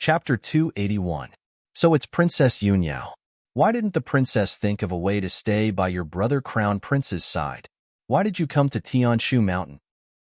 Chapter 281. So it's Princess Yunyao. Why didn't the princess think of a way to stay by your brother crown prince's side? Why did you come to Tianshu Mountain?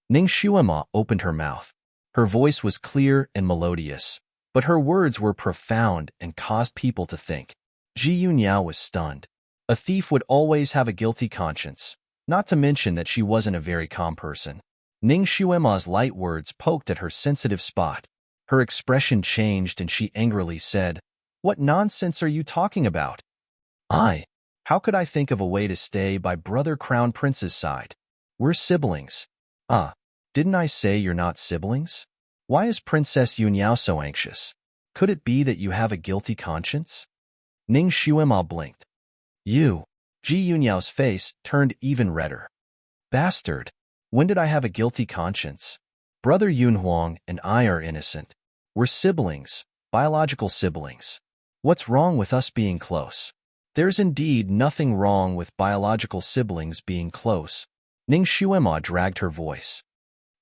Ning Shuema opened her mouth. Her voice was clear and melodious, but her words were profound and caused people to think. Ji Yunyao was stunned. A thief would always have a guilty conscience, not to mention that she wasn't a very calm person. Ning Shuema's light words poked at her sensitive spot. Her expression changed and she angrily said, "What nonsense are you talking about? How could I think of a way to stay by brother crown prince's side? We're siblings." Didn't I say you're not siblings? Why is Princess Yunyao so anxious? Could it be that you have a guilty conscience? Ning Shuema blinked. Ji Yunyao's face turned even redder. Bastard! When did I have a guilty conscience? Brother Yunhuang and I are innocent. We're siblings, biological siblings. What's wrong with us being close? There's indeed nothing wrong with biological siblings being close. Ning Shuema dragged her voice.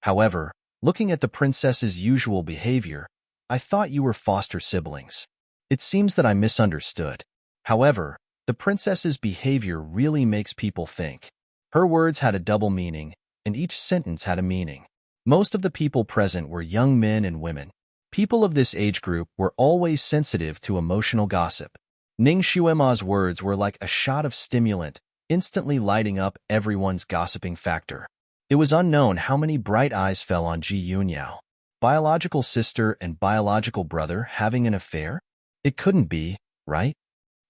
However, looking at the princess's usual behavior, I thought you were foster siblings. It seems that I misunderstood. However, the princess's behavior really makes people think. Her words had a double meaning, and each sentence had a meaning. Most of the people present were young men and women. People of this age group were always sensitive to emotional gossip. Ning Shuema's words were like a shot of stimulant, instantly lighting up everyone's gossiping factor. It was unknown how many bright eyes fell on Ji Yunyao. Biological sister and biological brother having an affair? It couldn't be, right?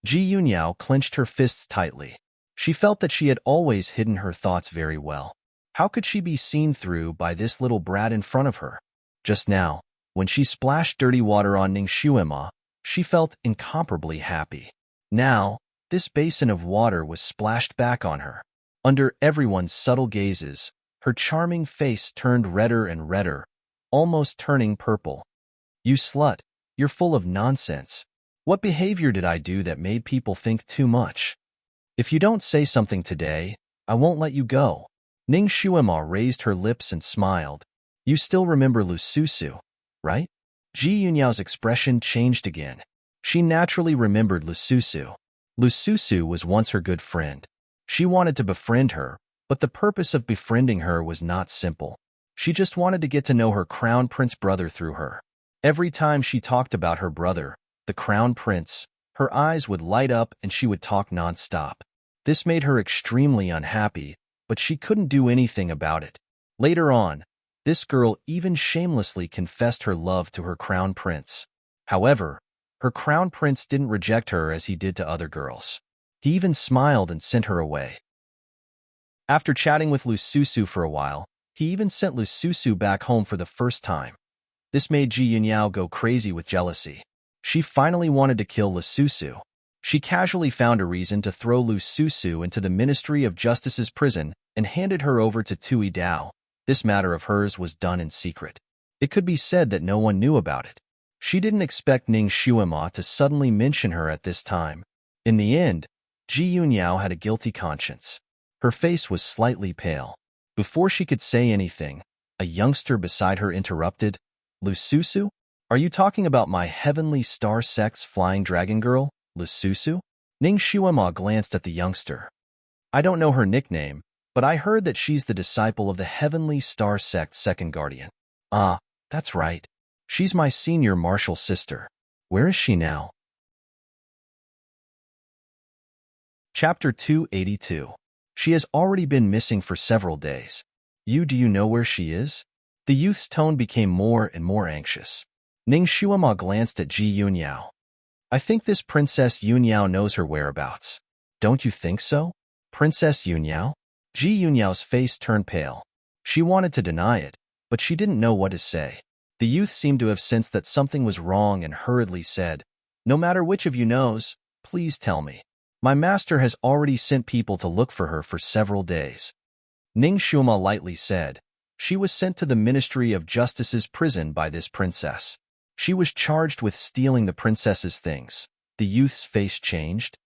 Ji Yunyao clenched her fists tightly. She felt that she had always hidden her thoughts very well. How could she be seen through by this little brat in front of her? Just now, when she splashed dirty water on Ning Shuema, she felt incomparably happy. Now, this basin of water was splashed back on her. Under everyone's subtle gazes, her charming face turned redder and redder, almost turning purple. You slut, you're full of nonsense. What behavior did I do that made people think too much? If you don't say something today, I won't let you go. Ning Shuema raised her lips and smiled. You still remember Lususu, right? Ji Yunyao's expression changed again. She naturally remembered Lususu. Lususu was once her good friend. She wanted to befriend her, but the purpose of befriending her was not simple. She just wanted to get to know her crown prince brother through her. Every time she talked about her brother, the crown prince, her eyes would light up and she would talk non-stop. This made her extremely unhappy, but she couldn't do anything about it. Later on, this girl even shamelessly confessed her love to her crown prince. However, her crown prince didn't reject her as he did to other girls. He even smiled and sent her away. After chatting with Lususu for a while, he even sent Lususu back home for the first time. This made Ji Yunyao go crazy with jealousy. She finally wanted to kill Lususu. She casually found a reason to throw Lususu into the Ministry of Justice's prison and handed her over to Tui Dao. This matter of hers was done in secret. It could be said that no one knew about it. She didn't expect Ning Shuema to suddenly mention her at this time. In the end, Ji Yunyao had a guilty conscience. Her face was slightly pale. Before she could say anything, a youngster beside her interrupted. Lususu? Are you talking about my heavenly star sect's flying dragon girl, Lususu? Ning Shuema glanced at the youngster. I don't know her nickname, but I heard that she's the disciple of the heavenly star sect's second guardian. That's right. She's my senior martial sister. Where is she now? Chapter 282. She has already been missing for several days. Do you know where she is? The youth's tone became more and more anxious. Ning Shuema glanced at Ji Yunyao. I think this Princess Yunyao knows her whereabouts. Don't you think so? Princess Yunyao? Ji Yunyao's face turned pale. She wanted to deny it, but she didn't know what to say. The youth seemed to have sensed that something was wrong and hurriedly said, No matter which of you knows, please tell me. My master has already sent people to look for her for several days. Ning Shuema lightly said, She was sent to the Ministry of Justice's prison by this princess. She was charged with stealing the princess's things. The youth's face changed.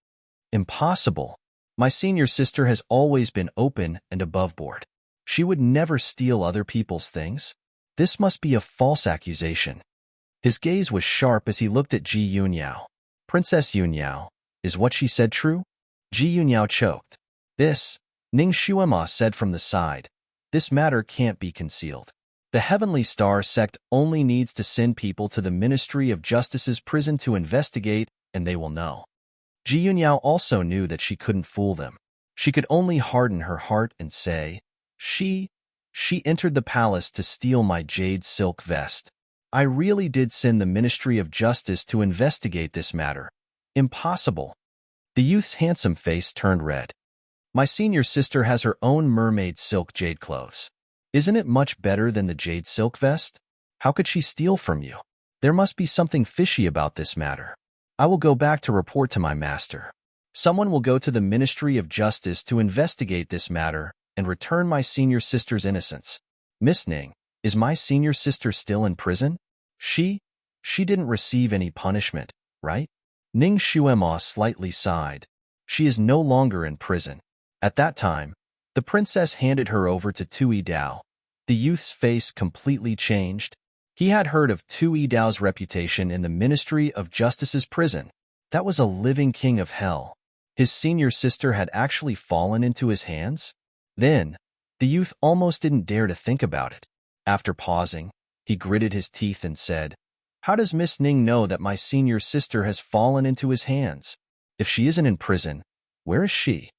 Impossible. My senior sister has always been open and above board. She would never steal other people's things. This must be a false accusation. His gaze was sharp as he looked at Ji Yunyao. Princess Yunyao, is what she said true? Ji Yunyao choked. This, Ning Shuema said from the side, this matter can't be concealed. The Heavenly Star sect only needs to send people to the Ministry of Justice's prison to investigate, and they will know. Ji Yunyao also knew that she couldn't fool them. She could only harden her heart and say, She entered the palace to steal my jade silk vest. I really did send the Ministry of Justice to investigate this matter. Impossible. The youth's handsome face turned red. My senior sister has her own mermaid silk jade clothes. Isn't it much better than the jade silk vest? How could she steal from you? There must be something fishy about this matter. I will go back to report to my master. Someone will go to the Ministry of Justice to investigate this matter and return my senior sister's innocence. Miss Ning, is my senior sister still in prison? She didn't receive any punishment, right? Ning Shuema slightly sighed. She is no longer in prison. At that time, the princess handed her over to Tu Dao. The youth's face completely changed. He had heard of Tu Dao's reputation in the Ministry of Justice's prison. That was a living king of hell. His senior sister had actually fallen into his hands? Then, the youth almost didn't dare to think about it. After pausing, he gritted his teeth and said, How does Miss Ning know that my senior sister has fallen into his hands? If she isn't in prison, where is she?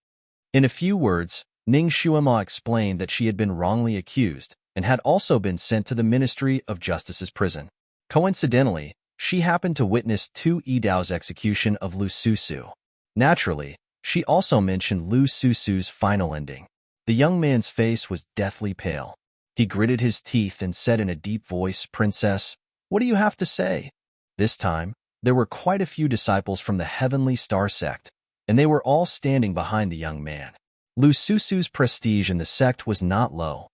In a few words, Ning Shuema explained that she had been wrongly accused and had also been sent to the Ministry of Justice's prison. Coincidentally, she happened to witness Tu Dao's execution of Lu Susu. Naturally, she also mentioned Lu Susu's final ending. The young man's face was deathly pale. He gritted his teeth and said in a deep voice, Princess, what do you have to say? This time, there were quite a few disciples from the Heavenly Star sect, and they were all standing behind the young man. Lu Susu's prestige in the sect was not low.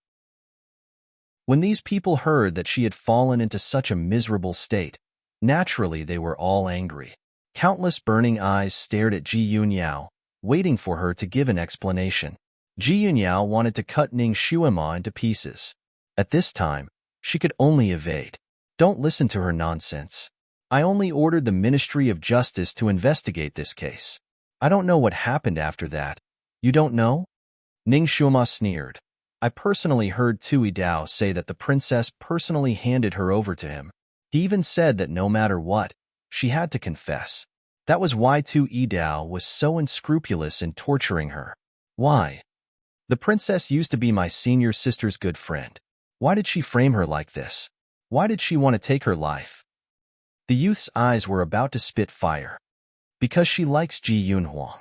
When these people heard that she had fallen into such a miserable state, naturally they were all angry. Countless burning eyes stared at Ji Yunyao, waiting for her to give an explanation. Ji Yunyao wanted to cut Ning Shuema into pieces. At this time, she could only evade. Don't listen to her nonsense. I only ordered the Ministry of Justice to investigate this case. I don't know what happened after that. You don't know? Ning Shuema sneered. I personally heard Tu Dao say that the princess personally handed her over to him. He even said that no matter what, she had to confess. That was why Tu Dao was so unscrupulous in torturing her. Why? The princess used to be my senior sister's good friend. Why did she frame her like this? Why did she want to take her life? The youth's eyes were about to spit fire. Because she likes Ji Yunhuang.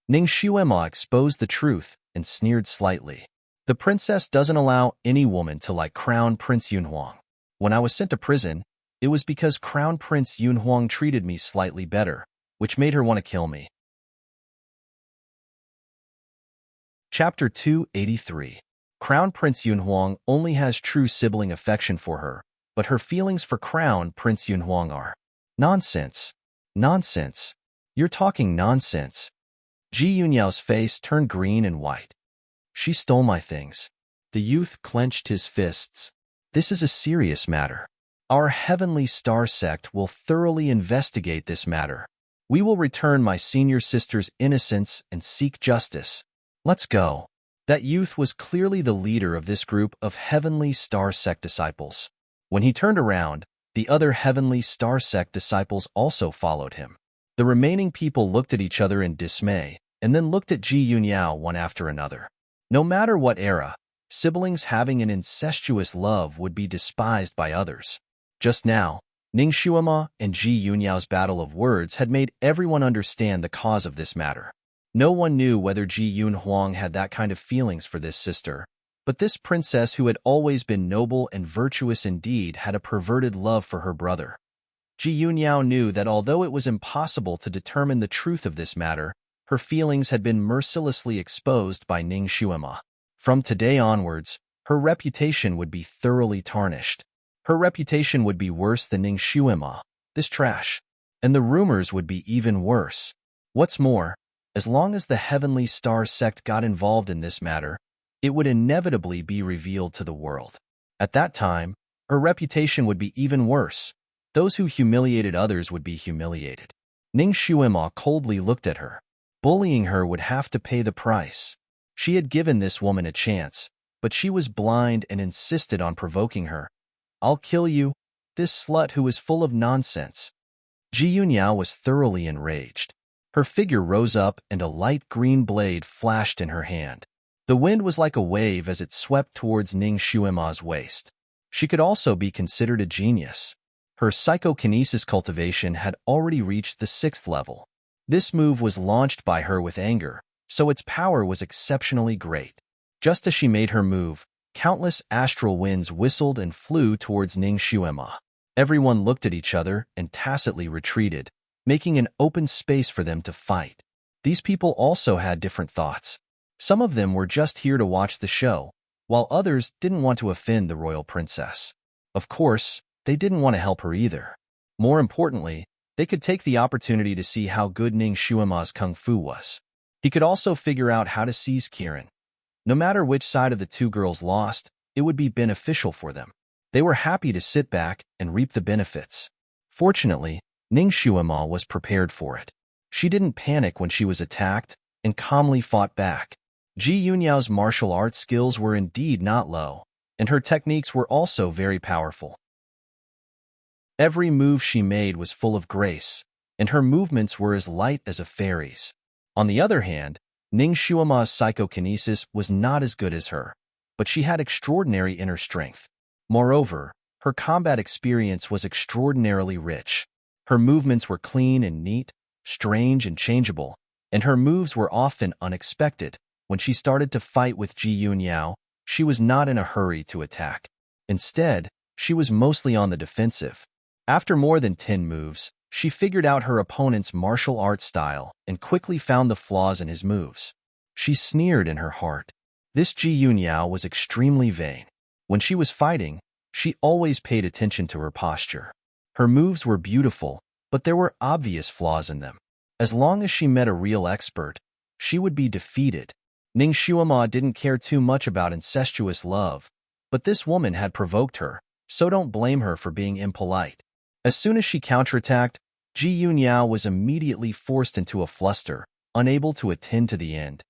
Ning Shuema exposed the truth and sneered slightly. The princess doesn't allow any woman to like Crown Prince Yunhuang. When I was sent to prison, it was because Crown Prince Yunhuang treated me slightly better, which made her want to kill me. Chapter 283. Crown Prince Yunhuang only has true sibling affection for her, but her feelings for Crown Prince Yunhuang are nonsense. Nonsense. You're talking nonsense. Ji Yunyao's face turned green and white. She stole my things. The youth clenched his fists. This is a serious matter. Our Heavenly Star sect will thoroughly investigate this matter. We will return my senior sister's innocence and seek justice. Let's go. That youth was clearly the leader of this group of Heavenly Star sect disciples. When he turned around, the other Heavenly Star sect disciples also followed him. The remaining people looked at each other in dismay, and then looked at Ji Yunyao one after another. No matter what era, siblings having an incestuous love would be despised by others. Just now, Ning Shuema and Ji Yunyao's battle of words had made everyone understand the cause of this matter. No one knew whether Ji Yunhuang had that kind of feelings for this sister, but this princess who had always been noble and virtuous indeed had a perverted love for her brother. Ji Yunyao knew that although it was impossible to determine the truth of this matter, her feelings had been mercilessly exposed by Ning Shuema. From today onwards, her reputation would be thoroughly tarnished. Her reputation would be worse than Ning Shuema, this trash. And the rumors would be even worse. What's more, as long as the Heavenly Star sect got involved in this matter, it would inevitably be revealed to the world. At that time, her reputation would be even worse. Those who humiliated others would be humiliated. Ning Xuema coldly looked at her. Bullying her would have to pay the price. She had given this woman a chance, but she was blind and insisted on provoking her. "I'll kill you, this slut who is full of nonsense." Ji Yunyao was thoroughly enraged. Her figure rose up and a light green blade flashed in her hand. The wind was like a wave as it swept towards Ning Xuema's waist. She could also be considered a genius. Her psychokinesis cultivation had already reached the 6th level. This move was launched by her with anger, so its power was exceptionally great. Just as she made her move, countless astral winds whistled and flew towards Ning Xuema. Everyone looked at each other and tacitly retreated, making an open space for them to fight. These people also had different thoughts. Some of them were just here to watch the show, while others didn't want to offend the royal princess. Of course, they didn't want to help her either. More importantly, they could take the opportunity to see how good Ning Xuema's kung fu was. He could also figure out how to seize Kiran. No matter which side of the two girls lost, it would be beneficial for them. They were happy to sit back and reap the benefits. Fortunately, Ning Xuema was prepared for it. She didn't panic when she was attacked and calmly fought back. Ji Yunyao's martial arts skills were indeed not low, and her techniques were also very powerful. Every move she made was full of grace, and her movements were as light as a fairy's. On the other hand, Ning Xuema's psychokinesis was not as good as her, but she had extraordinary inner strength. Moreover, her combat experience was extraordinarily rich. Her movements were clean and neat, strange and changeable, and her moves were often unexpected. When she started to fight with Ji Yunyao, she was not in a hurry to attack. Instead, she was mostly on the defensive. After more than 10 moves, she figured out her opponent's martial arts style and quickly found the flaws in his moves. She sneered in her heart. This Ji Yunyao was extremely vain. When she was fighting, she always paid attention to her posture. Her moves were beautiful, but there were obvious flaws in them. As long as she met a real expert, she would be defeated. Ning Xuema didn't care too much about incestuous love, but this woman had provoked her, so don't blame her for being impolite. As soon as she counterattacked, Ji Yunyao was immediately forced into a fluster, unable to attend to the end.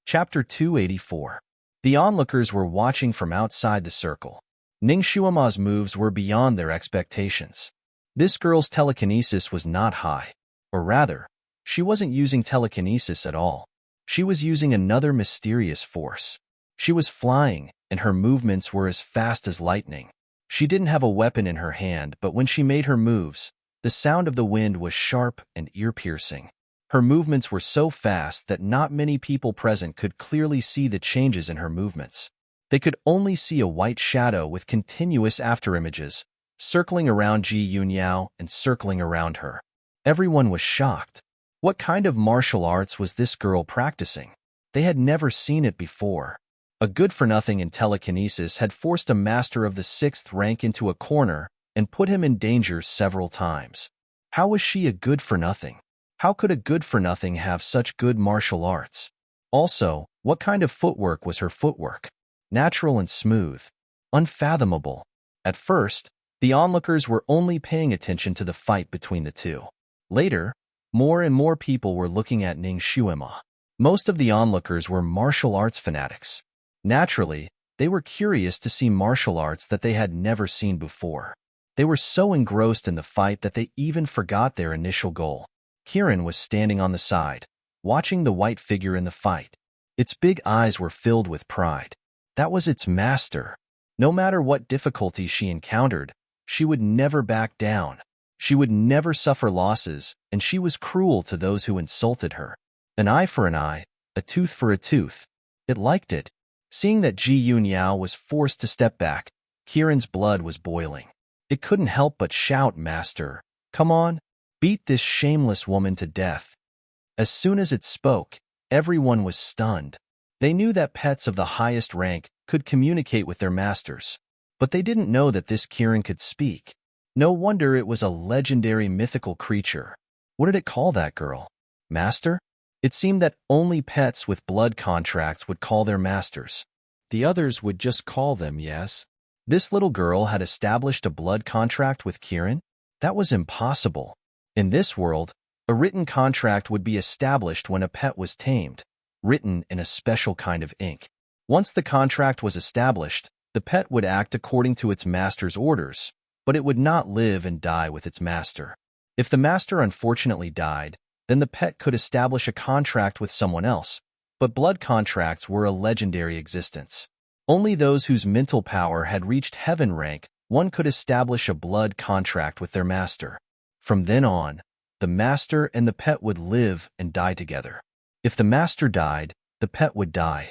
Chapter 284. The onlookers were watching from outside the circle. Ning Xuema's moves were beyond their expectations. This girl's telekinesis was not high, or rather, she wasn't using telekinesis at all. She was using another mysterious force. She was flying, and her movements were as fast as lightning. She didn't have a weapon in her hand, but when she made her moves, the sound of the wind was sharp and ear-piercing. Her movements were so fast that not many people present could clearly see the changes in her movements. They could only see a white shadow with continuous afterimages, circling around Ji Yunyao and circling around her. Everyone was shocked. What kind of martial arts was this girl practicing? They had never seen it before. A good-for-nothing in telekinesis had forced a master of the 6th rank into a corner and put him in danger several times. How was she a good-for-nothing? How could a good-for-nothing have such good martial arts? Also, what kind of footwork was her footwork? Natural and smooth. Unfathomable. At first, the onlookers were only paying attention to the fight between the two. Later, more and more people were looking at Ning Xuema. Most of the onlookers were martial arts fanatics. Naturally, they were curious to see martial arts that they had never seen before. They were so engrossed in the fight that they even forgot their initial goal. Kiran was standing on the side, watching the white figure in the fight. Its big eyes were filled with pride. That was its master. No matter what difficulties she encountered, she would never back down. She would never suffer losses, and she was cruel to those who insulted her. An eye for an eye, a tooth for a tooth. It liked it. Seeing that Ji Yunyao was forced to step back, Kiran's blood was boiling. It couldn't help but shout, "Master, come on, beat this shameless woman to death." As soon as it spoke, everyone was stunned. They knew that pets of the highest rank could communicate with their masters, but they didn't know that this Kiran could speak. No wonder it was a legendary mythical creature. What did it call that girl? Master? It seemed that only pets with blood contracts would call their masters. The others would just call them, yes. This little girl had established a blood contract with Kirin? That was impossible. In this world, a written contract would be established when a pet was tamed, written in a special kind of ink. Once the contract was established, the pet would act according to its master's orders, but it would not live and die with its master. If the master unfortunately died, then the pet could establish a contract with someone else, but blood contracts were a legendary existence. Only those whose mental power had reached heaven rank one could establish a blood contract with their master. From then on, the master and the pet would live and die together. If the master died, the pet would die.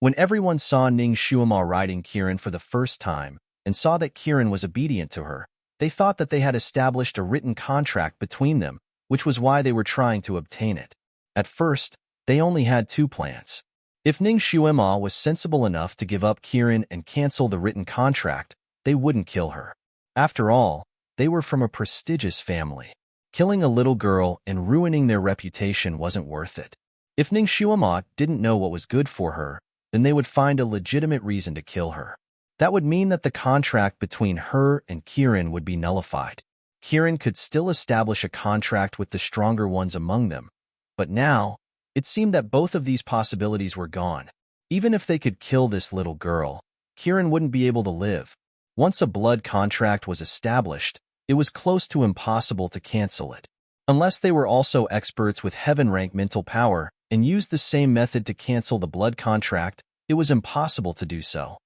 When everyone saw Ning Xuema riding Kirin for the first time and saw that Kirin was obedient to her, they thought that they had established a written contract between them, which was why they were trying to obtain it. At first, they only had two plans. If Ning Xuema was sensible enough to give up Kirin and cancel the written contract, they wouldn't kill her. After all, they were from a prestigious family. Killing a little girl and ruining their reputation wasn't worth it. If Ning Xuema didn't know what was good for her, then they would find a legitimate reason to kill her. That would mean that the contract between her and Kirin would be nullified. Kirin could still establish a contract with the stronger ones among them, but now, it seemed that both of these possibilities were gone. Even if they could kill this little girl, Kirin wouldn't be able to live. Once a blood contract was established, it was close to impossible to cancel it. Unless they were also experts with heaven-rank mental power and used the same method to cancel the blood contract, it was impossible to do so.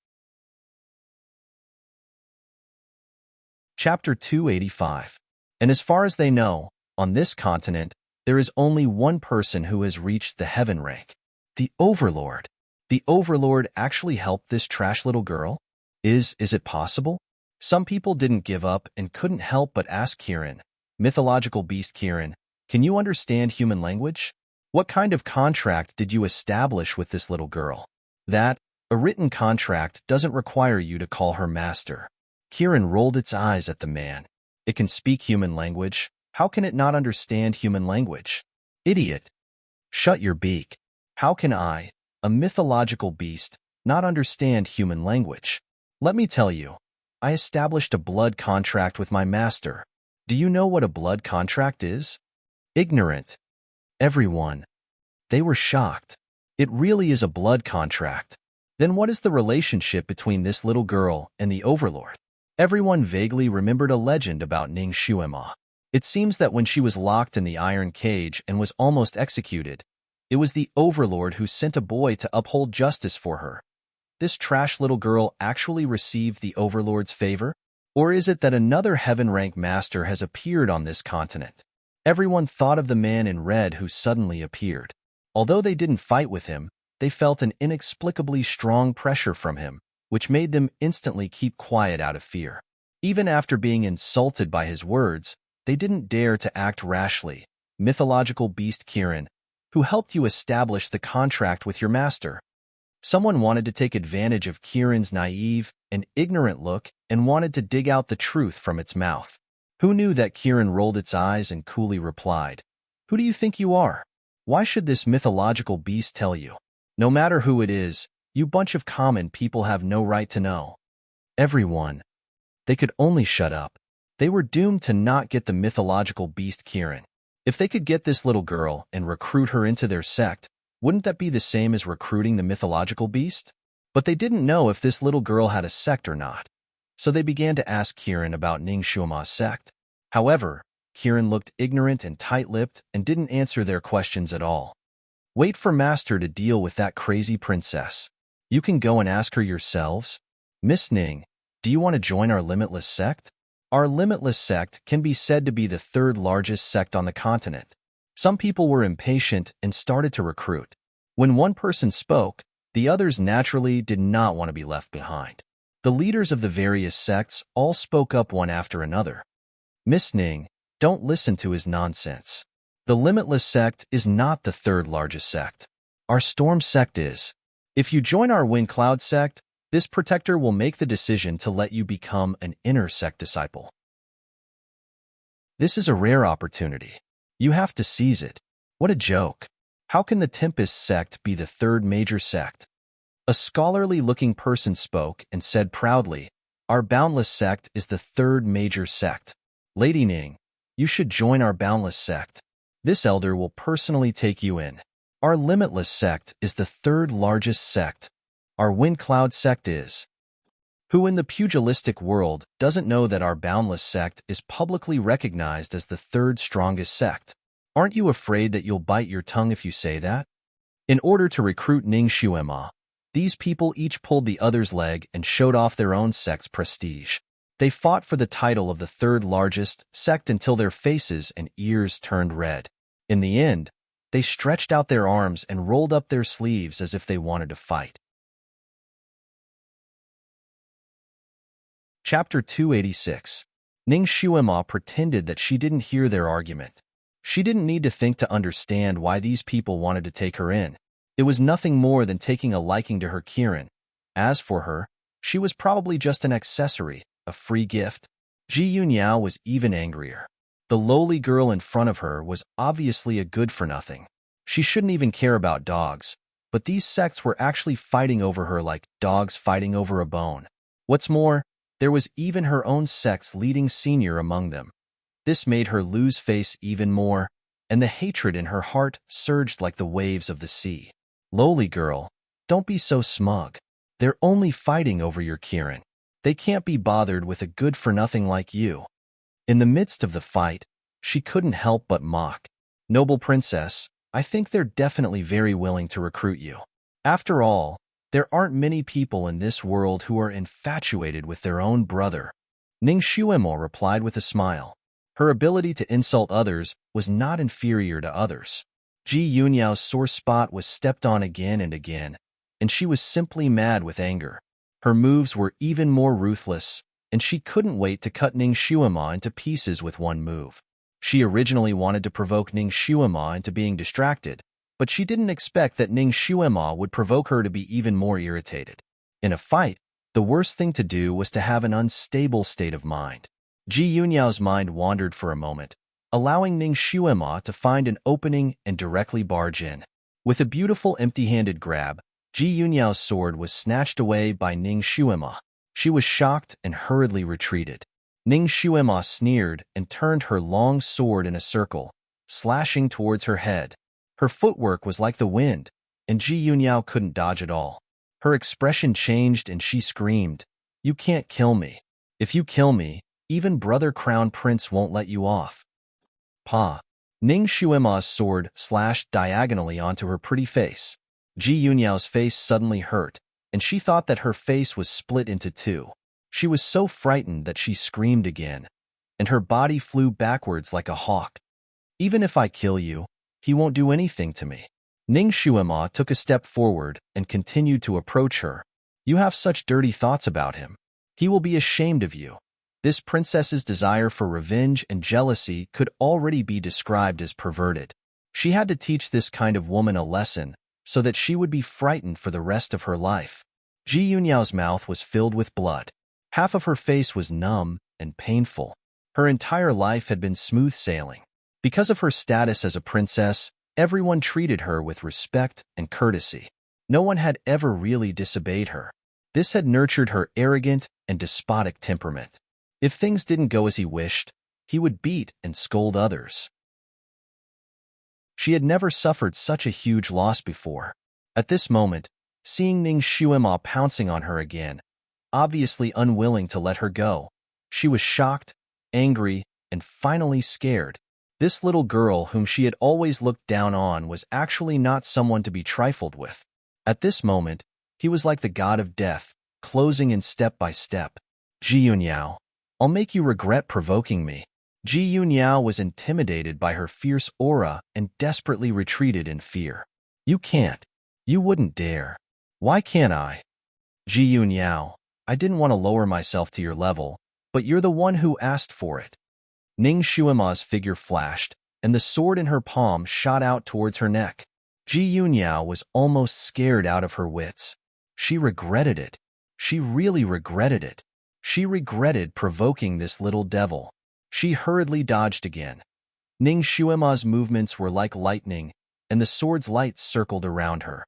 Chapter 285. And as far as they know, on this continent, there is only one person who has reached the heaven rank. The Overlord. The Overlord actually helped this trash little girl? Is it possible? Some people didn't give up and couldn't help but ask Kirin, mythological beast Kirin, can you understand human language? What kind of contract did you establish with this little girl? That, a written contract doesn't require you to call her master. Kirin rolled its eyes at the man. It can speak human language. How can it not understand human language? Idiot. Shut your beak. How can I, a mythological beast, not understand human language? Let me tell you, I established a blood contract with my master. Do you know what a blood contract is? Ignorant. Everyone. They were shocked. It really is a blood contract. Then what is the relationship between this little girl and the Overlord? Everyone vaguely remembered a legend about Ning Xuema. It seems that when she was locked in the iron cage and was almost executed, it was the Overlord who sent a boy to uphold justice for her. This trash little girl actually received the Overlord's favor? Or is it that another heaven-rank master has appeared on this continent? Everyone thought of the man in red who suddenly appeared. Although they didn't fight with him, they felt an inexplicably strong pressure from him, which made them instantly keep quiet out of fear. Even after being insulted by his words, they didn't dare to act rashly. Mythological beast Kirin, who helped you establish the contract with your master. Someone wanted to take advantage of Kirin's naive and ignorant look and wanted to dig out the truth from its mouth. Who knew that Kirin rolled its eyes and coolly replied, "Who do you think you are? Why should this mythological beast tell you? No matter who it is, you bunch of common people have no right to know." Everyone. They could only shut up. They were doomed to not get the mythological beast Kirin. If they could get this little girl and recruit her into their sect, wouldn't that be the same as recruiting the mythological beast? But they didn't know if this little girl had a sect or not. So they began to ask Kirin about Ning Xuema's sect. However, Kirin looked ignorant and tight-lipped and didn't answer their questions at all. Wait for Master to deal with that crazy princess. You can go and ask her yourselves. Miss Ning, do you want to join our limitless sect? Our limitless sect can be said to be the third largest sect on the continent. Some people were impatient and started to recruit. When one person spoke, the others naturally did not want to be left behind. The leaders of the various sects all spoke up one after another. Miss Ning, don't listen to his nonsense. The limitless sect is not the third largest sect. Our storm sect is. If you join our wind cloud sect, this protector will make the decision to let you become an inner sect disciple. This is a rare opportunity. You have to seize it. What a joke. How can the Tempest sect be the third major sect? A scholarly-looking person spoke and said proudly, "Our Boundless sect is the third major sect. Lady Ning, you should join our Boundless sect. This elder will personally take you in. Our Limitless sect is the third largest sect. Our Wind Cloud sect is." Who in the pugilistic world doesn't know that our Boundless sect is publicly recognized as the third strongest sect? Aren't you afraid that you'll bite your tongue if you say that? In order to recruit Ning Xuema, these people each pulled the other's leg and showed off their own sect's prestige. They fought for the title of the third largest sect until their faces and ears turned red. In the end, they stretched out their arms and rolled up their sleeves as if they wanted to fight. Chapter 286. Ning Xuema pretended that she didn't hear their argument. She didn't need to think to understand why these people wanted to take her in. It was nothing more than taking a liking to her Kirin. As for her, she was probably just an accessory, a free gift. Ji Yunyao was even angrier. The lowly girl in front of her was obviously a good-for-nothing. She shouldn't even care about dogs, but these sects were actually fighting over her like dogs fighting over a bone. What's more, there was even her own sect's leading senior among them. This made her lose face even more, and the hatred in her heart surged like the waves of the sea. Lowly girl, don't be so smug. They're only fighting over your Kirin. They can't be bothered with a good-for-nothing like you. In the midst of the fight, she couldn't help but mock. Noble princess, I think they're definitely very willing to recruit you. After all, there aren't many people in this world who are infatuated with their own brother. Ning Xuemo replied with a smile. Her ability to insult others was not inferior to others. Ji Yunyao's sore spot was stepped on again and again, and she was simply mad with anger. Her moves were even more ruthless, and she couldn't wait to cut Ning Xuema into pieces with one move. She originally wanted to provoke Ning Xuema into being distracted, but she didn't expect that Ning Xuema would provoke her to be even more irritated. In a fight, the worst thing to do was to have an unstable state of mind. Ji Yunyao's mind wandered for a moment, allowing Ning Xuema to find an opening and directly barge in. With a beautiful empty-handed grab, Ji Yunyao's sword was snatched away by Ning Xuema. She was shocked and hurriedly retreated. Ning Xuema sneered and turned her long sword in a circle, slashing towards her head. Her footwork was like the wind, and Ji Yunyao couldn't dodge at all. Her expression changed and she screamed, "You can't kill me. If you kill me, even Brother Crown Prince won't let you off." Pa! Ning Xuema's sword slashed diagonally onto her pretty face. Ji Yunyao's face suddenly hurt, and she thought that her face was split into two. She was so frightened that she screamed again, and her body flew backwards like a hawk. "Even if I kill you, he won't do anything to me." Ning Xuema took a step forward and continued to approach her. "You have such dirty thoughts about him. He will be ashamed of you." This princess's desire for revenge and jealousy could already be described as perverted. She had to teach this kind of woman a lesson so that she would be frightened for the rest of her life. Ji Yunyao's mouth was filled with blood. Half of her face was numb and painful. Her entire life had been smooth sailing. Because of her status as a princess, everyone treated her with respect and courtesy. No one had ever really disobeyed her. This had nurtured her arrogant and despotic temperament. If things didn't go as he wished, he would beat and scold others. She had never suffered such a huge loss before. At this moment, seeing Ning Xuema pouncing on her again, obviously unwilling to let her go, she was shocked, angry, and finally scared. This little girl whom she had always looked down on was actually not someone to be trifled with. At this moment, he was like the god of death, closing in step by step. "Ji Yunyao, I'll make you regret provoking me." Ji Yunyao was intimidated by her fierce aura and desperately retreated in fear. "You can't. You wouldn't dare." "Why can't I?" "Ji Yunyao, I didn't want to lower myself to your level, but you're the one who asked for it." Ning Xuema's figure flashed, and the sword in her palm shot out towards her neck. Ji Yunyao was almost scared out of her wits. She regretted it. She really regretted it. She regretted provoking this little devil. She hurriedly dodged again. Ning Xuema's movements were like lightning, and the sword's light circled around her.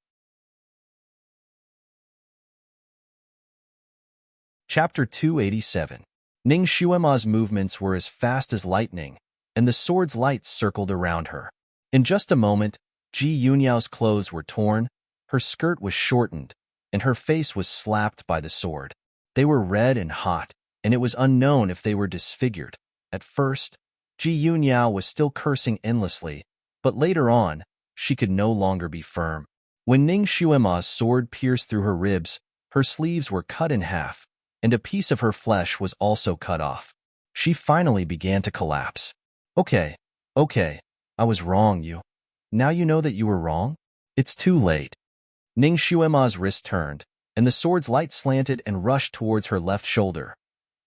Chapter 287. Ning Xuema's movements were as fast as lightning, and the sword's lights circled around her. In just a moment, Ji Yunyao's clothes were torn, her skirt was shortened, and her face was slapped by the sword. They were red and hot, and it was unknown if they were disfigured. At first, Ji Yunyao was still cursing endlessly, but later on, she could no longer be firm. When Ning Xuema's sword pierced through her ribs, her sleeves were cut in half, and a piece of her flesh was also cut off. She finally began to collapse. Okay, I was wrong, you. Now you know that you were wrong? It's too late. Ning Xuema's wrist turned, and the sword's light slanted and rushed towards her left shoulder.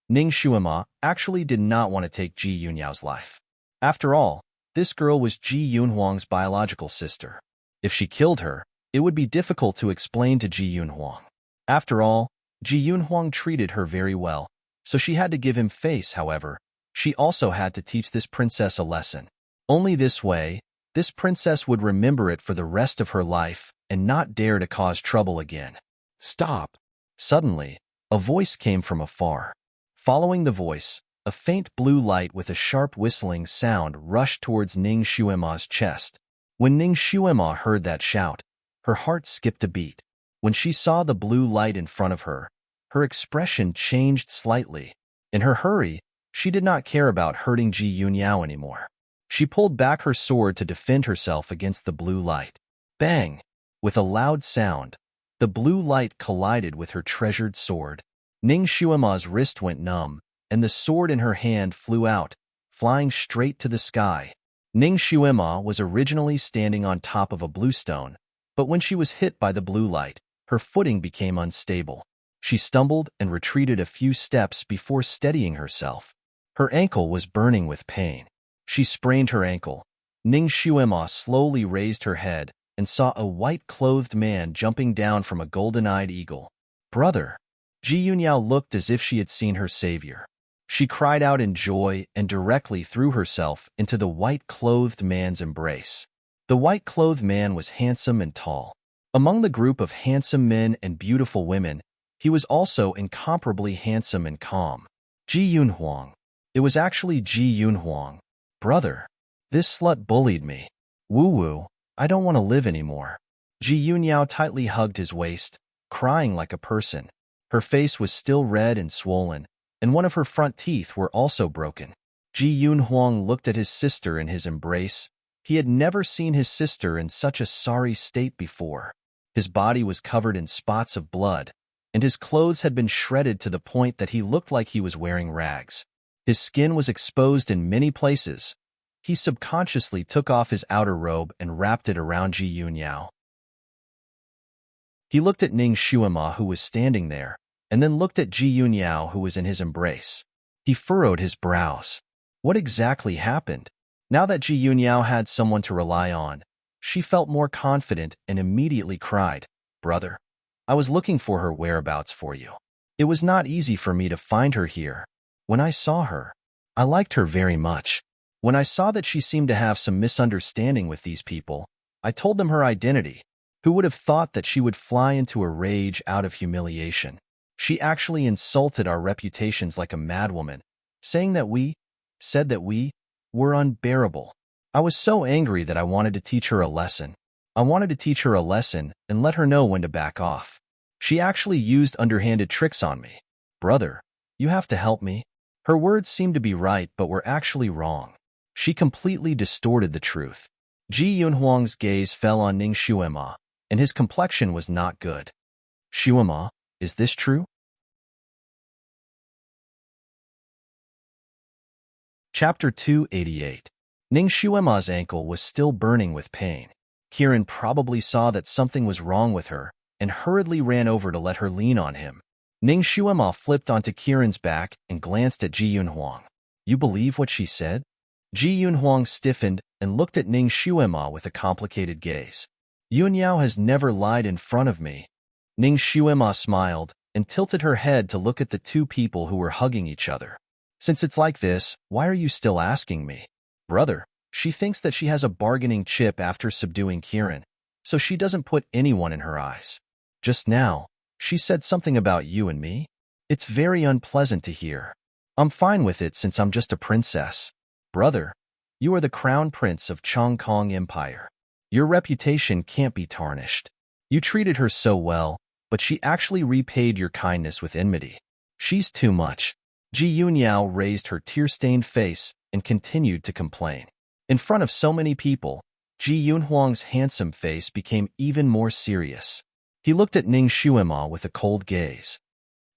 Ning Xuema actually did not want to take Ji Yunyao's life. After all, this girl was Ji Yunhuang's biological sister. If she killed her, it would be difficult to explain to Ji Yunhuang. After all, Ji Yunhuang treated her very well, so she had to give him face. However, she also had to teach this princess a lesson. Only this way, this princess would remember it for the rest of her life and not dare to cause trouble again. Stop! Suddenly, a voice came from afar. Following the voice, a faint blue light with a sharp whistling sound rushed towards Ning Xuema's chest. When Ning Xuema heard that shout, her heart skipped a beat. When she saw the blue light in front of her, her expression changed slightly. In her hurry, she did not care about hurting Ji Yunyao anymore. She pulled back her sword to defend herself against the blue light. Bang! With a loud sound, the blue light collided with her treasured sword. Ning Xuema's wrist went numb, and the sword in her hand flew out, flying straight to the sky. Ning Xuema was originally standing on top of a blue stone, but when she was hit by the blue light, her footing became unstable. She stumbled and retreated a few steps before steadying herself. Her ankle was burning with pain. She sprained her ankle. Ning Xuema slowly raised her head and saw a white-clothed man jumping down from a golden-eyed eagle. Brother! Ji Yunyao looked as if she had seen her savior. She cried out in joy and directly threw herself into the white-clothed man's embrace. The white-clothed man was handsome and tall. Among the group of handsome men and beautiful women, he was also incomparably handsome and calm. Ji Yunhuang. It was actually Ji Yunhuang. Brother, this slut bullied me. Woo-woo, I don't want to live anymore. Ji Yunyao tightly hugged his waist, crying like a person. Her face was still red and swollen, and one of her front teeth were also broken. Ji Yunhuang looked at his sister in his embrace. He had never seen his sister in such a sorry state before. His body was covered in spots of blood, and his clothes had been shredded to the point that he looked like he was wearing rags. His skin was exposed in many places. He subconsciously took off his outer robe and wrapped it around Ji Yunyao. He looked at Ning Xuema, who was standing there, and then looked at Ji Yunyao, who was in his embrace. He furrowed his brows. What exactly happened? Now that Ji Yunyao had someone to rely on, she felt more confident and immediately cried, Brother, I was looking for her whereabouts for you. It was not easy for me to find her here. When I saw her, I liked her very much. When I saw that she seemed to have some misunderstanding with these people, I told them her identity. Who would have thought that she would fly into a rage out of humiliation? She actually insulted our reputations like a madwoman, saying that we were unbearable. I was so angry that I wanted to teach her a lesson. I wanted to teach her a lesson and let her know when to back off. She actually used underhanded tricks on me. Brother, you have to help me. Her words seemed to be right but were actually wrong. She completely distorted the truth. Ji Yunhuang's gaze fell on Ning Xuema, and his complexion was not good. Xuema, is this true? Chapter 288. Ning Xuema's ankle was still burning with pain. Kiran probably saw that something was wrong with her and hurriedly ran over to let her lean on him. Ning Xuema flipped onto Kiran's back and glanced at Ji Yunhuang. You believe what she said? Ji Yunhuang stiffened and looked at Ning Xuema with a complicated gaze. Yunyao has never lied in front of me. Ning Xuema smiled and tilted her head to look at the two people who were hugging each other. Since it's like this, why are you still asking me? Brother, she thinks that she has a bargaining chip after subduing Kiran, so she doesn't put anyone in her eyes. Just now, she said something about you and me. It's very unpleasant to hear. I'm fine with it since I'm just a princess. Brother, you are the crown prince of Chong Kong Empire. Your reputation can't be tarnished. You treated her so well, but she actually repaid your kindness with enmity. She's too much. Ji Yunyao raised her tear-stained face and continued to complain. In front of so many people, Ji Yunhuang's handsome face became even more serious. He looked at Ning Xuema with a cold gaze.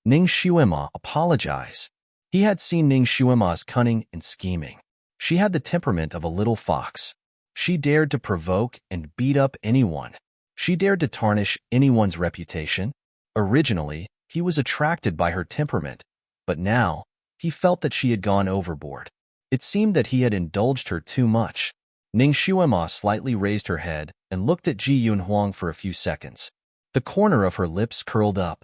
Ning Xuema, apologize. He had seen Ning Xuema's cunning and scheming. She had the temperament of a little fox. She dared to provoke and beat up anyone. She dared to tarnish anyone's reputation. Originally, he was attracted by her temperament, but now, he felt that she had gone overboard. It seemed that he had indulged her too much. Ning Xuema slightly raised her head and looked at Ji Yunhuang for a few seconds. The corner of her lips curled up.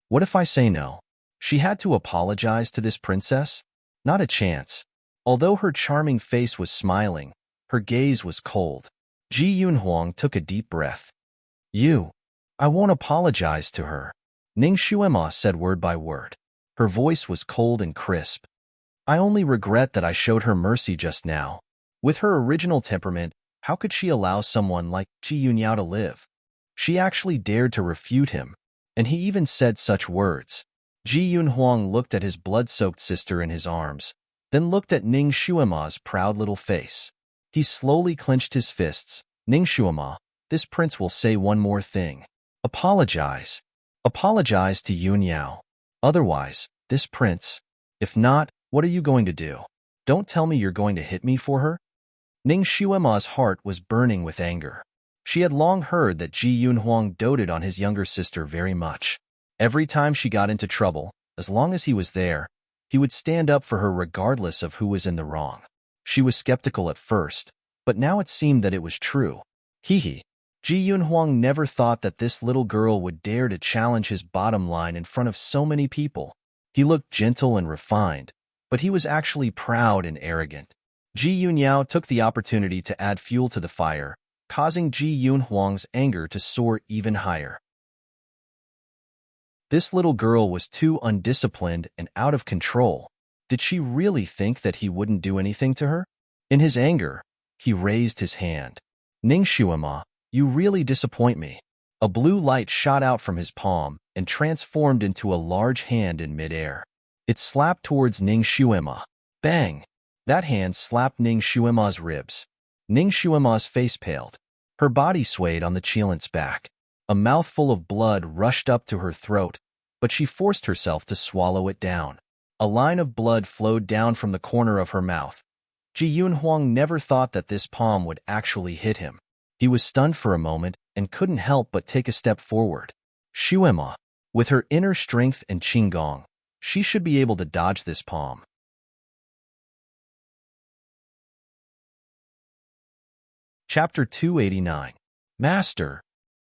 What if I say no? She had to apologize to this princess? Not a chance. Although her charming face was smiling, her gaze was cold. Ji Yunhuang took a deep breath. I won't apologize to her. Ning Xuema said word by word. Her voice was cold and crisp. I only regret that I showed her mercy just now. With her original temperament, how could she allow someone like Ji Yunyao to live? She actually dared to refute him, and he even said such words. Ji Yunhuang looked at his blood-soaked sister in his arms, then looked at Ning Xuema's proud little face. He slowly clenched his fists. Ning Xuema, this prince will say one more thing. Apologize. Apologize to Yunyao. Otherwise, this prince. If not, what are you going to do? Don't tell me you're going to hit me for her? Ning Xuema's heart was burning with anger. She had long heard that Ji Yunhuang doted on his younger sister very much. Every time she got into trouble, as long as he was there, he would stand up for her regardless of who was in the wrong. She was skeptical at first, but now it seemed that it was true. Ji Yunhuang never thought that this little girl would dare to challenge his bottom line in front of so many people. He looked gentle and refined, but he was actually proud and arrogant. Ji Yunyao took the opportunity to add fuel to the fire, causing Ji Yunhuang's anger to soar even higher. This little girl was too undisciplined and out of control. Did she really think that he wouldn't do anything to her? In his anger, he raised his hand. Ning Xuema, you really disappoint me. A blue light shot out from his palm and transformed into a large hand in midair. It slapped towards Ning Xuema. Bang! That hand slapped Ning Xuema's ribs. Ning Xuema's face paled. Her body swayed on the Qilint's back. A mouthful of blood rushed up to her throat, but she forced herself to swallow it down. A line of blood flowed down from the corner of her mouth. Ji Yunhuang never thought that this palm would actually hit him. He was stunned for a moment and couldn't help but take a step forward. Xuema, with her inner strength and qinggong, she should be able to dodge this palm. Chapter 289. Master,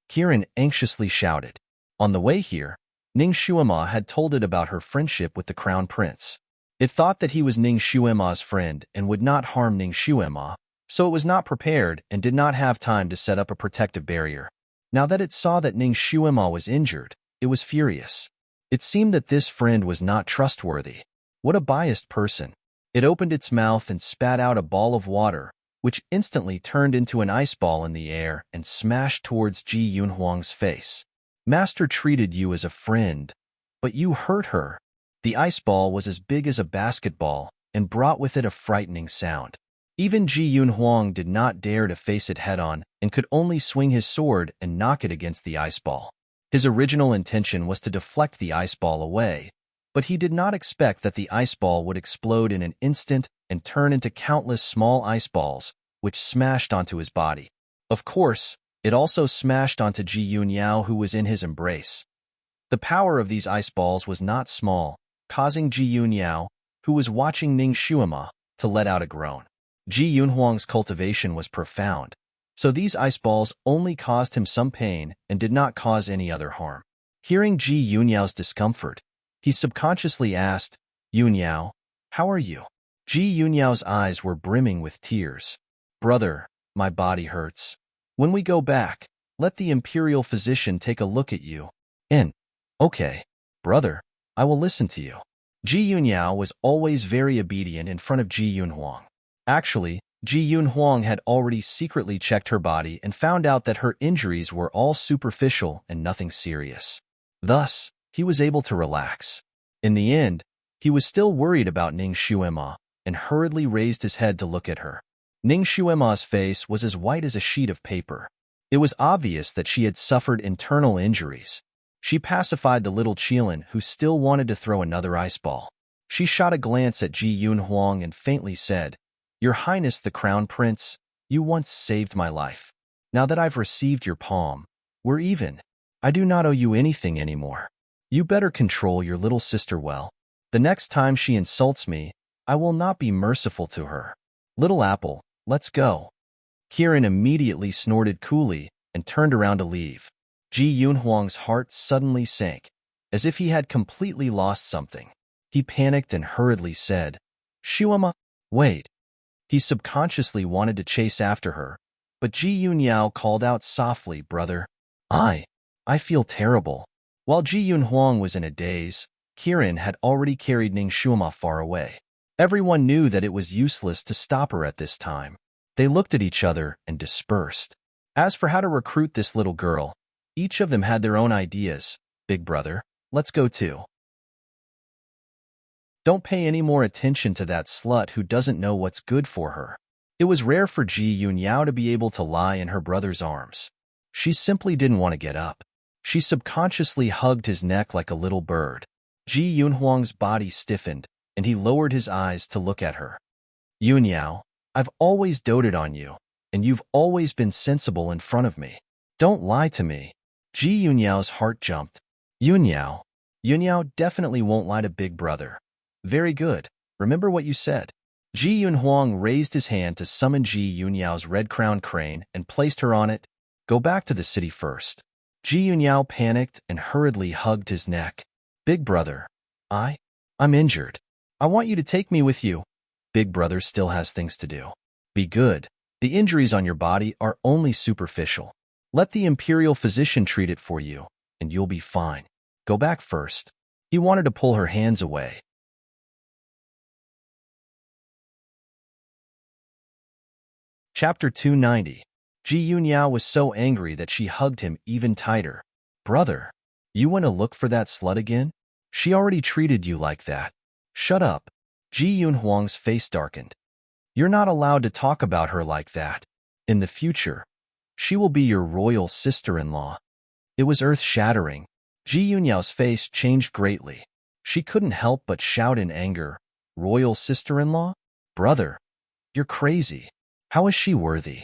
Kiran anxiously shouted. On the way here, Ning Xuema had told it about her friendship with the crown prince. It thought that he was Ning Xuema's friend and would not harm Ning Xuema, so it was not prepared and did not have time to set up a protective barrier. Now that it saw that Ning Xuema was injured, it was furious. It seemed that this friend was not trustworthy. What a biased person. It opened its mouth and spat out a ball of water, which instantly turned into an ice ball in the air and smashed towards Ji Yunhuang's face. Master treated you as a friend, but you hurt her. The ice ball was as big as a basketball and brought with it a frightening sound. Even Ji Yunhuang did not dare to face it head-on and could only swing his sword and knock it against the ice ball. His original intention was to deflect the ice ball away, but he did not expect that the ice ball would explode in an instant and turn into countless small ice balls, which smashed onto his body. Of course, it also smashed onto Ji Yunyao, who was in his embrace. The power of these ice balls was not small, causing Ji Yunyao, who was watching Ning Xuema, to let out a groan. Ji Yunhuang's cultivation was profound, so these ice balls only caused him some pain and did not cause any other harm. Hearing Ji Yunyao's discomfort, he subconsciously asked, Yunyao, how are you? Ji Yunyao's eyes were brimming with tears. Brother, my body hurts. When we go back, let the imperial physician take a look at you. Okay, brother, I will listen to you. Ji Yunyao was always very obedient in front of Ji Yunhuang. Actually, Ji Yunhuang had already secretly checked her body and found out that her injuries were all superficial and nothing serious. Thus, he was able to relax. In the end, he was still worried about Ning Xuema and hurriedly raised his head to look at her. Ning Xuema's face was as white as a sheet of paper. It was obvious that she had suffered internal injuries. She pacified the little Qilin, who still wanted to throw another ice ball. She shot a glance at Ji Yunhuang and faintly said, "Your Highness the Crown Prince, you once saved my life. Now that I've received your palm, we're even. I do not owe you anything anymore. You better control your little sister well. The next time she insults me, I will not be merciful to her. Little Apple, let's go." Kirin immediately snorted coolly and turned around to leave. Ji Yunhuang's heart suddenly sank, as if he had completely lost something. He panicked and hurriedly said, "Xuema, wait." He subconsciously wanted to chase after her, but Ji Yunyao called out softly, "Brother, I feel terrible." While Ji Yunhuang was in a daze, Kirin had already carried Ning Xuema far away. Everyone knew that it was useless to stop her at this time. They looked at each other and dispersed. As for how to recruit this little girl, each of them had their own ideas. "Big brother, let's go too. Don't pay any more attention to that slut who doesn't know what's good for her." It was rare for Ji Yunyao to be able to lie in her brother's arms. She simply didn't want to get up. She subconsciously hugged his neck like a little bird. Ji Yunhuang's body stiffened, and he lowered his eyes to look at her. "Yunyao, I've always doted on you, and you've always been sensible in front of me. Don't lie to me." Ji Yunyao's heart jumped. Yunyao definitely won't lie to Big Brother. Very good. Remember what you said." Ji Yunhuang raised his hand to summon Ji Yunyao's red-crowned crane and placed her on it. "Go back to the city first." Ji Yunyao panicked and hurriedly hugged his neck. "Big brother, I'm injured. I want you to take me with you." "Big brother still has things to do. Be good. The injuries on your body are only superficial. Let the imperial physician treat it for you, and you'll be fine. Go back first." He wanted to pull her hands away. Chapter 290. Ji Yunyao was so angry that she hugged him even tighter. "Brother, you went to look for that slut again? She already treated you like that." "Shut up." Ji Yunhuang's face darkened. "You're not allowed to talk about her like that. In the future, she will be your royal sister-in-law." It was earth-shattering. Ji Yunyao's face changed greatly. She couldn't help but shout in anger, "Royal sister-in-law? Brother, you're crazy. How is she worthy?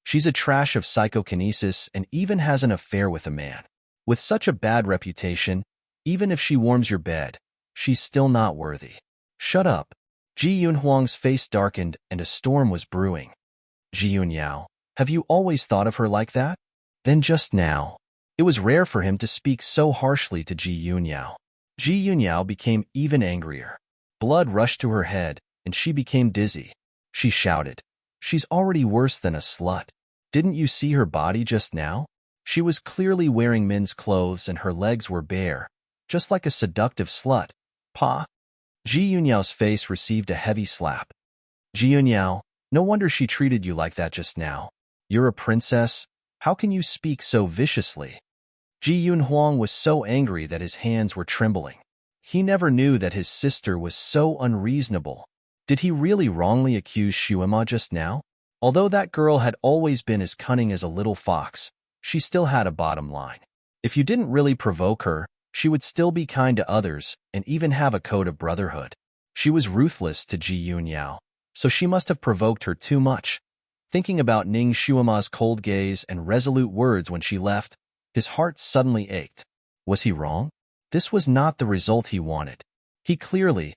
She's a trash of psychokinesis and even has an affair with a man. With such a bad reputation, even if she warms your bed, she's still not worthy." "Shut up." Ji Yunhuang's face darkened and a storm was brewing. "Ji Yunyao, have you always thought of her like that?" Then just now. It was rare for him to speak so harshly to Ji Yunyao. Ji Yunyao became even angrier. Blood rushed to her head, and she became dizzy. She shouted, "She's already worse than a slut. Didn't you see her body just now? She was clearly wearing men's clothes and her legs were bare, just like a seductive slut." "Pa?" Ji Yunyao's face received a heavy slap. "Ji Yunyao, no wonder she treated you like that just now. You're a princess. How can you speak so viciously?" Ji Yunhuang was so angry that his hands were trembling. He never knew that his sister was so unreasonable. Did he really wrongly accuse Xuema just now? Although that girl had always been as cunning as a little fox, she still had a bottom line. If you didn't really provoke her, she would still be kind to others and even have a code of brotherhood. She was ruthless to Ji Yunyao, so she must have provoked her too much. Thinking about Ning Xuema's cold gaze and resolute words when she left, his heart suddenly ached. Was he wrong? This was not the result he wanted. He clearly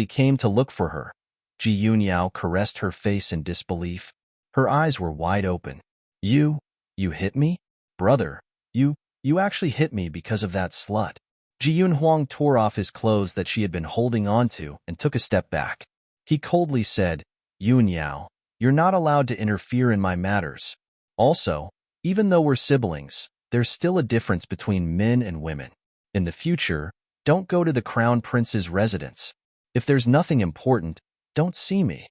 came to look for her. Ji Yunyao caressed her face in disbelief. Her eyes were wide open. You hit me? Brother, you actually hit me because of that slut." Ji Yunhuang tore off his clothes that she had been holding onto and took a step back. He coldly said, "Yunyao, you're not allowed to interfere in my matters. Also, even though we're siblings, there's still a difference between men and women. In the future, Don't go to the crown prince's residence. If there's nothing important, don't see me."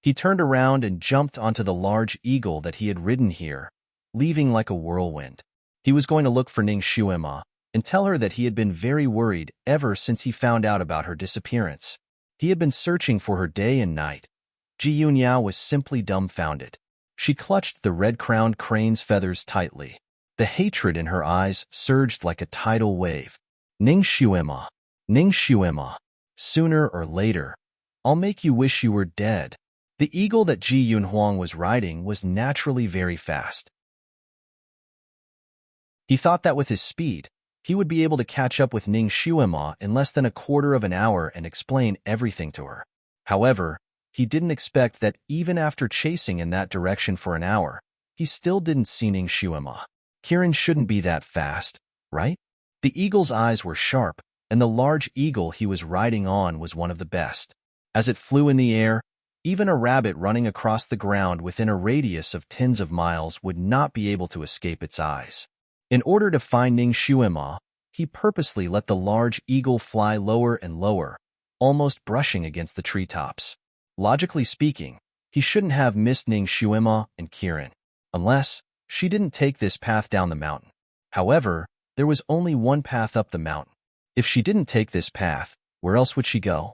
He turned around and jumped onto the large eagle that he had ridden here, leaving like a whirlwind. He was going to look for Ning Xuema and tell her that he had been very worried ever since he found out about her disappearance. He had been searching for her day and night. Ji Yunyao was simply dumbfounded. She clutched the red-crowned crane's feathers tightly. The hatred in her eyes surged like a tidal wave. "Ning Xuema, Ning Xuema, sooner or later, I'll make you wish you were dead." The eagle that Ji Yunhuang was riding was naturally very fast. He thought that with his speed, he would be able to catch up with Ning Xuema in less than a quarter of an hour and explain everything to her. However, he didn't expect that even after chasing in that direction for an hour, he still didn't see Ning Xuema. Kiran shouldn't be that fast, right? The eagle's eyes were sharp, and the large eagle he was riding on was one of the best. As it flew in the air, even a rabbit running across the ground within a radius of tens of miles would not be able to escape its eyes. In order to find Ning Xuema, he purposely let the large eagle fly lower and lower, almost brushing against the treetops. Logically speaking, he shouldn't have missed Ning Xuema and Kiran, unless she didn't take this path down the mountain. However, there was only one path up the mountain. If she didn't take this path, where else would she go?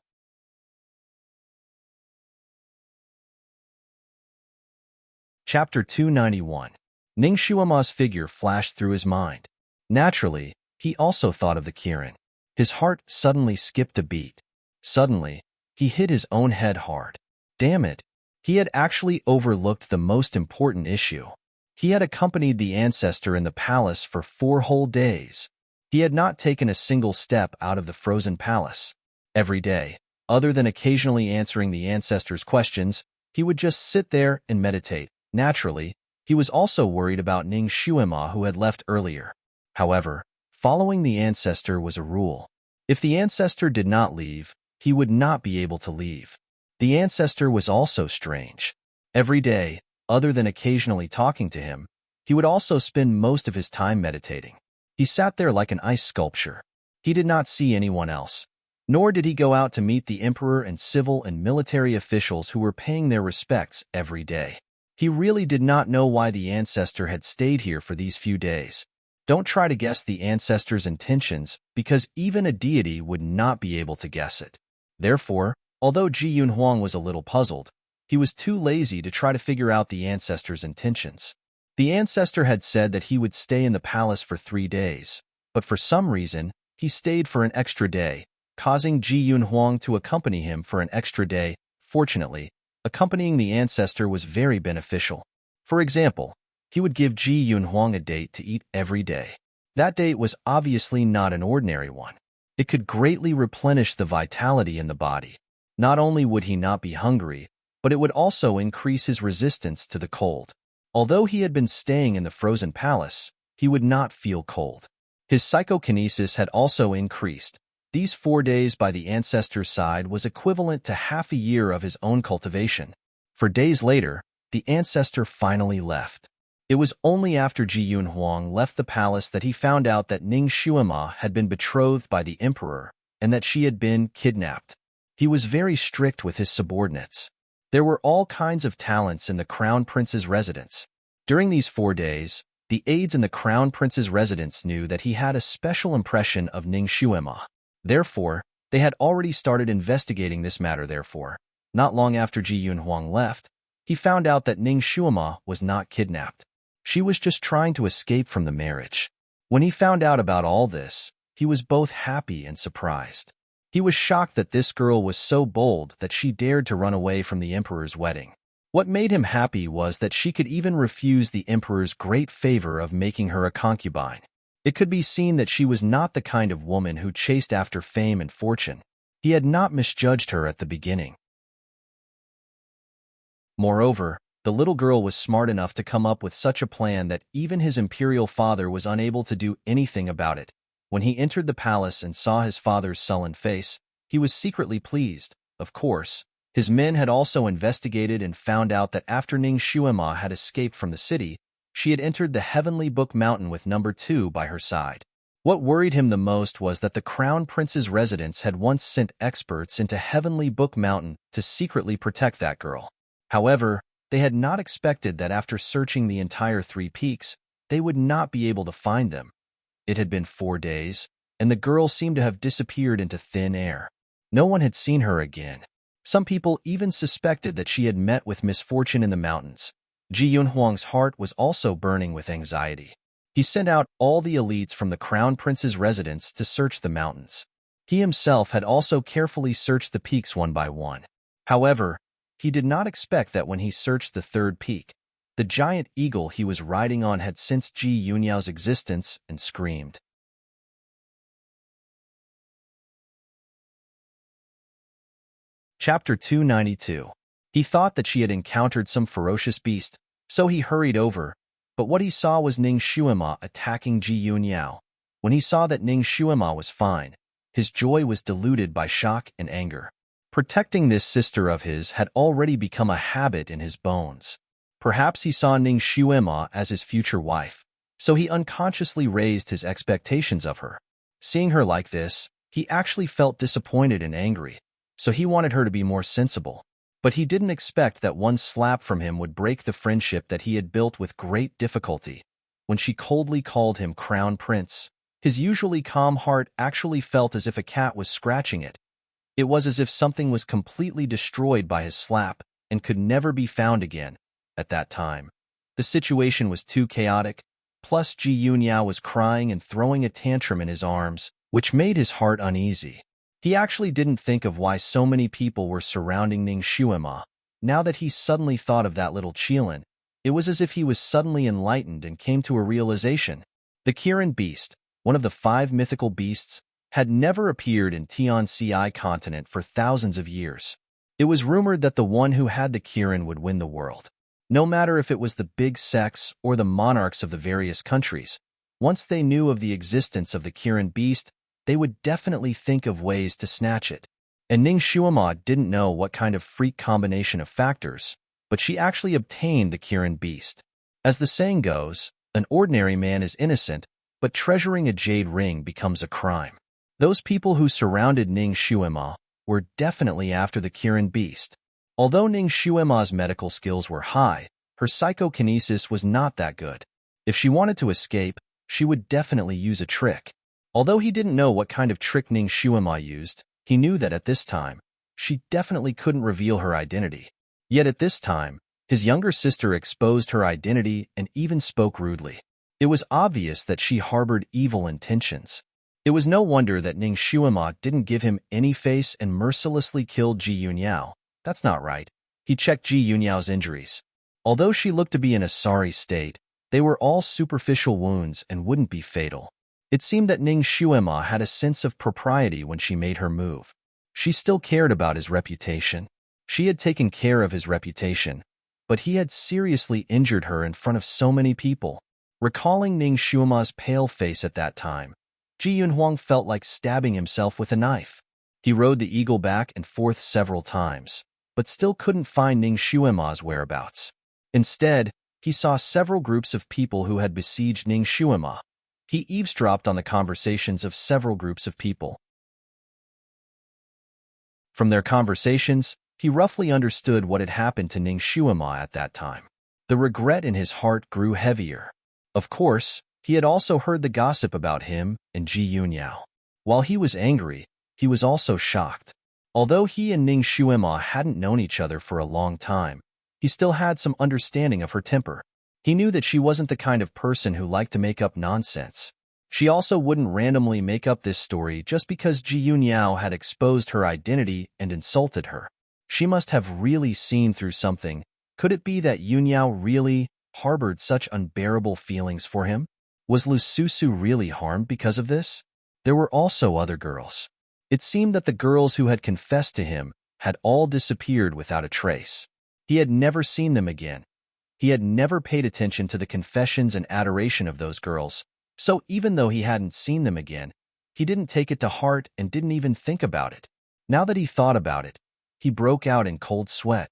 Chapter 291. Ning Xuema's figure flashed through his mind. Naturally, he also thought of the Kiran. His heart suddenly skipped a beat. Suddenly, he hit his own head hard. Damn it! He had actually overlooked the most important issue. He had accompanied the ancestor in the palace for 4 whole days. He had not taken a single step out of the frozen palace. Every day, other than occasionally answering the ancestor's questions, he would just sit there and meditate. Naturally, he was also worried about Ning Xuema, who had left earlier. However, following the ancestor was a rule. If the ancestor did not leave, he would not be able to leave. The ancestor was also strange. Every day, other than occasionally talking to him, he would also spend most of his time meditating. He sat there like an ice sculpture. He did not see anyone else. Nor did he go out to meet the emperor and civil and military officials who were paying their respects every day. He really did not know why the ancestor had stayed here for these few days. Don't try to guess the ancestor's intentions, because even a deity would not be able to guess it. Therefore, although Ji Yunhuang was a little puzzled, he was too lazy to try to figure out the ancestor's intentions. The ancestor had said that he would stay in the palace for 3 days, but for some reason, he stayed for an extra day, causing Ji Yunhuang to accompany him for an extra day. Fortunately, accompanying the ancestor was very beneficial. For example, he would give Ji Yunhuang a date to eat every day. That date was obviously not an ordinary one. It could greatly replenish the vitality in the body. Not only would he not be hungry, but it would also increase his resistance to the cold. Although he had been staying in the frozen palace, he would not feel cold. His psychokinesis had also increased. These 4 days by the ancestor's side was equivalent to half a year of his own cultivation. For days later, the ancestor finally left. It was only after Ji Yunhuang left the palace that he found out that Ning Xuema had been betrothed by the emperor and that she had been kidnapped. He was very strict with his subordinates. There were all kinds of talents in the crown prince's residence. During these 4 days, the aides in the crown prince's residence knew that he had a special impression of Ning Xuema. Therefore, they had already started investigating this matter. Therefore, not long after Ji Yunhuang left, he found out that Ning Xuema was not kidnapped. She was just trying to escape from the marriage. When he found out about all this, he was both happy and surprised. He was shocked that this girl was so bold that she dared to run away from the emperor's wedding. What made him happy was that she could even refuse the emperor's great favor of making her a concubine. It could be seen that she was not the kind of woman who chased after fame and fortune. He had not misjudged her at the beginning. Moreover, the little girl was smart enough to come up with such a plan that even his imperial father was unable to do anything about it. When he entered the palace and saw his father's sullen face, he was secretly pleased. Of course, his men had also investigated and found out that after Ning Xuema had escaped from the city, she had entered the Heavenly Book Mountain with number 2 by her side. What worried him the most was that the Crown Prince's residence had once sent experts into Heavenly Book Mountain to secretly protect that girl. However, they had not expected that after searching the entire 3 peaks, they would not be able to find them. It had been 4 days, and the girl seemed to have disappeared into thin air. No one had seen her again. Some people even suspected that she had met with misfortune in the mountains. Ji Yunhuang's heart was also burning with anxiety. He sent out all the elites from the Crown Prince's residence to search the mountains. He himself had also carefully searched the peaks one by one. However, he did not expect that when he searched the 3rd peak, the giant eagle he was riding on had sensed Ji Yunyao's existence and screamed. Chapter 292. He thought that she had encountered some ferocious beast, so he hurried over, but what he saw was Ning Shuima attacking Ji Yunyao. When he saw that Ning Shuima was fine, his joy was diluted by shock and anger. Protecting this sister of his had already become a habit in his bones. Perhaps he saw Ning Shuima as his future wife, so he unconsciously raised his expectations of her. Seeing her like this, he actually felt disappointed and angry, so he wanted her to be more sensible. But he didn't expect that one slap from him would break the friendship that he had built with great difficulty. When she coldly called him Crown Prince, his usually calm heart actually felt as if a cat was scratching it. It was as if something was completely destroyed by his slap and could never be found again. At that time, the situation was too chaotic, plus Ji Yunyao was crying and throwing a tantrum in his arms, which made his heart uneasy. He actually didn't think of why so many people were surrounding Ning Shuima. Now that he suddenly thought of that little Qilin, it was as if he was suddenly enlightened and came to a realization. The Kirin beast, one of the 5 mythical beasts, had never appeared in Tianci continent for thousands of years. It was rumored that the one who had the Kirin would win the world. No matter if it was the big sects or the monarchs of the various countries, once they knew of the existence of the Kirin beast, they would definitely think of ways to snatch it. And Ning Shuima didn't know what kind of freak combination of factors, but she actually obtained the Kirin beast. As the saying goes, an ordinary man is innocent, but treasuring a jade ring becomes a crime. Those people who surrounded Ning Shuima were definitely after the Kirin beast. Although Ning Shuima's medical skills were high, her psychokinesis was not that good. If she wanted to escape, she would definitely use a trick. Although he didn't know what kind of trick Ning Shuima used, he knew that at this time, she definitely couldn't reveal her identity. Yet at this time, his younger sister exposed her identity and even spoke rudely. It was obvious that she harbored evil intentions. It was no wonder that Ning Shuima didn't give him any face and mercilessly killed Ji Yunyao. That's not right. He checked Ji Yunyao's injuries. Although she looked to be in a sorry state, they were all superficial wounds and wouldn't be fatal. It seemed that Ning Shuima had a sense of propriety when she made her move. She still cared about his reputation. She had taken care of his reputation, but he had seriously injured her in front of so many people. Recalling Ning Shuima's pale face at that time, Ji Yunhuang felt like stabbing himself with a knife. He rode the eagle back and forth several times, but still couldn't find Ning Shuima's whereabouts. Instead, he saw several groups of people who had besieged Ning Shuima. He eavesdropped on the conversations of several groups of people. From their conversations, he roughly understood what had happened to Ning Shuima at that time. The regret in his heart grew heavier. Of course, he had also heard the gossip about him and Ji Yunyao. While he was angry, he was also shocked. Although he and Ning Shuima hadn't known each other for a long time, he still had some understanding of her temper. He knew that she wasn't the kind of person who liked to make up nonsense. She also wouldn't randomly make up this story just because Ji Yunyao had exposed her identity and insulted her. She must have really seen through something. Could it be that Yunyao really harbored such unbearable feelings for him? Was Lu Susu really harmed because of this? There were also other girls. It seemed that the girls who had confessed to him had all disappeared without a trace. He had never seen them again. He had never paid attention to the confessions and adoration of those girls, so even though he hadn't seen them again, he didn't take it to heart and didn't even think about it. Now that he thought about it, he broke out in cold sweat.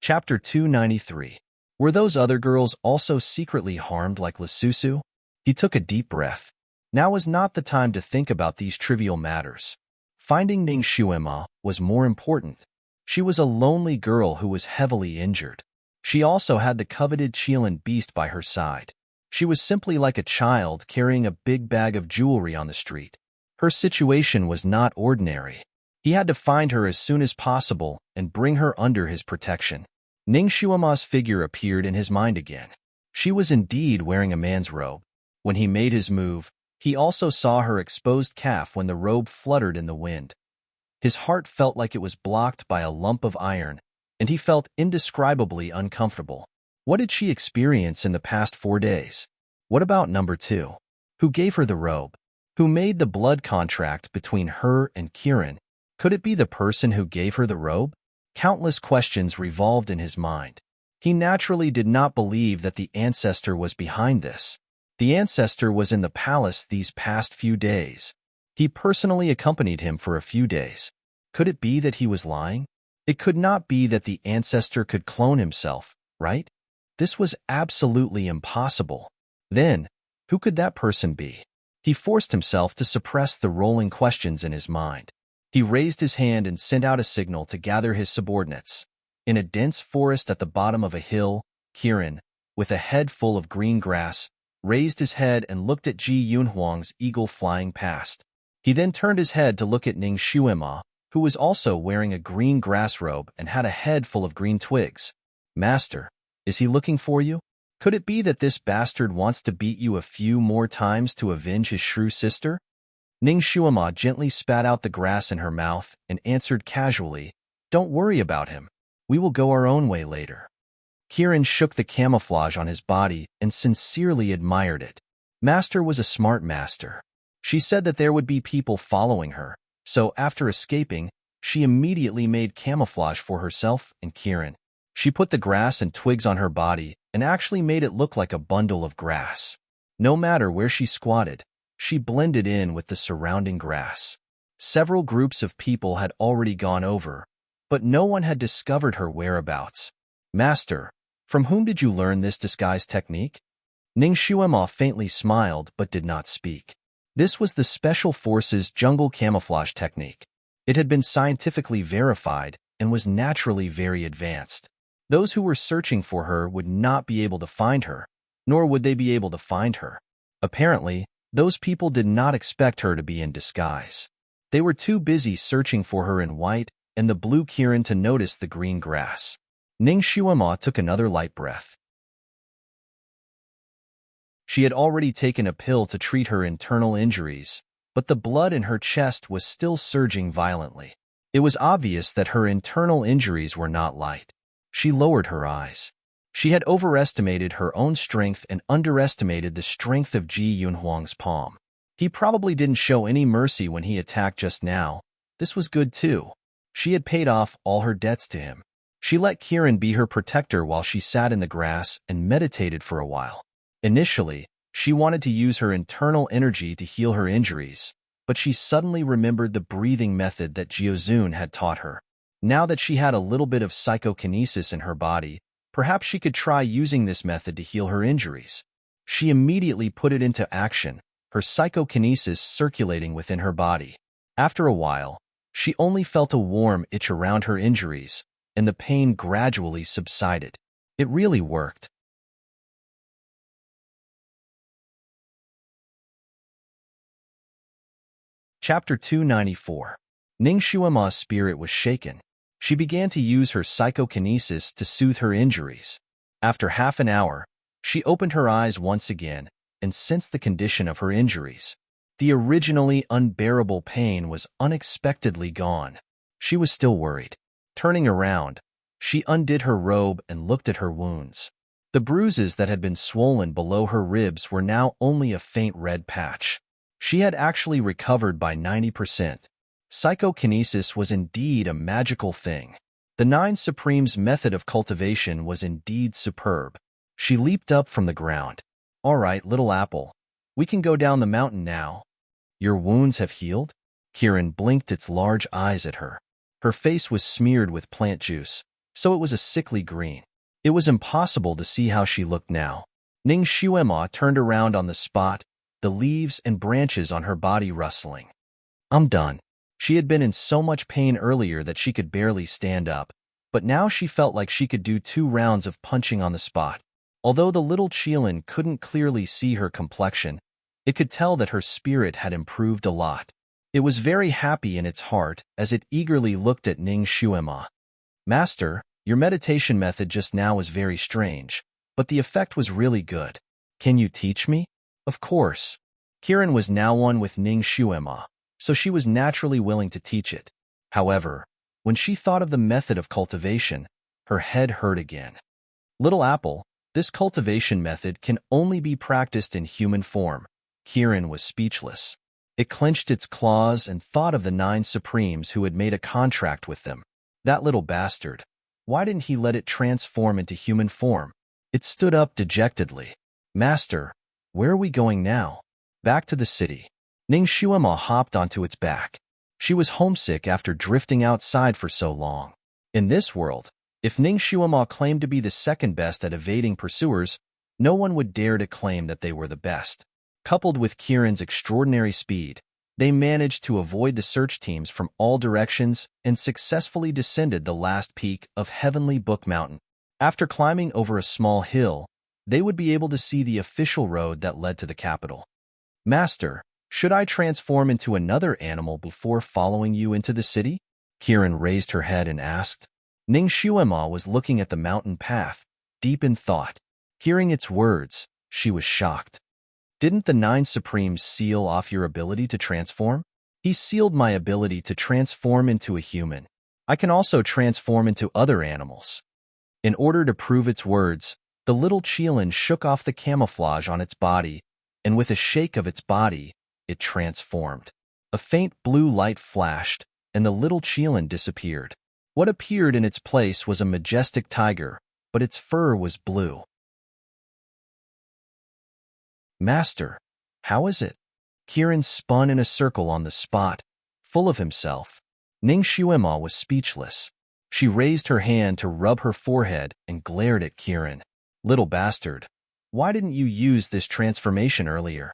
Chapter 293. Were those other girls also secretly harmed like Lisusu? He took a deep breath. Now was not the time to think about these trivial matters. Finding Ning Xuema was more important. She was a lonely girl who was heavily injured. She also had the coveted Qilin beast by her side. She was simply like a child carrying a big bag of jewelry on the street. Her situation was not ordinary. He had to find her as soon as possible and bring her under his protection. Ning Xuema's figure appeared in his mind again. She was indeed wearing a man's robe. When he made his move, he also saw her exposed calf when the robe fluttered in the wind. His heart felt like it was blocked by a lump of iron, and he felt indescribably uncomfortable. What did she experience in the past 4 days? What about number 2? Who gave her the robe? Who made the blood contract between her and Kirin? Could it be the person who gave her the robe? Countless questions revolved in his mind. He naturally did not believe that the ancestor was behind this. The ancestor was in the palace these past few days. He personally accompanied him for a few days. Could it be that he was lying? It could not be that the ancestor could clone himself, right? This was absolutely impossible. Then, who could that person be? He forced himself to suppress the rolling questions in his mind. He raised his hand and sent out a signal to gather his subordinates. In a dense forest at the bottom of a hill, Kirin, with a head full of green grass, raised his head and looked at Ji Yunhuang's eagle flying past. He then turned his head to look at Ning Xuema, who was also wearing a green grass robe and had a head full of green twigs. Master, is he looking for you? Could it be that this bastard wants to beat you a few more times to avenge his shrew sister? Ning Xuema gently spat out the grass in her mouth and answered casually, "Don't worry about him. We will go our own way later." Kirin shook the camouflage on his body and sincerely admired it. Master was a smart master. She said that there would be people following her, so after escaping, she immediately made camouflage for herself and Kirin. She put the grass and twigs on her body and actually made it look like a bundle of grass. No matter where she squatted, she blended in with the surrounding grass. Several groups of people had already gone over, but no one had discovered her whereabouts. Master, from whom did you learn this disguise technique? Ning Xuema faintly smiled but did not speak. This was the Special Forces jungle camouflage technique. It had been scientifically verified and was naturally very advanced. Those who were searching for her would not be able to find her, nor would they be able to find her. Apparently, those people did not expect her to be in disguise. They were too busy searching for her in white and the blue Kirin to notice the green grass. Ning Xuema took another light breath. She had already taken a pill to treat her internal injuries, but the blood in her chest was still surging violently. It was obvious that her internal injuries were not light. She lowered her eyes. She had overestimated her own strength and underestimated the strength of Ji Yunhuang's palm. He probably didn't show any mercy when he attacked just now. This was good too. She had paid off all her debts to him. She let Kirin be her protector while she sat in the grass and meditated for a while. Initially, she wanted to use her internal energy to heal her injuries, but she suddenly remembered the breathing method that Jiuzun had taught her. Now that she had a little bit of psychokinesis in her body, perhaps she could try using this method to heal her injuries. She immediately put it into action, her psychokinesis circulating within her body. After a while, she only felt a warm itch around her injuries, and the pain gradually subsided. It really worked. Chapter 294. Ning Xuema's spirit was shaken. She began to use her psychokinesis to soothe her injuries. After half an hour, she opened her eyes once again and sensed the condition of her injuries. The originally unbearable pain was unexpectedly gone. She was still worried. Turning around, she undid her robe and looked at her wounds. The bruises that had been swollen below her ribs were now only a faint red patch. She had actually recovered by 90%. Psychokinesis was indeed a magical thing. The Nine Supremes' method of cultivation was indeed superb. She leaped up from the ground. "All right, little apple. We can go down the mountain now." "Your wounds have healed?" Kirin blinked its large eyes at her. Her face was smeared with plant juice, so it was a sickly green. It was impossible to see how she looked now. Ning Xuema turned around on the spot, the leaves and branches on her body rustling. I'm done. She had been in so much pain earlier that she could barely stand up, but now she felt like she could do 2 rounds of punching on the spot. Although the little Qilin couldn't clearly see her complexion, it could tell that her spirit had improved a lot. It was very happy in its heart as it eagerly looked at Ning Xuema. Master, your meditation method just now was very strange, but the effect was really good. Can you teach me? Of course. Kiran was now one with Ning Xuema, so she was naturally willing to teach it. However, when she thought of the method of cultivation, her head hurt again. Little Apple, this cultivation method can only be practiced in human form. Kiran was speechless. It clenched its claws and thought of the 9 Supremes who had made a contract with them. That little bastard. Why didn't he let it transform into human form? It stood up dejectedly. Master, where are we going now? Back to the city. Ning Xuema hopped onto its back. She was homesick after drifting outside for so long. In this world, if Ning Xuema claimed to be the second best at evading pursuers, no one would dare to claim that they were the best. Coupled with Kiran's extraordinary speed, they managed to avoid the search teams from all directions and successfully descended the last peak of Heavenly Book Mountain. After climbing over a small hill, they would be able to see the official road that led to the capital. Master, should I transform into another animal before following you into the city? Kiran raised her head and asked. Ning Xuema was looking at the mountain path, deep in thought. Hearing its words, she was shocked. Didn't the 9 Supremes seal off your ability to transform? He sealed my ability to transform into a human. I can also transform into other animals. In order to prove its words, the little Qilin shook off the camouflage on its body, and with a shake of its body, it transformed. A faint blue light flashed, and the little Qilin disappeared. What appeared in its place was a majestic tiger, but its fur was blue. Master, how is it? Kiran spun in a circle on the spot, full of himself. Ning Xuema was speechless. She raised her hand to rub her forehead and glared at Kiran. Little bastard, why didn't you use this transformation earlier?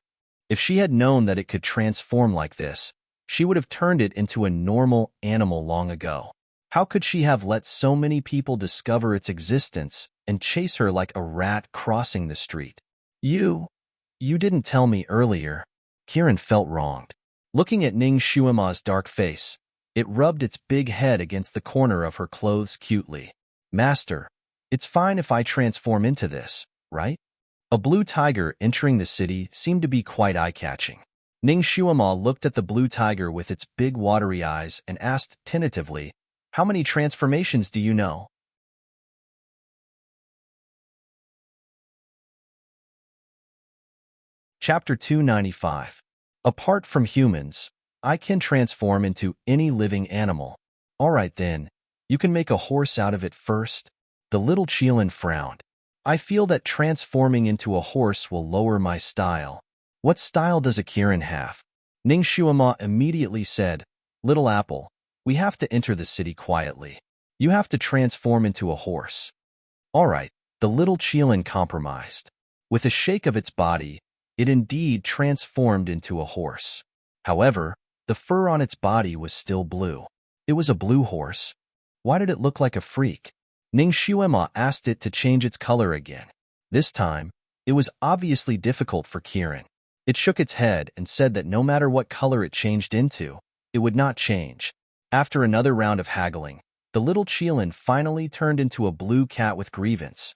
If she had known that it could transform like this, she would have turned it into a normal animal long ago. How could she have let so many people discover its existence and chase her like a rat crossing the street? You didn't tell me earlier. Kiran felt wronged. Looking at Ning Xuema's dark face, it rubbed its big head against the corner of her clothes cutely. Master, it's fine if I transform into this, right? A blue tiger entering the city seemed to be quite eye-catching. Ning Xuema looked at the blue tiger with its big watery eyes and asked tentatively, how many transformations do you know? Chapter 295. Apart from humans, I can transform into any living animal. All right then, you can make a horse out of it first. The little Qilin frowned. I feel that transforming into a horse will lower my style. What style does a Kiran have? Ning Xuema immediately said, Little Apple, we have to enter the city quietly. You have to transform into a horse. All right, the little Qilin compromised. With a shake of its body, it indeed transformed into a horse. However, the fur on its body was still blue. It was a blue horse. Why did it look like a freak? Ning Xuema asked it to change its color again. This time, it was obviously difficult for Kiran. It shook its head and said that no matter what color it changed into, it would not change. After another round of haggling, the little Qilin finally turned into a blue cat with grievance.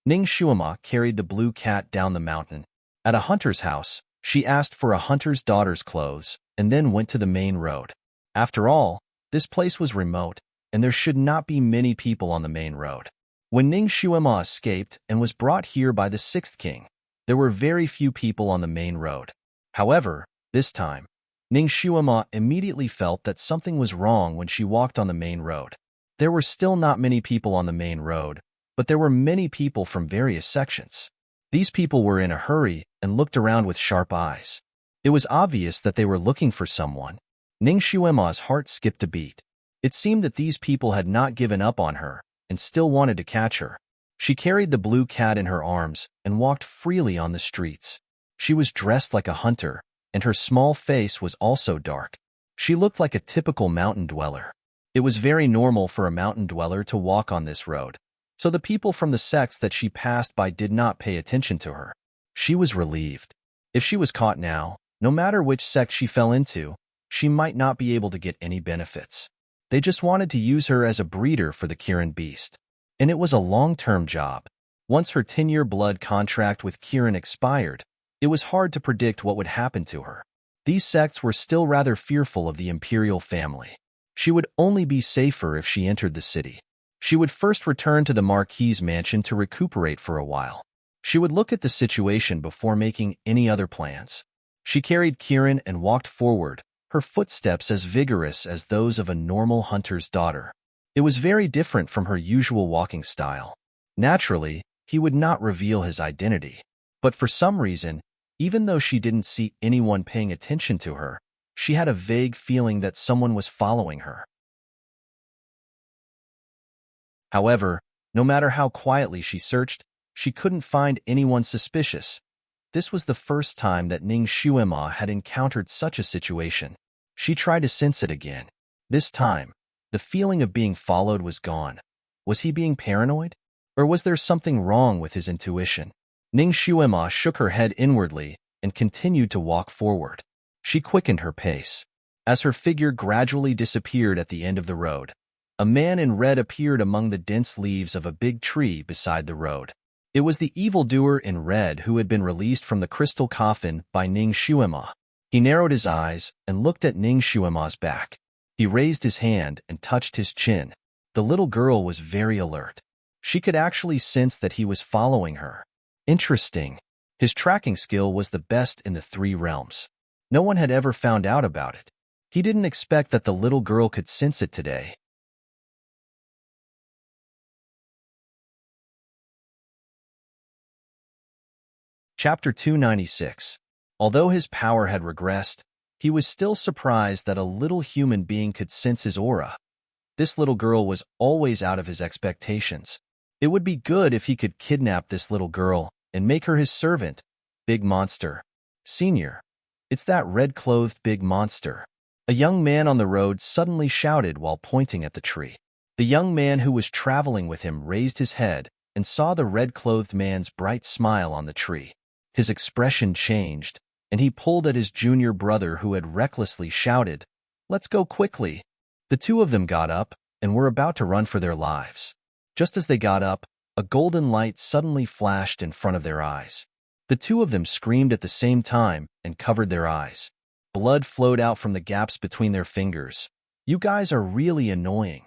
Ning Xuema carried the blue cat down the mountain. At a hunter's house, she asked for a hunter's daughter's clothes and then went to the main road. After all, this place was remote, and there should not be many people on the main road. When Ning Xuema escaped and was brought here by the 6th king, there were very few people on the main road. However, this time, Ning Xuema immediately felt that something was wrong when she walked on the main road. There were still not many people on the main road, but there were many people from various sections. These people were in a hurry and looked around with sharp eyes. It was obvious that they were looking for someone. Ning Xuema's heart skipped a beat. It seemed that these people had not given up on her and still wanted to catch her. She carried the blue cat in her arms and walked freely on the streets. She was dressed like a hunter, and her small face was also dark. She looked like a typical mountain dweller. It was very normal for a mountain dweller to walk on this road, so the people from the sects that she passed by did not pay attention to her. She was relieved. If she was caught now, no matter which sect she fell into, she might not be able to get any benefits. They just wanted to use her as a breeder for the Kirin beast. And it was a long-term job. Once her 10-year blood contract with Kirin expired, it was hard to predict what would happen to her. These sects were still rather fearful of the imperial family. She would only be safer if she entered the city. She would first return to the Marquis's mansion to recuperate for a while. She would look at the situation before making any other plans. She carried Kirin and walked forward, her footsteps as vigorous as those of a normal hunter's daughter. It was very different from her usual walking style. Naturally, he would not reveal his identity. But for some reason, even though she didn't see anyone paying attention to her, she had a vague feeling that someone was following her. However, no matter how quietly she searched, she couldn't find anyone suspicious. This was the first time that Ning Xuema had encountered such a situation. She tried to sense it again. This time, the feeling of being followed was gone. Was he being paranoid? Or was there something wrong with his intuition? Ning Xuema shook her head inwardly and continued to walk forward. She quickened her pace. As her figure gradually disappeared at the end of the road, a man in red appeared among the dense leaves of a big tree beside the road. It was the evildoer in red who had been released from the crystal coffin by Ning Xuema. He narrowed his eyes and looked at Ning Xuema's back. He raised his hand and touched his chin. The little girl was very alert. She could actually sense that he was following her. Interesting. His tracking skill was the best in the 3 realms. No one had ever found out about it. He didn't expect that the little girl could sense it today. Chapter 296. Although his power had regressed, he was still surprised that a little human being could sense his aura. This little girl was always out of his expectations. It would be good if he could kidnap this little girl and make her his servant. Big monster. Senior. It's that red-clothed big monster. A young man on the road suddenly shouted while pointing at the tree. The young man who was traveling with him raised his head and saw the red-clothed man's bright smile on the tree. His expression changed, and he pulled at his junior brother who had recklessly shouted, "Let's go quickly." The two of them got up and were about to run for their lives. Just as they got up, a golden light suddenly flashed in front of their eyes. The two of them screamed at the same time and covered their eyes. Blood flowed out from the gaps between their fingers. "You guys are really annoying."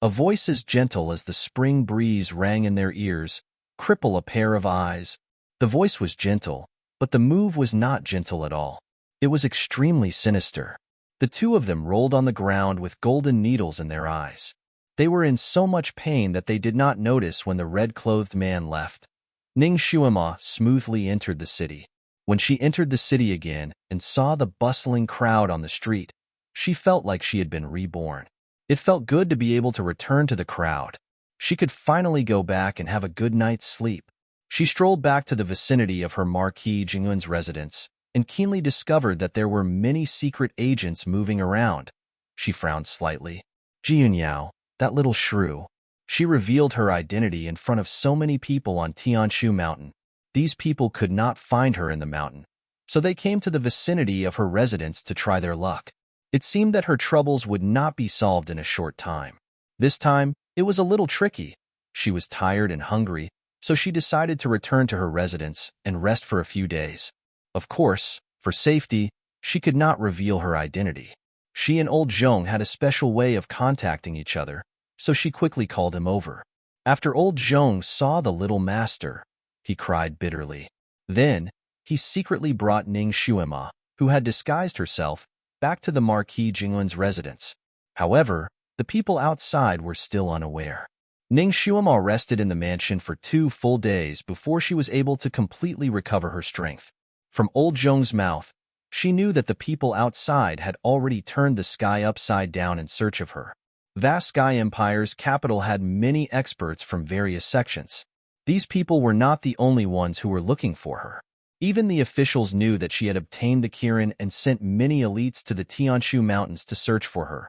A voice as gentle as the spring breeze rang in their ears. "Cripple a pair of eyes." The voice was gentle, but the move was not gentle at all. It was extremely sinister. The two of them rolled on the ground with golden needles in their eyes. They were in so much pain that they did not notice when the red-clothed man left. Ning Xuema smoothly entered the city. When she entered the city again and saw the bustling crowd on the street, she felt like she had been reborn. It felt good to be able to return to the crowd. She could finally go back and have a good night's sleep. She strolled back to the vicinity of her Marquis Jingyun's residence and keenly discovered that there were many secret agents moving around. She frowned slightly. Jiunyao, that little shrew. She revealed her identity in front of so many people on Tianshu Mountain. These people could not find her in the mountain, so they came to the vicinity of her residence to try their luck. It seemed that her troubles would not be solved in a short time. This time, it was a little tricky. She was tired and hungry, so she decided to return to her residence and rest for a few days. Of course, for safety, she could not reveal her identity. She and old Zhong had a special way of contacting each other, so she quickly called him over. After old Zhong saw the little master, he cried bitterly. Then, he secretly brought Ning Xuema, who had disguised herself, back to the Marquis Jingyun's residence. However, the people outside were still unaware. Ning Xuema rested in the mansion for 2 full days before she was able to completely recover her strength. From old Zhong's mouth, she knew that the people outside had already turned the sky upside down in search of her. Vast Sky Empire's capital had many experts from various sections. These people were not the only ones who were looking for her. Even the officials knew that she had obtained the Kirin and sent many elites to the Tianshu Mountains to search for her.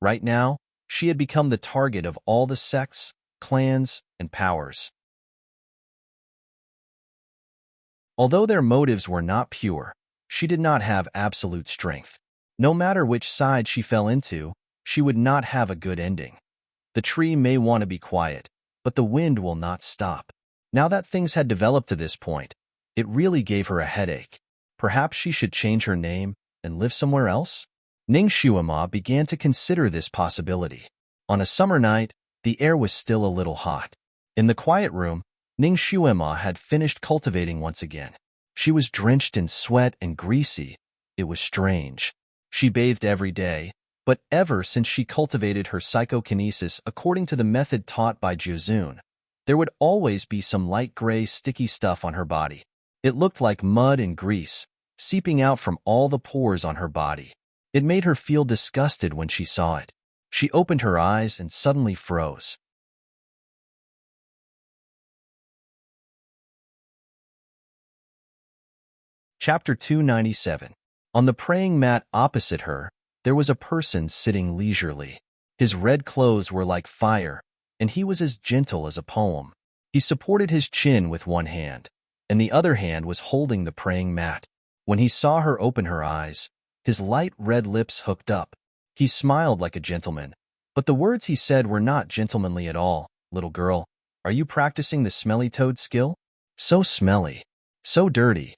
Right now, she had become the target of all the sects, clans, and powers. Although their motives were not pure, she did not have absolute strength. No matter which side she fell into, she would not have a good ending. The tree may want to be quiet, but the wind will not stop. Now that things had developed to this point, it really gave her a headache. Perhaps she should change her name and live somewhere else? Ning Shuima began to consider this possibility. On a summer night, the air was still a little hot. In the quiet room, Ning Shuima had finished cultivating once again. She was drenched in sweat and greasy. It was strange. She bathed every day, but ever since she cultivated her psychokinesis according to the method taught by Juzun, there would always be some light gray sticky stuff on her body. It looked like mud and grease, seeping out from all the pores on her body. It made her feel disgusted when she saw it. She opened her eyes and suddenly froze. Chapter 297. On the praying mat opposite her, there was a person sitting leisurely. His red clothes were like fire, and he was as gentle as a poem. He supported his chin with one hand, and the other hand was holding the praying mat. When he saw her open her eyes, his light red lips hooked up. He smiled like a gentleman, but the words he said were not gentlemanly at all. Little girl, are you practicing the smelly toad skill? So smelly, so dirty.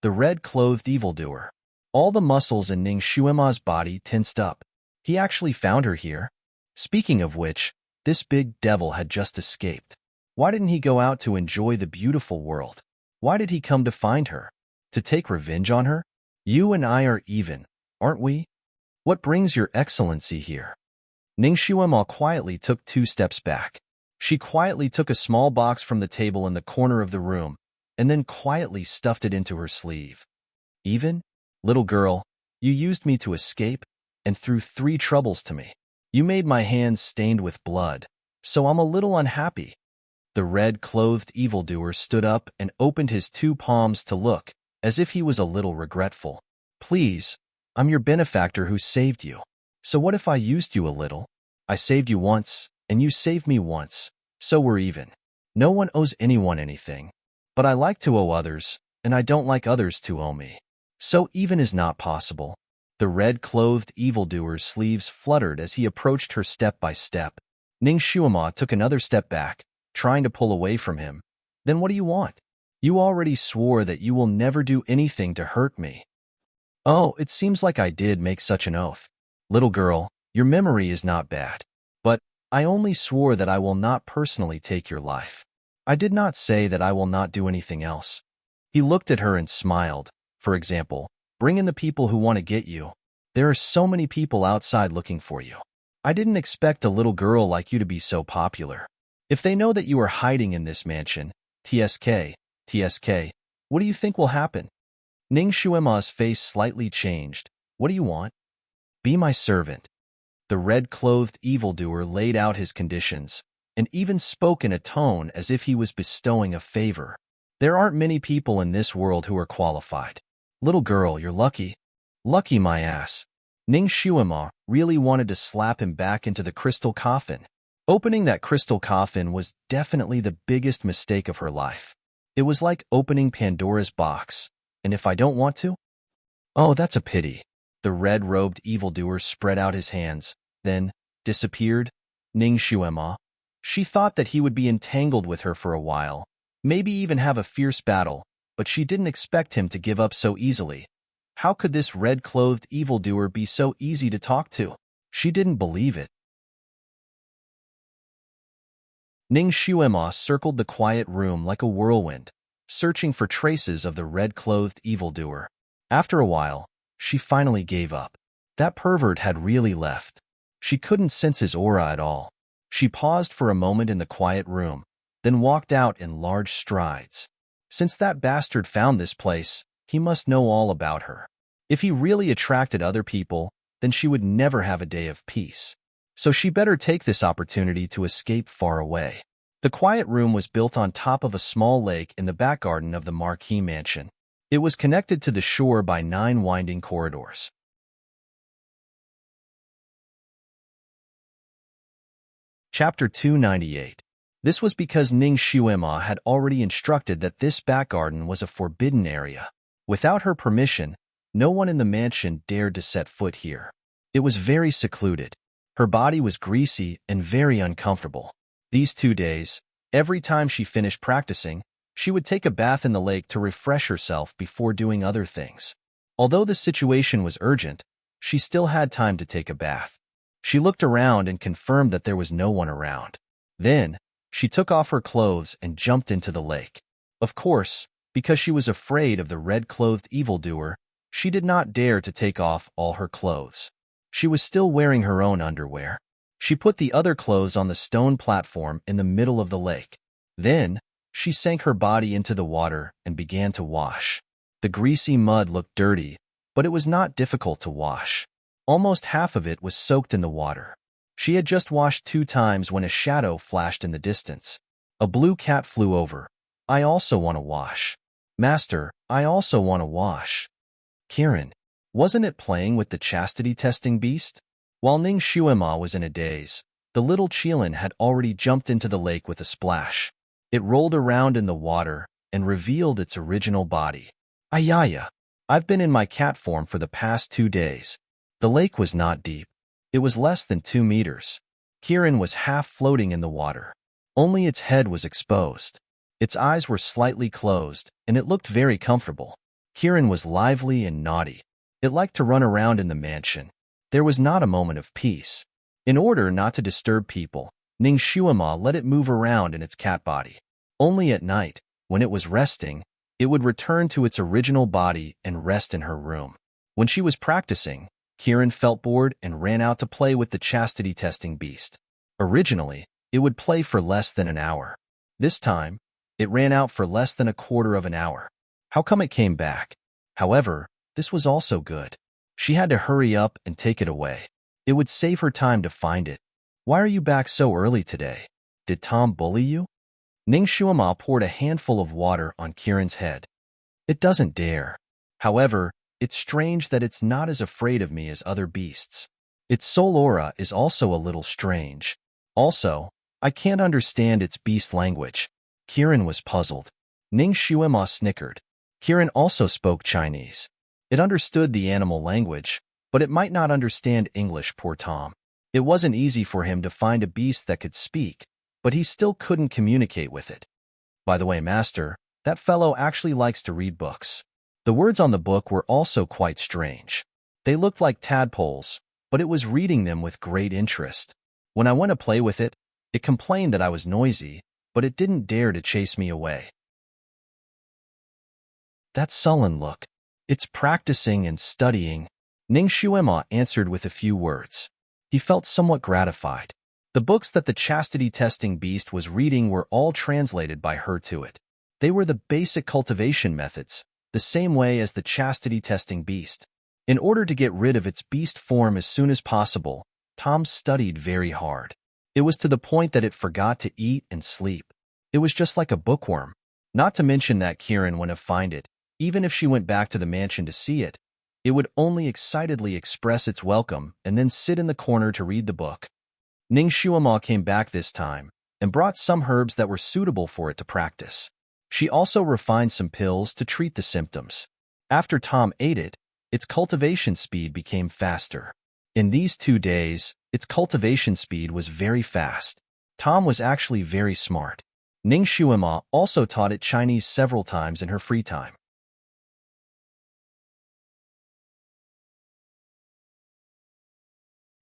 The red-clothed evildoer. All the muscles in Ning Shuima's body tensed up. He actually found her here. Speaking of which, this big devil had just escaped. Why didn't he go out to enjoy the beautiful world? Why did he come to find her? To take revenge on her? You and I are even, aren't we? What brings your excellency here? Ning Shuima quietly took 2 steps back. She quietly took a small box from the table in the corner of the room, and then quietly stuffed it into her sleeve. Even? Little girl, you used me to escape, and threw 3 troubles to me. You made my hands stained with blood, so I'm a little unhappy. The red-clothed evildoer stood up and opened his 2 palms to look, as if he was a little regretful. Please, I'm your benefactor who saved you. So what if I used you a little? I saved you once, and you saved me once, so we're even. No one owes anyone anything. But I like to owe others, and I don't like others to owe me. So even is not possible. The red-clothed evildoer's sleeves fluttered as he approached her step by step. Ning Shuima took another step back, trying to pull away from him. Then what do you want? You already swore that you will never do anything to hurt me. Oh, it seems like I did make such an oath. Little girl, your memory is not bad. But I only swore that I will not personally take your life. I did not say that I will not do anything else. He looked at her and smiled. For example, bring in the people who want to get you. There are so many people outside looking for you. I didn't expect a little girl like you to be so popular. If they know that you are hiding in this mansion, TSK, what do you think will happen? Ning Shuima's face slightly changed. What do you want? Be my servant. The red-clothed evildoer laid out his conditions, and even spoke in a tone as if he was bestowing a favor. There aren't many people in this world who are qualified. Little girl, you're lucky. Lucky my ass. Ning Shuima really wanted to slap him back into the crystal coffin. Opening that crystal coffin was definitely the biggest mistake of her life. It was like opening Pandora's box. And if I don't want to? Oh, that's a pity. The red-robed evildoer spread out his hands, then disappeared. Ning Shuima. She thought that he would be entangled with her for a while, maybe even have a fierce battle, but she didn't expect him to give up so easily. How could this red-clothed evildoer be so easy to talk to? She didn't believe it. Ning Shuima circled the quiet room like a whirlwind, searching for traces of the red-clothed evildoer. After a while, she finally gave up. That pervert had really left. She couldn't sense his aura at all. She paused for a moment in the quiet room, then walked out in large strides. Since that bastard found this place, he must know all about her. If he really attracted other people, then she would never have a day of peace. So she better take this opportunity to escape far away. The quiet room was built on top of a small lake in the back garden of the Marquis mansion. It was connected to the shore by 9 winding corridors. Chapter 298. This was because Ning Xuema had already instructed that this back garden was a forbidden area. Without her permission, no one in the mansion dared to set foot here. It was very secluded. Her body was greasy and very uncomfortable. These 2 days, every time she finished practicing, she would take a bath in the lake to refresh herself before doing other things. Although the situation was urgent, she still had time to take a bath. She looked around and confirmed that there was no one around. Then, she took off her clothes and jumped into the lake. Of course, because she was afraid of the red-clothed evildoer, she did not dare to take off all her clothes. She was still wearing her own underwear. She put the other clothes on the stone platform in the middle of the lake. Then, she sank her body into the water and began to wash. The greasy mud looked dirty, but it was not difficult to wash. Almost half of it was soaked in the water. She had just washed 2 times when a shadow flashed in the distance. A blue cat flew over. "I also want to wash." "Master, I also want to wash." Kiran, wasn't it playing with the chastity-testing beast? While Ning Xuema was in a daze, the little Qilin had already jumped into the lake with a splash. It rolled around in the water and revealed its original body. "Ayaya, I've been in my cat form for the past 2 days." The lake was not deep. It was less than 2 meters. Kiran was half floating in the water. Only its head was exposed. Its eyes were slightly closed, and it looked very comfortable. Kiran was lively and naughty. It liked to run around in the mansion. There was not a moment of peace. In order not to disturb people, Ning Xuema let it move around in its cat body. Only at night, when it was resting, it would return to its original body and rest in her room. When she was practicing, Kiran felt bored and ran out to play with the chastity-testing beast. Originally, it would play for less than an hour. This time, it ran out for less than a quarter of an hour. How come it came back? However, this was also good. She had to hurry up and take it away. It would save her time to find it. "Why are you back so early today? Did Tom bully you?" Ning Xuema poured a handful of water on Kiran's head. "It doesn't dare. However, it's strange that it's not as afraid of me as other beasts. Its soul aura is also a little strange. Also, I can't understand its beast language." Kiran was puzzled. Ning Xuema snickered. Kiran also spoke Chinese. It understood the animal language, but it might not understand English, poor Tom. It wasn't easy for him to find a beast that could speak, but he still couldn't communicate with it. "By the way, Master, that fellow actually likes to read books." The words on the book were also quite strange. They looked like tadpoles, but it was reading them with great interest. When I went to play with it, it complained that I was noisy, but it didn't dare to chase me away. "That sullen look. It's practicing and studying," Ning Xuema answered with a few words. He felt somewhat gratified. The books that the chastity-testing beast was reading were all translated by her to it. They were the basic cultivation methods, the same way as the chastity-testing beast. In order to get rid of its beast form as soon as possible, Tom studied very hard. It was to the point that it forgot to eat and sleep. It was just like a bookworm. Not to mention that Kiran wouldn't find it. Even if she went back to the mansion to see it, it would only excitedly express its welcome and then sit in the corner to read the book. Ning Xuema came back this time and brought some herbs that were suitable for it to practice. She also refined some pills to treat the symptoms. After Tom ate it, its cultivation speed became faster. In these 2 days, its cultivation speed was very fast. Tom was actually very smart. Ning Xuema also taught it Chinese several times in her free time.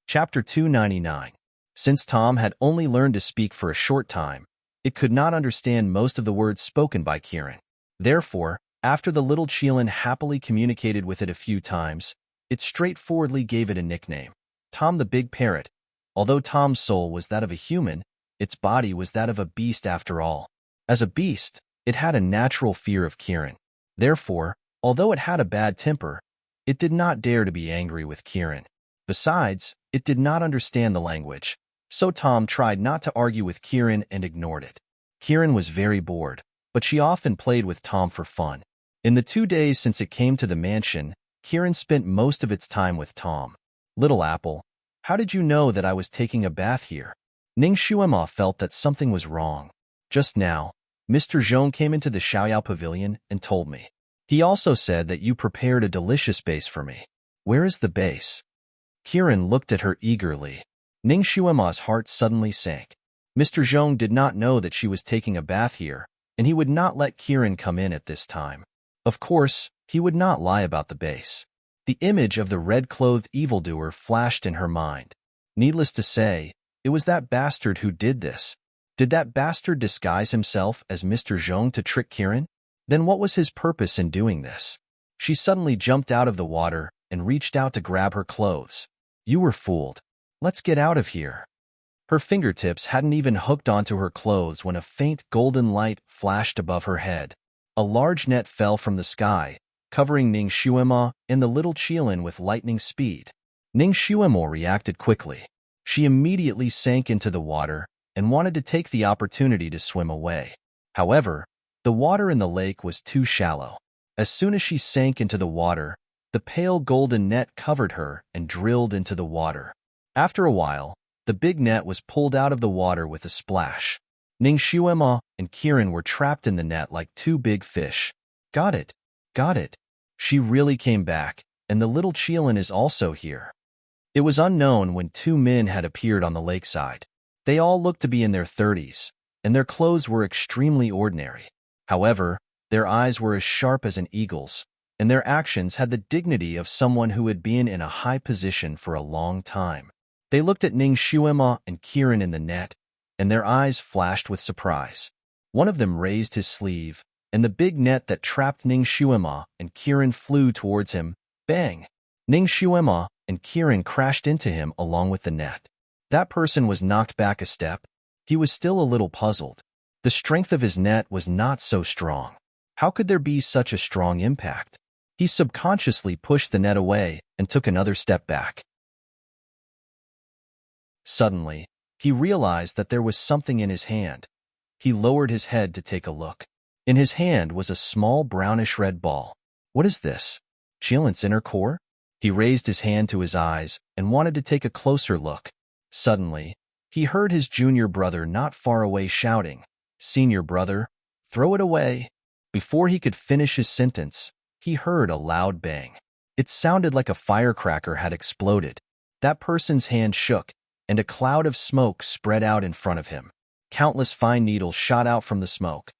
Chapter 299. Since Tom had only learned to speak for a short time, it could not understand most of the words spoken by Kiran. Therefore, after the little Qilin happily communicated with it a few times, it straightforwardly gave it a nickname, Tom the Big Parrot. Although Tom's soul was that of a human, its body was that of a beast after all. As a beast, it had a natural fear of Kiran. Therefore, although it had a bad temper, it did not dare to be angry with Kiran. Besides, it did not understand the language, so Tom tried not to argue with Kiran and ignored it. Kieran was very bored, but she often played with Tom for fun. In the 2 days since it came to the mansion, Kieran spent most of its time with Tom. Little Apple, how did you know that I was taking a bath here? Ning Shuema felt that something was wrong. Just now, Mr. Zhong came into the Xiaoyao pavilion and told me. He also said that you prepared a delicious base for me. Where is the base? Kieran looked at her eagerly. Ning Shuema's heart suddenly sank. Mr. Zhong did not know that she was taking a bath here, and he would not let Kieran come in at this time. Of course, he would not lie about the base. The image of the red-clothed evildoer flashed in her mind. Needless to say, it was that bastard who did this. Did that bastard disguise himself as Mr. Zhong to trick Kieran? Then what was his purpose in doing this? She suddenly jumped out of the water and reached out to grab her clothes. You were fooled. Let's get out of here. Her fingertips hadn't even hooked onto her clothes when a faint golden light flashed above her head. A large net fell from the sky, covering Ning Shuema and the little Qilin with lightning speed. Ning Shuema reacted quickly. She immediately sank into the water and wanted to take the opportunity to swim away. However, the water in the lake was too shallow. As soon as she sank into the water, the pale golden net covered her and drilled into the water. After a while, the big net was pulled out of the water with a splash. Ning Shuema and Kieran were trapped in the net like two big fish. Got it. Got it. She really came back, and the little Qilin is also here. It was unknown when two men had appeared on the lakeside. They all looked to be in their 30s, and their clothes were extremely ordinary. However, their eyes were as sharp as an eagle's, and their actions had the dignity of someone who had been in a high position for a long time. They looked at Ning Shuema and Kieran in the net, and their eyes flashed with surprise. One of them raised his sleeve, and the big net that trapped Ning Shuema and Kieran flew towards him. Bang! Ning Shuema and Kieran crashed into him along with the net. That person was knocked back a step. He was still a little puzzled. The strength of his net was not so strong. How could there be such a strong impact? He subconsciously pushed the net away and took another step back. Suddenly, he realized that there was something in his hand. He lowered his head to take a look. In his hand was a small brownish-red ball. What is this? Qilin's inner core? He raised his hand to his eyes and wanted to take a closer look. Suddenly, he heard his junior brother not far away shouting, "Senior brother, throw it away." Before he could finish his sentence, he heard a loud bang. It sounded like a firecracker had exploded. That person's hand shook, and a cloud of smoke spread out in front of him. Countless fine needles shot out from the smoke.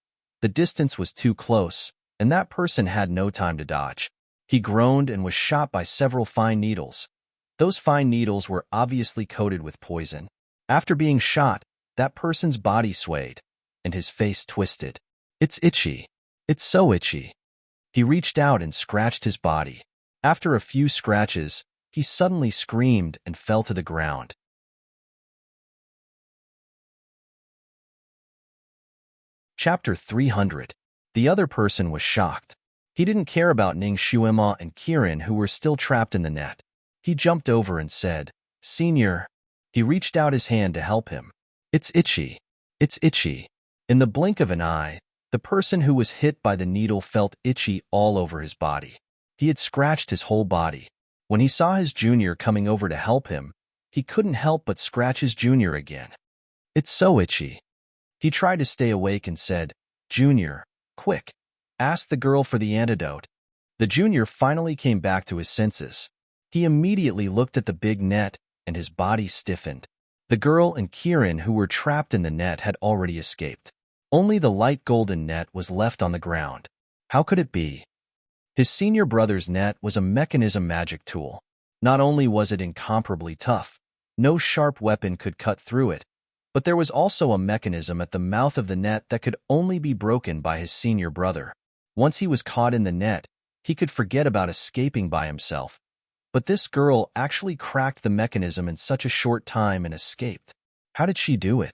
The distance was too close, and that person had no time to dodge. He groaned and was shot by several fine needles. Those fine needles were obviously coated with poison. After being shot, that person's body swayed, and his face twisted. It's itchy. It's so itchy. He reached out and scratched his body. After a few scratches, he suddenly screamed and fell to the ground. Chapter 300. The other person was shocked. He didn't care about Ning Shuema and Kieran, who were still trapped in the net. He jumped over and said, "Senior." He reached out his hand to help him. It's itchy. It's itchy. In the blink of an eye, the person who was hit by the needle felt itchy all over his body. He had scratched his whole body. When he saw his junior coming over to help him, he couldn't help but scratch his junior again. It's so itchy. He tried to stay awake and said, "Junior, quick, ask the girl for the antidote." The junior finally came back to his senses. He immediately looked at the big net, and his body stiffened. The girl and Kieran, who were trapped in the net, had already escaped. Only the light golden net was left on the ground. How could it be? His senior brother's net was a mechanism magic tool. Not only was it incomparably tough, no sharp weapon could cut through it, but there was also a mechanism at the mouth of the net that could only be broken by his senior brother. Once he was caught in the net, he could forget about escaping by himself. But this girl actually cracked the mechanism in such a short time and escaped. How did she do it?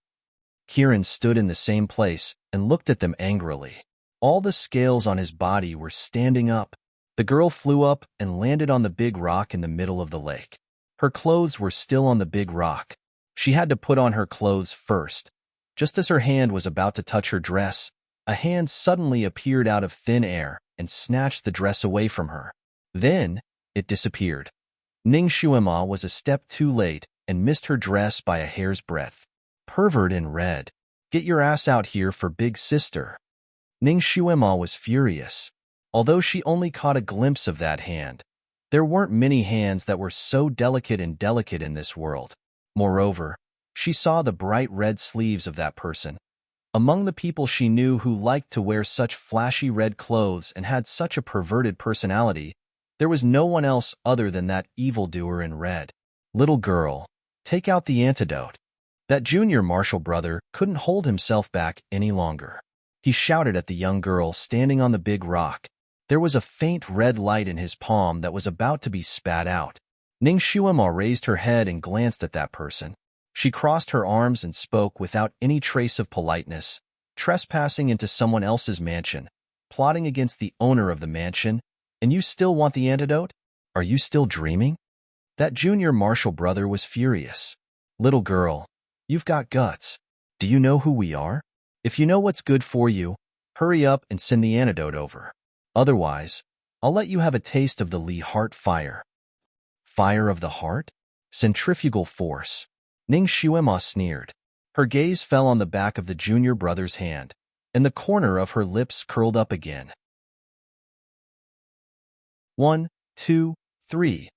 Kieran stood in the same place and looked at them angrily. All the scales on his body were standing up. The girl flew up and landed on the big rock in the middle of the lake. Her clothes were still on the big rock. She had to put on her clothes first. Just as her hand was about to touch her dress, a hand suddenly appeared out of thin air and snatched the dress away from her. Then, it disappeared. Ning Shuima was a step too late and missed her dress by a hair's breadth. Pervert in red. Get your ass out here for big sister. Ning Shuima was furious. Although she only caught a glimpse of that hand, there weren't many hands that were so delicate in this world. Moreover, she saw the bright red sleeves of that person. Among the people she knew who liked to wear such flashy red clothes and had such a perverted personality, there was no one else other than that evildoer in red. Little girl, take out the antidote. That junior marshal brother couldn't hold himself back any longer. He shouted at the young girl standing on the big rock. There was a faint red light in his palm that was about to be spat out. Ning Shuima raised her head and glanced at that person. She crossed her arms and spoke without any trace of politeness, trespassing into someone else's mansion, plotting against the owner of the mansion, and you still want the antidote? Are you still dreaming? That junior marshal brother was furious. Little girl, you've got guts. Do you know who we are? If you know what's good for you, hurry up and send the antidote over. Otherwise, I'll let you have a taste of the Li heart fire. Fire of the heart? Centrifugal force. Ning Shuima sneered. Her gaze fell on the back of the junior brother's hand, and the corner of her lips curled up again. 1, 2, 3.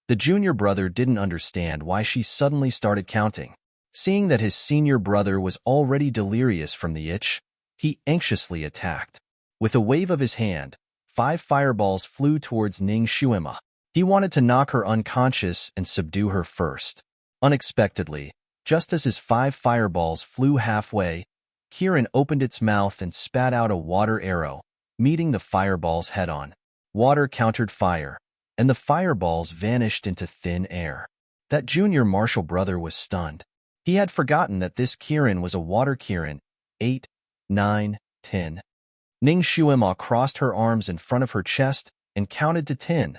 The junior brother didn't understand why she suddenly started counting. Seeing that his senior brother was already delirious from the itch, he anxiously attacked. With a wave of his hand, 5 fireballs flew towards Ning Shuima. He wanted to knock her unconscious and subdue her first. Unexpectedly, just as his 5 fireballs flew halfway, Kirin opened its mouth and spat out a water arrow, meeting the fireballs head-on. Water countered fire, and the fireballs vanished into thin air. That junior marshal brother was stunned. He had forgotten that this Kirin was a water Kirin. 8, 9, 10. Ning Shuima crossed her arms in front of her chest and counted to 10.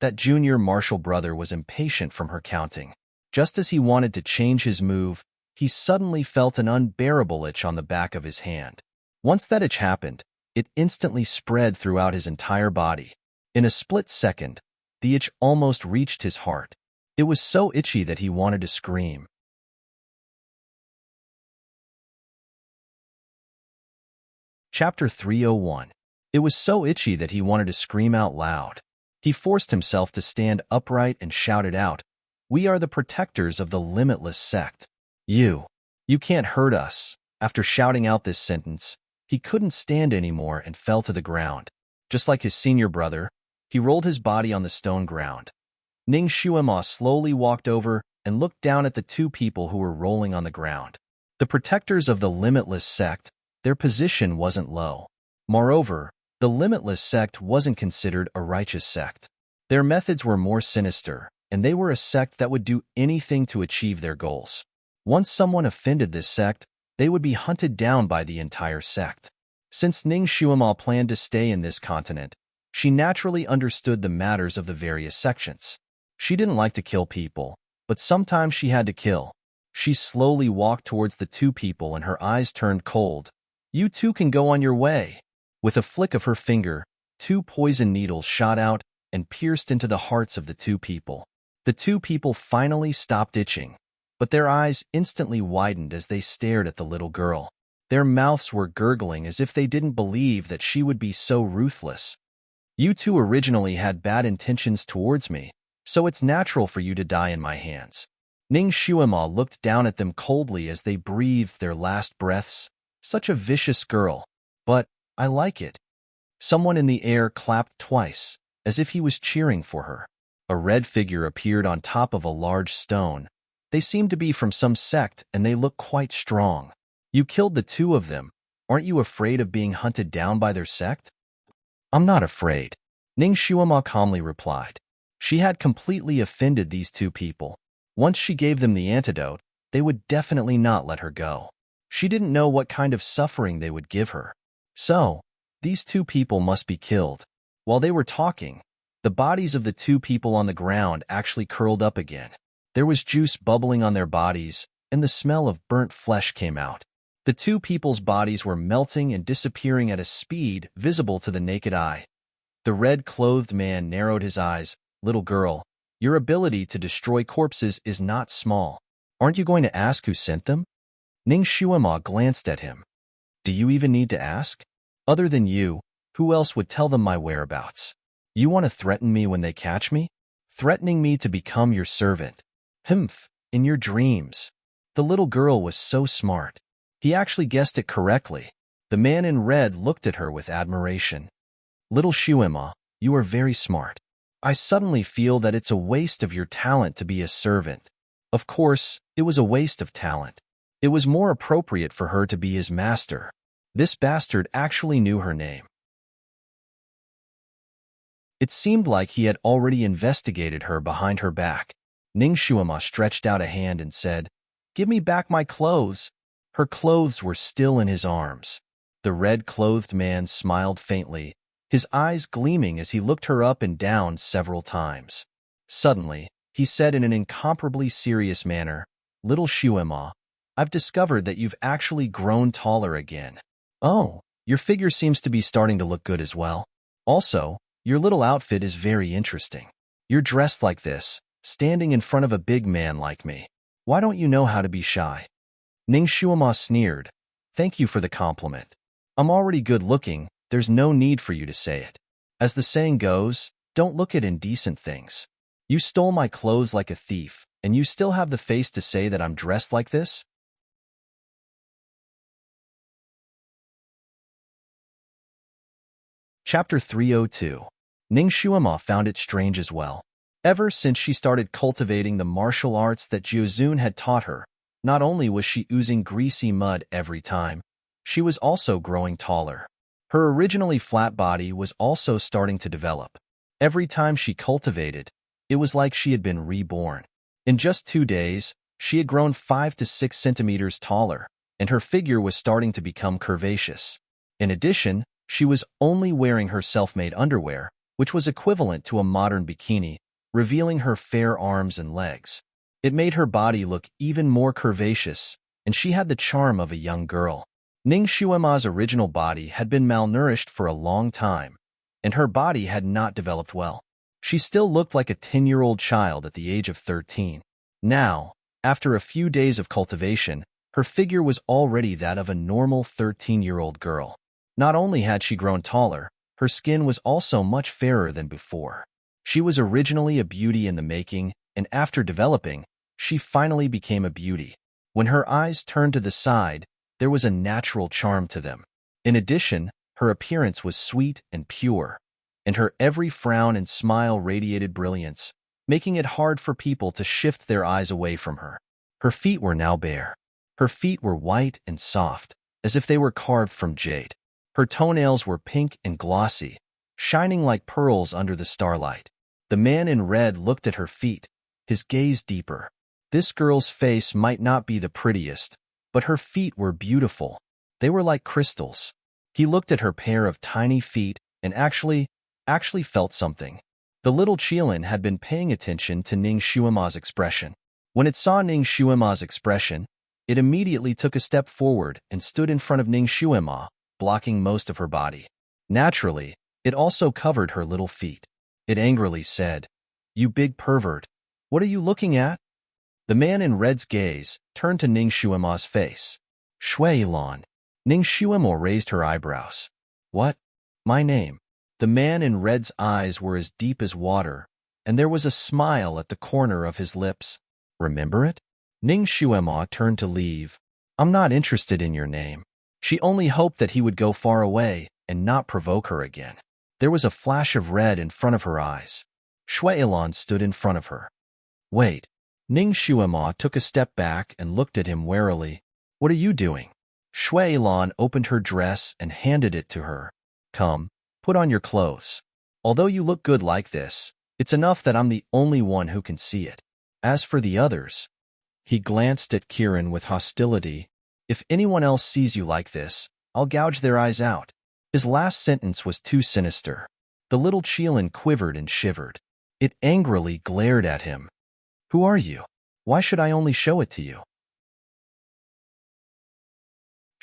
That junior marshal brother was impatient from her counting. Just as he wanted to change his move, he suddenly felt an unbearable itch on the back of his hand. Once that itch happened, it instantly spread throughout his entire body. In a split second, the itch almost reached his heart. It was so itchy that he wanted to scream. Chapter 301. It was so itchy that he wanted to scream out loud. He forced himself to stand upright and shouted out, "We are the protectors of the limitless sect. You can't hurt us." After shouting out this sentence, he couldn't stand anymore and fell to the ground. Just like his senior brother, he rolled his body on the stone ground. Ning Shuima slowly walked over and looked down at the 2 people who were rolling on the ground. The protectors of the limitless sect, their position wasn't low. Moreover, the limitless sect wasn't considered a righteous sect. Their methods were more sinister, and they were a sect that would do anything to achieve their goals. Once someone offended this sect, they would be hunted down by the entire sect. Since Ning Shuima planned to stay in this continent, she naturally understood the matters of the various sections. She didn't like to kill people, but sometimes she had to kill. She slowly walked towards the 2 people and her eyes turned cold. "You 2 can go on your way." With a flick of her finger, 2 poison needles shot out and pierced into the hearts of the 2 people. The 2 people finally stopped itching, but their eyes instantly widened as they stared at the little girl. Their mouths were gurgling as if they didn't believe that she would be so ruthless. "You 2 originally had bad intentions towards me, so it's natural for you to die in my hands." Ning Shuima looked down at them coldly as they breathed their last breaths. Such a vicious girl. But I like it. Someone in the air clapped twice, as if he was cheering for her. A red figure appeared on top of a large stone. They seemed to be from some sect, and they looked quite strong. "You killed the 2 of them. Aren't you afraid of being hunted down by their sect?" "I'm not afraid," Ning Shuima calmly replied. She had completely offended these 2 people. Once she gave them the antidote, they would definitely not let her go. She didn't know what kind of suffering they would give her. So, these 2 people must be killed. While they were talking, the bodies of the 2 people on the ground actually curled up again. There was juice bubbling on their bodies, and the smell of burnt flesh came out. The two people's bodies were melting and disappearing at a speed visible to the naked eye. The red-clothed man narrowed his eyes. Little girl, your ability to destroy corpses is not small. Aren't you going to ask who sent them? Ning Shuima glanced at him. Do you even need to ask? Other than you, who else would tell them my whereabouts? You want to threaten me when they catch me? Threatening me to become your servant. Humph, in your dreams. The little girl was so smart. He actually guessed it correctly. The man in red looked at her with admiration. Little Shuima, you are very smart. I suddenly feel that it's a waste of your talent to be a servant. Of course, it was a waste of talent. It was more appropriate for her to be his master. This bastard actually knew her name. It seemed like he had already investigated her behind her back. Ning Shuima stretched out a hand and said, Give me back my clothes. Her clothes were still in his arms. The red-clothed man smiled faintly, his eyes gleaming as he looked her up and down several times. Suddenly, he said in an incomparably serious manner, Little Shuima, I've discovered that you've actually grown taller again. Oh, your figure seems to be starting to look good as well. Also, your little outfit is very interesting. You're dressed like this, standing in front of a big man like me. Why don't you know how to be shy? Ning Shuima sneered. Thank you for the compliment. I'm already good-looking, there's no need for you to say it. As the saying goes, don't look at indecent things. You stole my clothes like a thief, and you still have the face to say that I'm dressed like this? Chapter 302. Ning Shuima found it strange as well. Ever since she started cultivating the martial arts that Jiuzun had taught her, not only was she oozing greasy mud every time, she was also growing taller. Her originally flat body was also starting to develop. Every time she cultivated, it was like she had been reborn. In just 2 days, she had grown 5 to 6 centimeters taller, and her figure was starting to become curvaceous. In addition, she was only wearing her self-made underwear, which was equivalent to a modern bikini, revealing her fair arms and legs. It made her body look even more curvaceous, and she had the charm of a young girl. Ning Shuima's original body had been malnourished for a long time, and her body had not developed well. She still looked like a 10-year-old child at the age of 13. Now, after a few days of cultivation, her figure was already that of a normal 13-year-old girl. Not only had she grown taller, her skin was also much fairer than before. She was originally a beauty in the making, and after developing, she finally became a beauty. When her eyes turned to the side, there was a natural charm to them. In addition, her appearance was sweet and pure, and her every frown and smile radiated brilliance, making it hard for people to shift their eyes away from her. Her feet were now bare. Her feet were white and soft, as if they were carved from jade. Her toenails were pink and glossy, shining like pearls under the starlight. The man in red looked at her feet, his gaze deeper. This girl's face might not be the prettiest, but her feet were beautiful. They were like crystals. He looked at her pair of tiny feet and actually felt something. The little Qilin had been paying attention to Ning Shuima's expression. When it saw Ning Shuima's expression, it immediately took a step forward and stood in front of Ning Shuima, blocking most of her body. Naturally, it also covered her little feet. It angrily said, You big pervert, what are you looking at? The man in red's gaze turned to Ning Shuima's face. Shui Lan. Ning Shuima raised her eyebrows. What? My name. The man in red's eyes were as deep as water, and there was a smile at the corner of his lips. Remember it? Ning Shuima turned to leave. I'm not interested in your name. She only hoped that he would go far away and not provoke her again. There was a flash of red in front of her eyes. Shui Lan stood in front of her. Wait. Ning Shuima took a step back and looked at him warily. What are you doing? Shui Lan opened her dress and handed it to her. Come, put on your clothes. Although you look good like this, it's enough that I'm the only one who can see it. As for the others, he glanced at Kirin with hostility. If anyone else sees you like this, I'll gouge their eyes out. His last sentence was too sinister. The little Qilin quivered and shivered. It angrily glared at him. Who are you? Why should I only show it to you?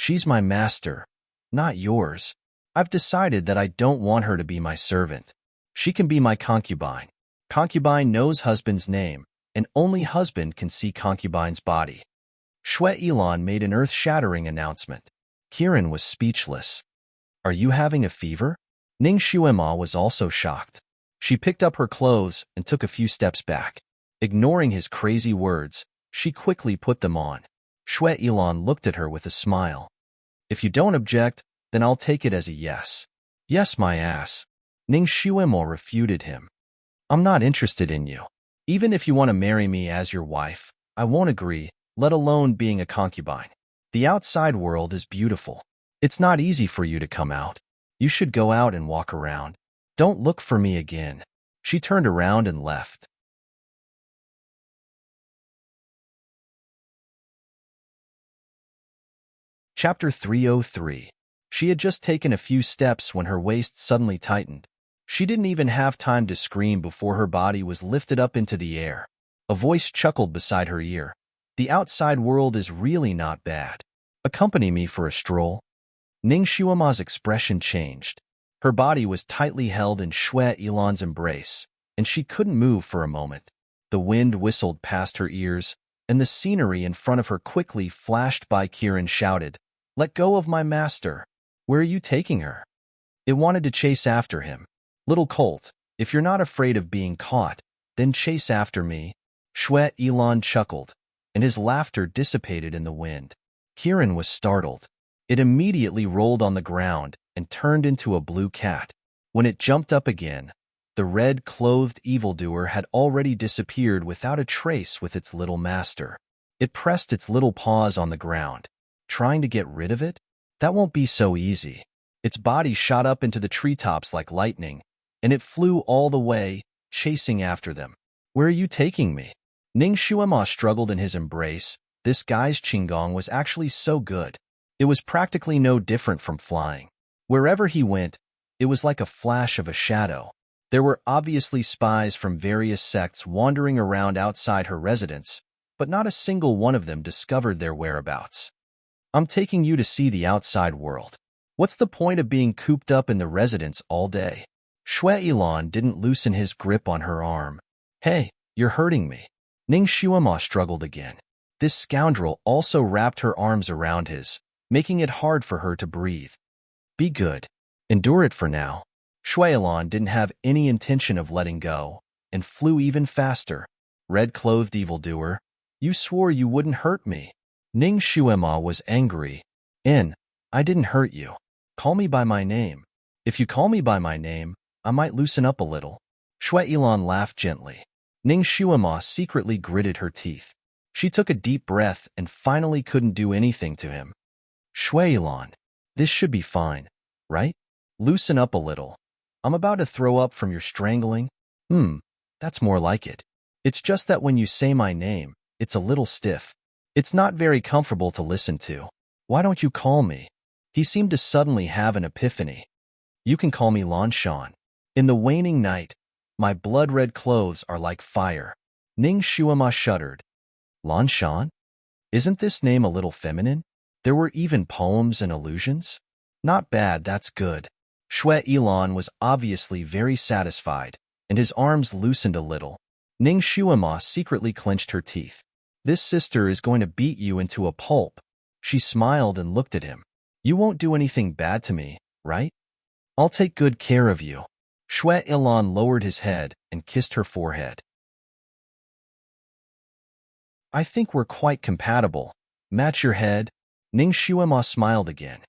She's my master, not yours. I've decided that I don't want her to be my servant. She can be my concubine. Concubine knows husband's name, and only husband can see concubine's body. Shui Ilan made an earth-shattering announcement. Kiran was speechless. Are you having a fever? Ning Shuema was also shocked. She picked up her clothes and took a few steps back. Ignoring his crazy words, she quickly put them on. Shui Ilan looked at her with a smile. If you don't object, then I'll take it as a yes. Yes, my ass. Ning Shuema refuted him. I'm not interested in you. Even if you want to marry me as your wife, I won't agree, let alone being a concubine. The outside world is beautiful. It's not easy for you to come out. You should go out and walk around. Don't look for me again. She turned around and left. Chapter 303. She had just taken a few steps when her waist suddenly tightened. She didn't even have time to scream before her body was lifted up into the air. A voice chuckled beside her ear. The outside world is really not bad. Accompany me for a stroll. Ning Shuema's expression changed. Her body was tightly held in Shui Ilan's embrace, and she couldn't move for a moment. The wind whistled past her ears, and the scenery in front of her quickly flashed by. Kiran shouted, "Let go of my master! Where are you taking her?" It wanted to chase after him. Little colt, if you're not afraid of being caught, then chase after me. Shui Ilan chuckled, and his laughter dissipated in the wind. Kiran was startled. It immediately rolled on the ground and turned into a blue cat. When it jumped up again, the red-clothed evildoer had already disappeared without a trace with its little master. It pressed its little paws on the ground. Trying to get rid of it? That won't be so easy. Its body shot up into the treetops like lightning, and it flew all the way, chasing after them. Where are you taking me? Ning Shuema struggled in his embrace. This guy's qigong was actually so good. It was practically no different from flying. Wherever he went, it was like a flash of a shadow. There were obviously spies from various sects wandering around outside her residence, but not a single one of them discovered their whereabouts. I'm taking you to see the outside world. What's the point of being cooped up in the residence all day? Shui Ilan didn't loosen his grip on her arm. Hey, you're hurting me. Ning Shuema struggled again. This scoundrel also wrapped her arms around his, making it hard for her to breathe. Be good. Endure it for now. Shui Ilan didn't have any intention of letting go, and flew even faster. Red-clothed evildoer, you swore you wouldn't hurt me. Ning Shuema was angry. I didn't hurt you. Call me by my name. If you call me by my name, I might loosen up a little. Shui Ilan laughed gently. Ning Shuema secretly gritted her teeth. She took a deep breath and finally couldn't do anything to him. Shui Ilan, this should be fine, right? Loosen up a little. I'm about to throw up from your strangling. That's more like it. It's just that when you say my name, it's a little stiff. It's not very comfortable to listen to. Why don't you call me? He seemed to suddenly have an epiphany. You can call me Lanshan. In the waning night, my blood-red clothes are like fire. Ning Shuema shuddered. Lanshan? Isn't this name a little feminine? There were even poems and allusions? Not bad, that's good. Shui Ilan was obviously very satisfied, and his arms loosened a little. Ning Shuema secretly clenched her teeth. This sister is going to beat you into a pulp. She smiled and looked at him. You won't do anything bad to me, right? I'll take good care of you. Shui Ilan lowered his head and kissed her forehead. I think we're quite compatible. Match your head. Ning Shuema smiled again.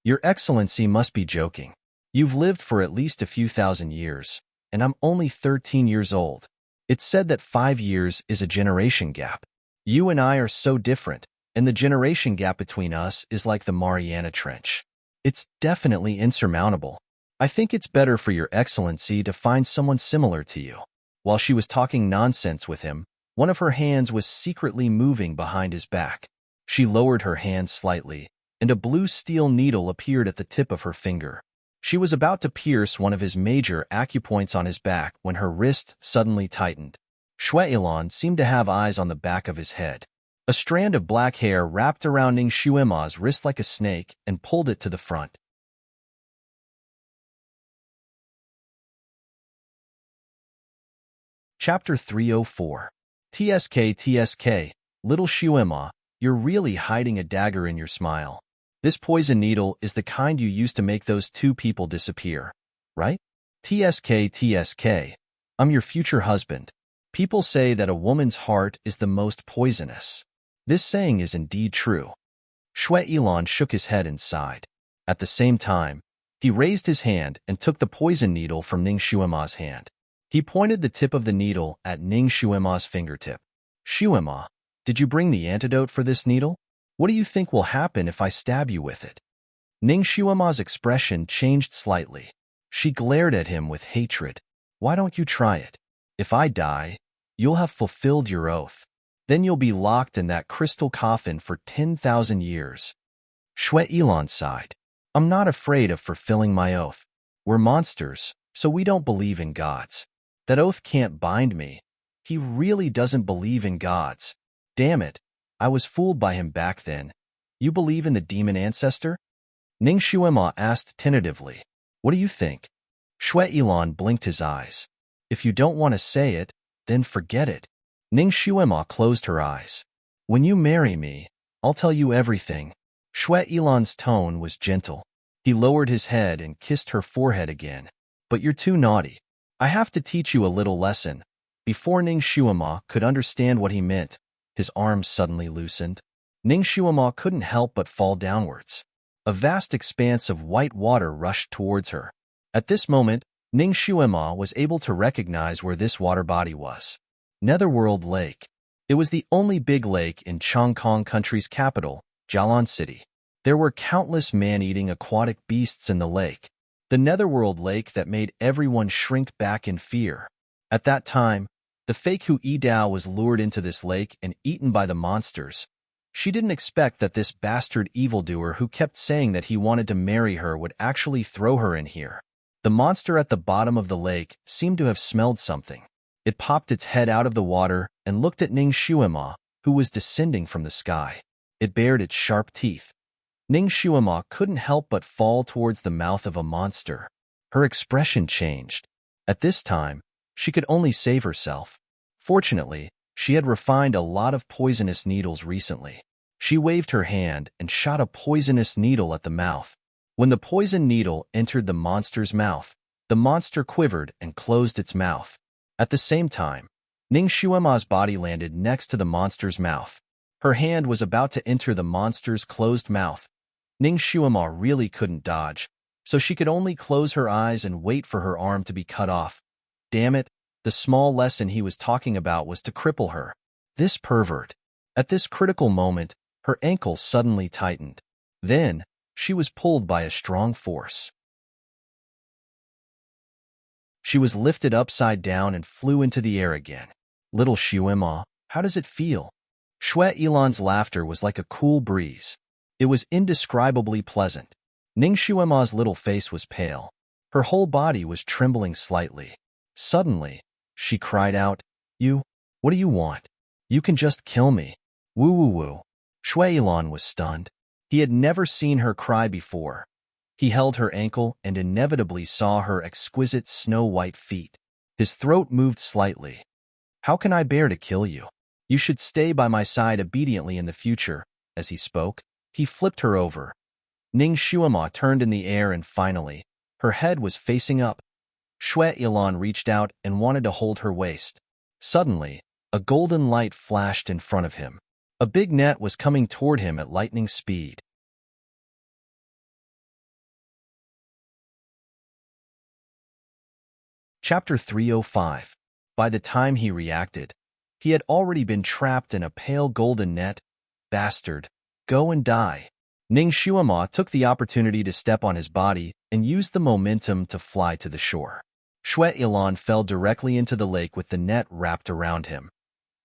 Your Excellency must be joking. You've lived for at least a few thousand years, and I'm only 13 years old. It's said that 5 years is a generation gap. You and I are so different, and the generation gap between us is like the Mariana Trench. It's definitely insurmountable. I think it's better for Your Excellency to find someone similar to you. While she was talking nonsense with him, one of her hands was secretly moving behind his back. She lowered her hand slightly, and a blue steel needle appeared at the tip of her finger. She was about to pierce one of his major acupoints on his back when her wrist suddenly tightened. Shui Ilan seemed to have eyes on the back of his head. A strand of black hair wrapped around Ning Shuima's wrist like a snake and pulled it to the front. Chapter 304. TSK, little Shuima, you're really hiding a dagger in your smile. This poison needle is the kind you used to make those two people disappear, right? TSK, I'm your future husband. People say that a woman's heart is the most poisonous. This saying is indeed true. Shui Ilan shook his head and sighed. At the same time, he raised his hand and took the poison needle from Ning Shuima's hand. He pointed the tip of the needle at Ning Shuima's fingertip. Shuima, did you bring the antidote for this needle? What do you think will happen if I stab you with it? Ning Shuima's expression changed slightly. She glared at him with hatred. Why don't you try it? If I die, you'll have fulfilled your oath. Then you'll be locked in that crystal coffin for 10,000 years. Shui Ilan sighed. I'm not afraid of fulfilling my oath. We're monsters, so we don't believe in gods. That oath can't bind me. He really doesn't believe in gods. Damn it, I was fooled by him back then. You believe in the demon ancestor? Ning Shuima asked tentatively. What do you think? Shui Ilan blinked his eyes. If you don't want to say it, then forget it. Ning Shuima closed her eyes. When you marry me, I'll tell you everything. Shui Ilan's tone was gentle. He lowered his head and kissed her forehead again. But you're too naughty. I have to teach you a little lesson. Before Ning Shuima could understand what he meant, his arms suddenly loosened. Ning Shuima couldn't help but fall downwards. A vast expanse of white water rushed towards her. At this moment, Ning Shuima was able to recognize where this water body was. Netherworld Lake. It was the only big lake in Chongkong Country's capital, Jialan City. There were countless man-eating aquatic beasts in the lake. The Netherworld Lake that made everyone shrink back in fear. At that time, the fake Hu Yidao was lured into this lake and eaten by the monsters. She didn't expect that this bastard evildoer who kept saying that he wanted to marry her would actually throw her in here. The monster at the bottom of the lake seemed to have smelled something. It popped its head out of the water and looked at Ning Shuima, who was descending from the sky. It bared its sharp teeth. Ning Shuima couldn't help but fall towards the mouth of a monster. Her expression changed. At this time, she could only save herself. Fortunately, she had refined a lot of poisonous needles recently. She waved her hand and shot a poisonous needle at the mouth. When the poison needle entered the monster's mouth, the monster quivered and closed its mouth. At the same time, Ning Shuima's body landed next to the monster's mouth. Her hand was about to enter the monster's closed mouth. Ning Shuima really couldn't dodge, so she could only close her eyes and wait for her arm to be cut off. Damn it, the small lesson he was talking about was to cripple her. This pervert. At this critical moment, her ankle suddenly tightened. Then, she was pulled by a strong force. She was lifted upside down and flew into the air again. Little Shuima, how does it feel? Shui Ilan's laughter was like a cool breeze. It was indescribably pleasant. Ning Shuima's little face was pale. Her whole body was trembling slightly. Suddenly, she cried out, what do you want? You can just kill me. Woo woo woo. Shui Ilan was stunned. He had never seen her cry before. He held her ankle and inevitably saw her exquisite snow-white feet. His throat moved slightly. How can I bear to kill you? You should stay by my side obediently in the future. As he spoke, he flipped her over. Ning Shuima turned in the air and finally, her head was facing up. Shui Ilan reached out and wanted to hold her waist. Suddenly, a golden light flashed in front of him. A big net was coming toward him at lightning speed. Chapter 305. By the time he reacted, he had already been trapped in a pale golden net. Bastard, go and die. Ning Shuima took the opportunity to step on his body and used the momentum to fly to the shore. Shui Ilan fell directly into the lake with the net wrapped around him.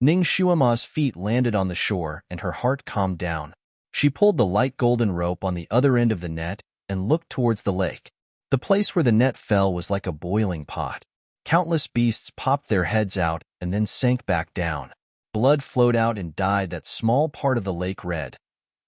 Ning Shuima's feet landed on the shore and her heart calmed down. She pulled the light golden rope on the other end of the net and looked towards the lake. The place where the net fell was like a boiling pot. Countless beasts popped their heads out and then sank back down. blood flowed out and dyed that small part of the lake red.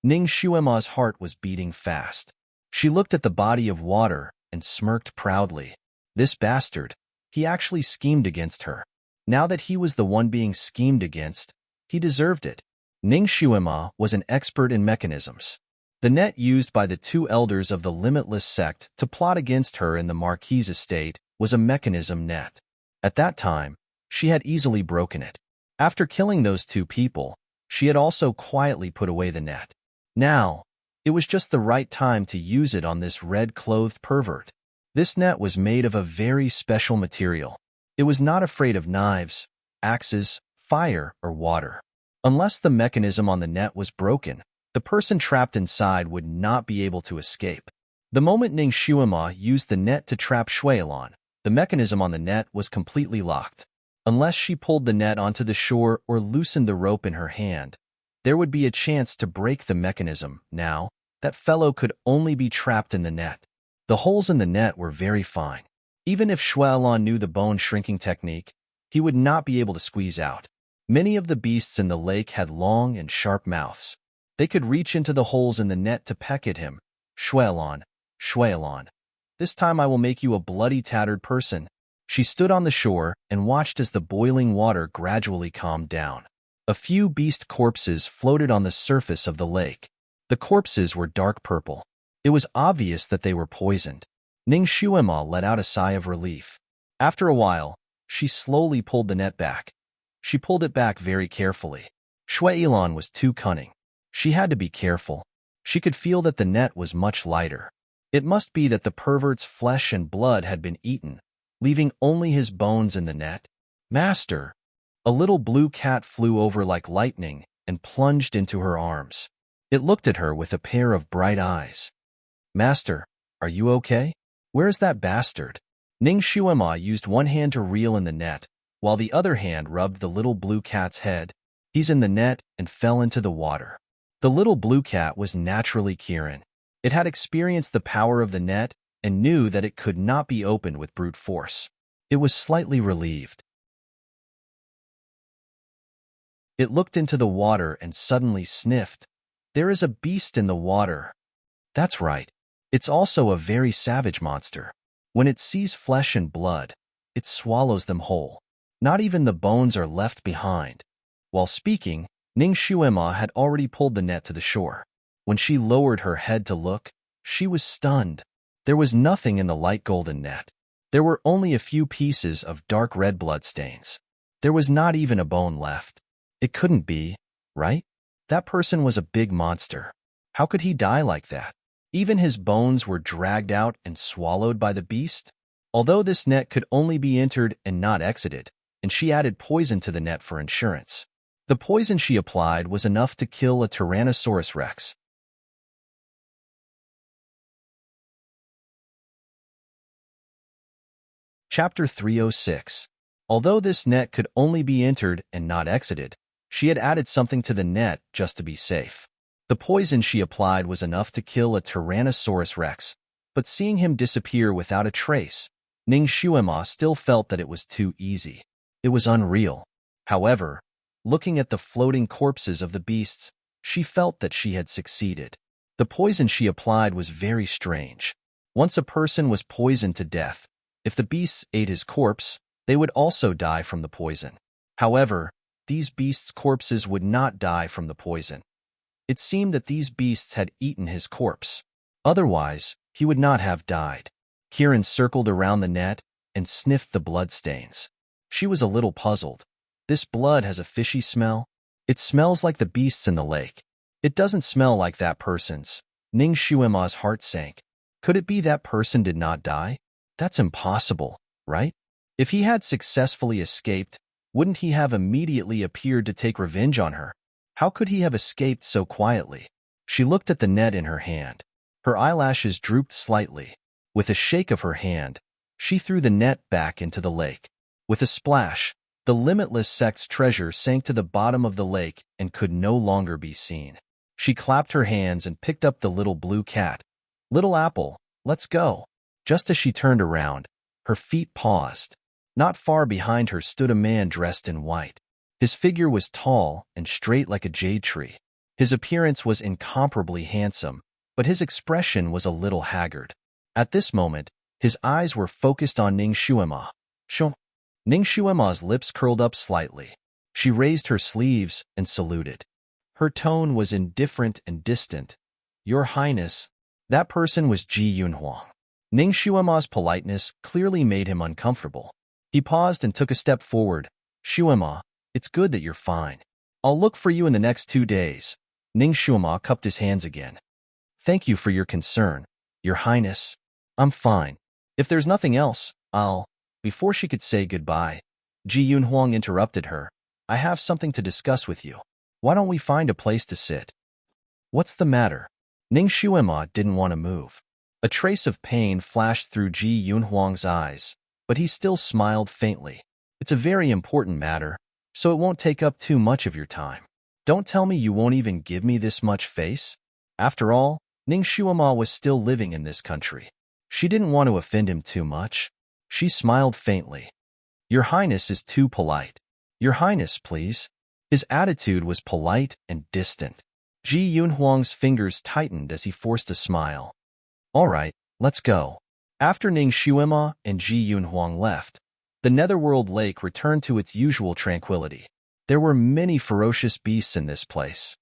Ning Xuema's heart was beating fast. She looked at the body of water and smirked proudly. This bastard, he actually schemed against her. Now that he was the one being schemed against, he deserved it. Ning Xuema was an expert in mechanisms. The net used by the two elders of the Limitless sect to plot against her in the Marquise estate was a mechanism net. At that time, she had easily broken it. After killing those two people, she had also quietly put away the net. Now, it was just the right time to use it on this red-clothed pervert. This net was made of a very special material. It was not afraid of knives, axes, fire, or water. Unless the mechanism on the net was broken, the person trapped inside would not be able to escape. The moment Ning Xuema used the net to trap Shuilan, the mechanism on the net was completely locked. Unless she pulled the net onto the shore or loosened the rope in her hand, there would be a chance to break the mechanism. Now, that fellow could only be trapped in the net. The holes in the net were very fine. Even if Shuilan knew the bone shrinking technique, he would not be able to squeeze out. Many of the beasts in the lake had long and sharp mouths. They could reach into the holes in the net to peck at him. Shuilan, Shuilan, this time I will make you a bloody tattered person. She stood on the shore and watched as the boiling water gradually calmed down. A few beast corpses floated on the surface of the lake. The corpses were dark purple. It was obvious that they were poisoned. Ning Xuema let out a sigh of relief. After a while, she slowly pulled the net back. She pulled it back very carefully. Shuilan was too cunning. She had to be careful. She could feel that the net was much lighter. It must be that the pervert's flesh and blood had been eaten, leaving only his bones in the net. Master! A little blue cat flew over like lightning and plunged into her arms. It looked at her with a pair of bright eyes. Master, are you okay? Where's that bastard? Ning Xuema used one hand to reel in the net, while the other hand rubbed the little blue cat's head. He's in the net and fell into the water. The little blue cat was naturally Kirin. It had experienced the power of the net and knew that it could not be opened with brute force. It was slightly relieved. It looked into the water and suddenly sniffed. There is a beast in the water. That's right. It's also a very savage monster. When it sees flesh and blood, it swallows them whole. Not even the bones are left behind. While speaking, Ning Xuema had already pulled the net to the shore. When she lowered her head to look, she was stunned. There was nothing in the light golden net. There were only a few pieces of dark red bloodstains. There was not even a bone left. It couldn't be, right? That person was a big monster. How could he die like that? Even his bones were dragged out and swallowed by the beast? Although this net could only be entered and not exited, and she added poison to the net for insurance. The poison she applied was enough to kill a Tyrannosaurus Rex. Chapter 306. Although this net could only be entered and not exited, she had added something to the net just to be safe. The poison she applied was enough to kill a Tyrannosaurus Rex, but seeing him disappear without a trace, Ning Xuema still felt that it was too easy. It was unreal. However, looking at the floating corpses of the beasts, she felt that she had succeeded. The poison she applied was very strange. Once a person was poisoned to death, if the beasts ate his corpse, they would also die from the poison. However, these beasts' corpses would not die from the poison. It seemed that these beasts had eaten his corpse. Otherwise, he would not have died. Kirin circled around the net and sniffed the bloodstains. She was a little puzzled. This blood has a fishy smell. It smells like the beasts in the lake. It doesn't smell like that person's. Ning Xuema's heart sank. Could it be that person did not die? That's impossible, right? If he had successfully escaped, wouldn't he have immediately appeared to take revenge on her? How could he have escaped so quietly? She looked at the net in her hand. Her eyelashes drooped slightly. With a shake of her hand, she threw the net back into the lake. With a splash, the Limitless sect's treasure sank to the bottom of the lake and could no longer be seen. She clapped her hands and picked up the little blue cat. "Little Apple, let's go." Just as she turned around, her feet paused. Not far behind her stood a man dressed in white. His figure was tall and straight like a jade tree. His appearance was incomparably handsome, but his expression was a little haggard. At this moment, his eyes were focused on Ning Xuema. Ning Xuema's lips curled up slightly. She raised her sleeves and saluted. Her tone was indifferent and distant. "Your Highness." That person was Ji Yunhuang. Ning Xuema's politeness clearly made him uncomfortable. He paused and took a step forward. "Xuema, it's good that you're fine. I'll look for you in the next 2 days." Ning Xuema cupped his hands again. "Thank you for your concern, Your Highness. I'm fine. If there's nothing else, I'll—" Before she could say goodbye, Ji Yunhuang interrupted her. "I have something to discuss with you. Why don't we find a place to sit?" "What's the matter?" Ning Xuema didn't want to move. A trace of pain flashed through Ji Yunhuang's eyes, but he still smiled faintly. "It's a very important matter, so it won't take up too much of your time. Don't tell me you won't even give me this much face." After all, Ning Xuema was still living in this country. She didn't want to offend him too much. She smiled faintly. "Your Highness is too polite. Your Highness, please." His attitude was polite and distant. Ji Yunhuang's fingers tightened as he forced a smile. "All right, let's go." After Ning Xuema and Ji Yunhuang left, the Netherworld Lake returned to its usual tranquility. There were many ferocious beasts in this place.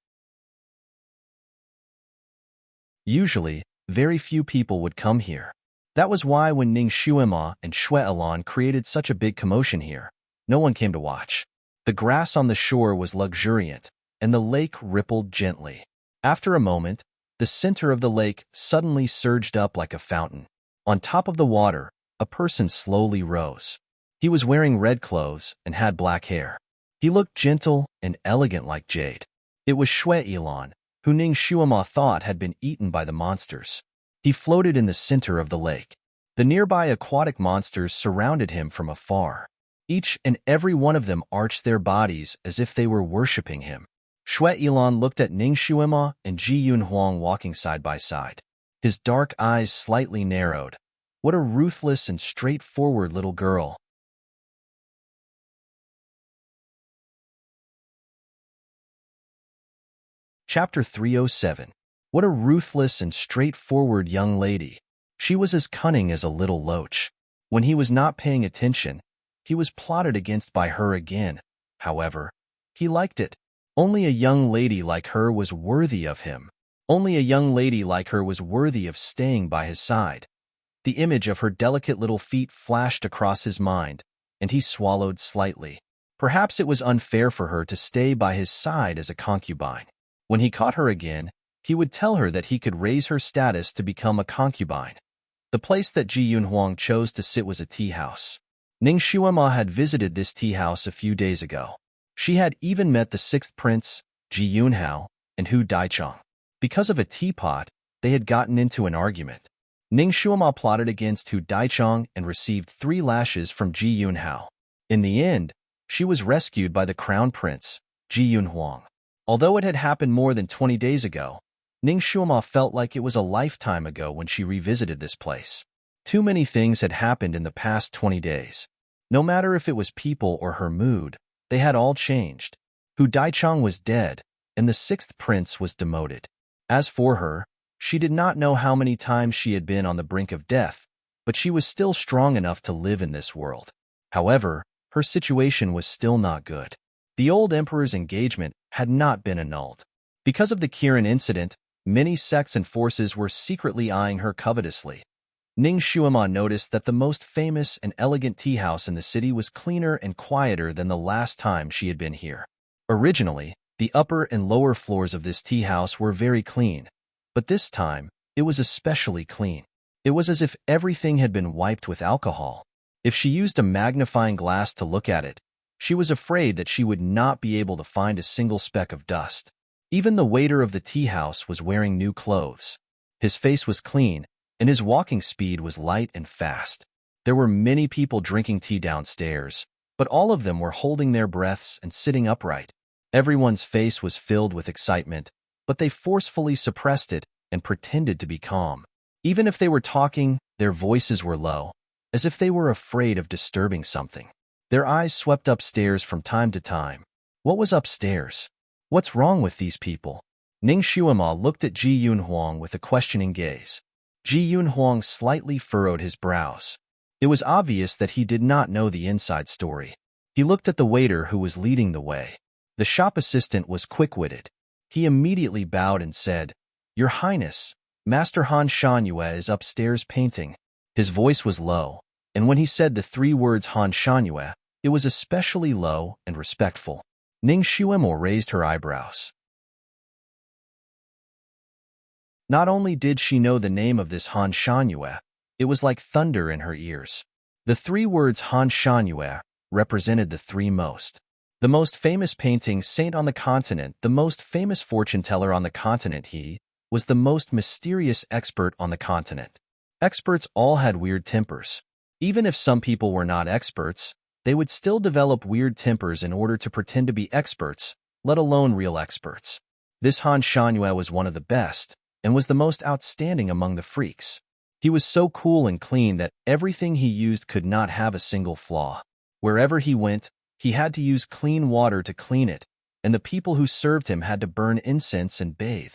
Usually, very few people would come here. That was why when Ning Xuema and Xue Elan created such a big commotion here, no one came to watch. The grass on the shore was luxuriant, and the lake rippled gently. After a moment, the center of the lake suddenly surged up like a fountain. On top of the water, a person slowly rose. He was wearing red clothes and had black hair. He looked gentle and elegant like jade. It was Xue Elan, who Ning Xuema thought had been eaten by the monsters. He floated in the center of the lake. The nearby aquatic monsters surrounded him from afar. Each and every one of them arched their bodies as if they were worshipping him. Xue Elan looked at Ning Xuema and Ji Yunhuang walking side by side. His dark eyes slightly narrowed. What a ruthless and straightforward little girl. Chapter 307. What a ruthless and straightforward young lady. She was as cunning as a little loach. When he was not paying attention, he was plotted against by her again. However, he liked it. Only a young lady like her was worthy of him. Only a young lady like her was worthy of staying by his side. The image of her delicate little feet flashed across his mind, and he swallowed slightly. Perhaps it was unfair for her to stay by his side as a concubine. When he caught her again, he would tell her that he could raise her status to become a concubine. The place that Ji Yunhuang chose to sit was a tea house. Ning Xuema had visited this tea house a few days ago. She had even met the sixth prince, Ji Yunhao, and Hu Daichang. Because of a teapot, they had gotten into an argument. Ning Xuema plotted against Hu Daichang and received 3 lashes from Ji Yunhao. In the end, she was rescued by the crown prince, Ji Yunhuang. Although it had happened more than 20 days ago, Ning Xuema felt like it was a lifetime ago when she revisited this place. Too many things had happened in the past 20 days. No matter if it was people or her mood, they had all changed. Hu Daichang was dead, and the sixth prince was demoted. As for her, she did not know how many times she had been on the brink of death, but she was still strong enough to live in this world. However, her situation was still not good. The old emperor's engagement had not been annulled. Because of the Kirin incident, many sects and forces were secretly eyeing her covetously. Ning Xuema noticed that the most famous and elegant tea house in the city was cleaner and quieter than the last time she had been here. Originally, the upper and lower floors of this tea house were very clean, but this time, it was especially clean. It was as if everything had been wiped with alcohol. If she used a magnifying glass to look at it, she was afraid that she would not be able to find a single speck of dust. Even the waiter of the tea house was wearing new clothes. His face was clean, and his walking speed was light and fast. There were many people drinking tea downstairs, but all of them were holding their breaths and sitting upright. Everyone's face was filled with excitement, but they forcefully suppressed it and pretended to be calm. Even if they were talking, their voices were low, as if they were afraid of disturbing something. Their eyes swept upstairs from time to time. What was upstairs? What's wrong with these people? Ning Xuema looked at Ji Yunhuang with a questioning gaze. Ji Yunhuang slightly furrowed his brows. It was obvious that he did not know the inside story. He looked at the waiter who was leading the way. The shop assistant was quick-witted. He immediately bowed and said, "Your Highness, Master Han Shanyue is upstairs painting." His voice was low, and when he said the 3 words Han Shanyue, it was especially low and respectful. Ning Xuemo raised her eyebrows. Not only did she know the name of this Han Shanyue, it was like thunder in her ears. The 3 words Han Shanyue represented the most famous painting saint on the continent, the most famous fortune teller on the continent. He was the most mysterious expert on the continent. Experts all had weird tempers. Even if some people were not experts, they would still develop weird tempers in order to pretend to be experts, let alone real experts. This Han Shanyue was one of the best, and was the most outstanding among the freaks. He was so cool and clean that everything he used could not have a single flaw. Wherever he went, he had to use clean water to clean it, and the people who served him had to burn incense and bathe.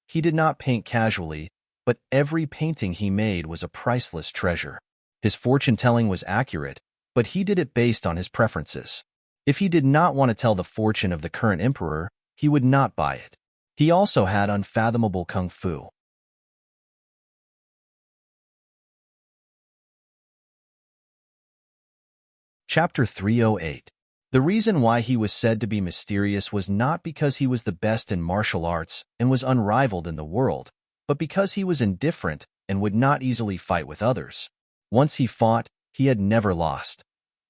He did not paint casually, but every painting he made was a priceless treasure. His fortune-telling was accurate, but he did it based on his preferences. If he did not want to tell the fortune of the current emperor, he would not buy it. He also had unfathomable kung fu. Chapter 308. The reason why he was said to be mysterious was not because he was the best in martial arts and was unrivaled in the world, but because he was indifferent and would not easily fight with others. Once he fought, he had never lost.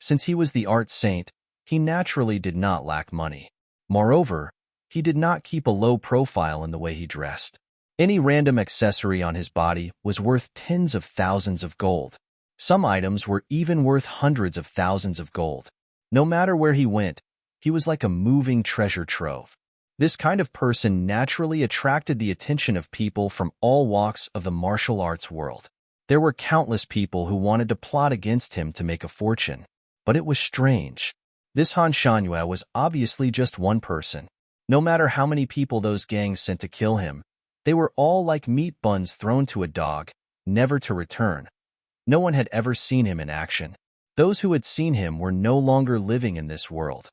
Since he was the art saint, he naturally did not lack money. Moreover, he did not keep a low profile in the way he dressed. Any random accessory on his body was worth tens of thousands of gold. Some items were even worth hundreds of thousands of gold. No matter where he went, he was like a moving treasure trove. This kind of person naturally attracted the attention of people from all walks of the martial arts world. There were countless people who wanted to plot against him to make a fortune. But it was strange. This Han Shanyue was obviously just one person. No matter how many people those gangs sent to kill him, they were all like meat buns thrown to a dog, never to return. No one had ever seen him in action. Those who had seen him were no longer living in this world.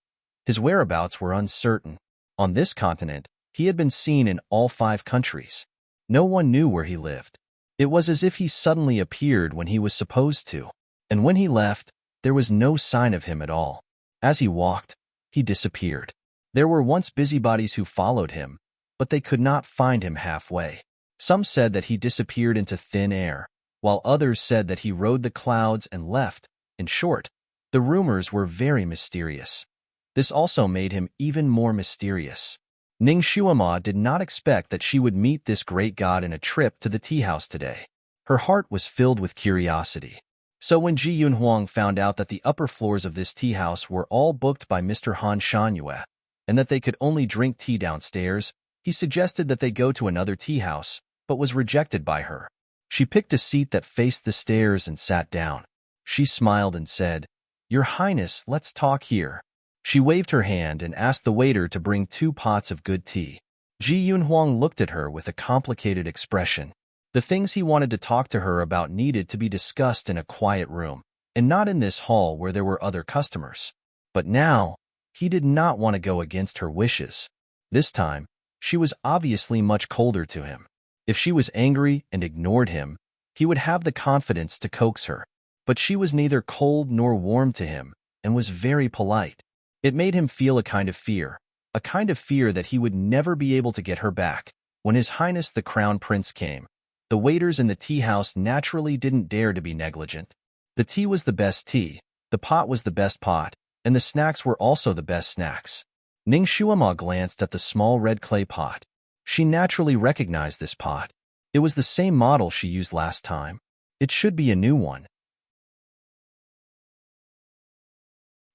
His whereabouts were uncertain. On this continent, he had been seen in all 5 countries. No one knew where he lived. It was as if he suddenly appeared when he was supposed to. And when he left, there was no sign of him at all. As he walked, he disappeared. There were once busybodies who followed him, but they could not find him halfway. Some said that he disappeared into thin air, while others said that he rode the clouds and left. In short, the rumors were very mysterious. This also made him even more mysterious. Ning Xuema did not expect that she would meet this great god in a trip to the tea house today. Her heart was filled with curiosity. So when Ji Yunhuang found out that the upper floors of this tea house were all booked by Mr. Han Shanyue, and that they could only drink tea downstairs, he suggested that they go to another tea house, but was rejected by her. She picked a seat that faced the stairs and sat down. She smiled and said, "Your Highness, let's talk here." She waved her hand and asked the waiter to bring 2 pots of good tea. Ji Yunhuang looked at her with a complicated expression. The things he wanted to talk to her about needed to be discussed in a quiet room, and not in this hall where there were other customers. But now, he did not want to go against her wishes. This time, she was obviously much colder to him. If she was angry and ignored him, he would have the confidence to coax her. But she was neither cold nor warm to him, and was very polite. It made him feel a kind of fear that he would never be able to get her back. When His Highness the Crown Prince came, the waiters in the tea house naturally didn't dare to be negligent. The tea was the best tea, the pot was the best pot, and the snacks were also the best snacks. Ning Xuema glanced at the small red clay pot. She naturally recognized this pot. It was the same model she used last time. It should be a new one.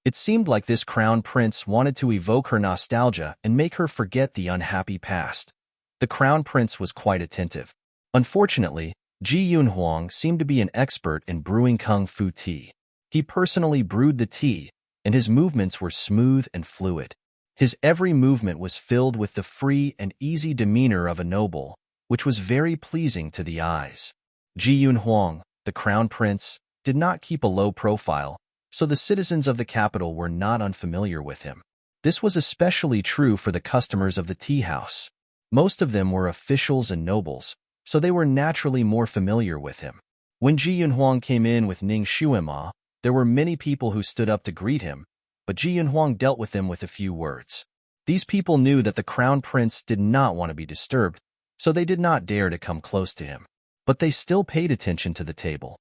It seemed like this crown prince wanted to evoke her nostalgia and make her forget the unhappy past. The crown prince was quite attentive. Unfortunately, Ji Yunhuang seemed to be an expert in brewing kung fu tea. He personally brewed the tea, and his movements were smooth and fluid. His every movement was filled with the free and easy demeanor of a noble, which was very pleasing to the eyes. Ji Yunhuang, the crown prince, did not keep a low profile, so the citizens of the capital were not unfamiliar with him. This was especially true for the customers of the tea house. Most of them were officials and nobles, so they were naturally more familiar with him. When Ji Yunhuang came in with Ning Xuema, there were many people who stood up to greet him, but Ji Yunhuang dealt with them with a few words. These people knew that the crown prince did not want to be disturbed, so they did not dare to come close to him. But they still paid attention to the table.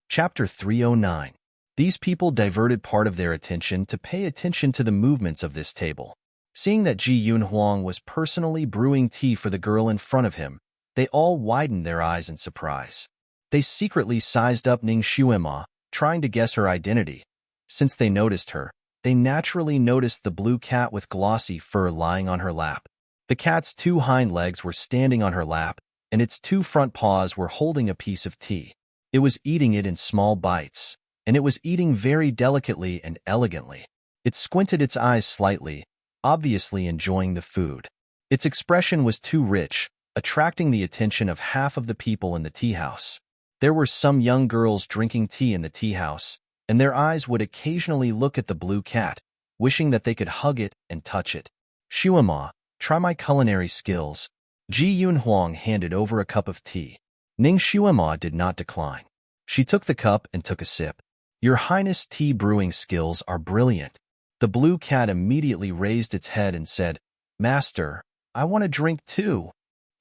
Chapter 309. These people diverted part of their attention to pay attention to the movements of this table. Seeing that Ji Yunhuang was personally brewing tea for the girl in front of him, they all widened their eyes in surprise. They secretly sized up Ning Xuema, trying to guess her identity. Since they noticed her, they naturally noticed the blue cat with glossy fur lying on her lap. The cat's 2 hind legs were standing on her lap, and its 2 front paws were holding a piece of tea. It was eating it in small bites, and it was eating very delicately and elegantly. It squinted its eyes slightly, obviously enjoying the food. Its expression was too rich, attracting the attention of half of the people in the tea house. There were some young girls drinking tea in the tea house, and their eyes would occasionally look at the blue cat, wishing that they could hug it and touch it. Xuema, try my culinary skills. Ji Yunhuang handed over a cup of tea. Ning Xuema did not decline. She took the cup and took a sip. Your Highness' tea brewing skills are brilliant. The blue cat immediately raised its head and said, Master, I want to drink too.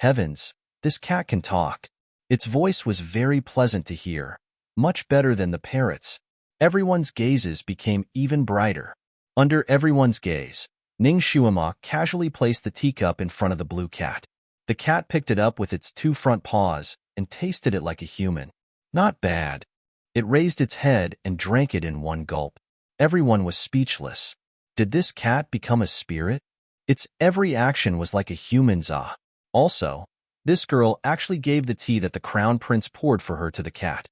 Heavens, this cat can talk. Its voice was very pleasant to hear, much better than the parrot's. Everyone's gazes became even brighter. Under everyone's gaze, Ning Xuema casually placed the teacup in front of the blue cat. The cat picked it up with its 2 front paws and tasted it like a human. Not bad. It raised its head and drank it in one gulp. Everyone was speechless. Did this cat become a spirit? Its every action was like a human's. Also, this girl actually gave the tea that the crown prince poured for her to the cat.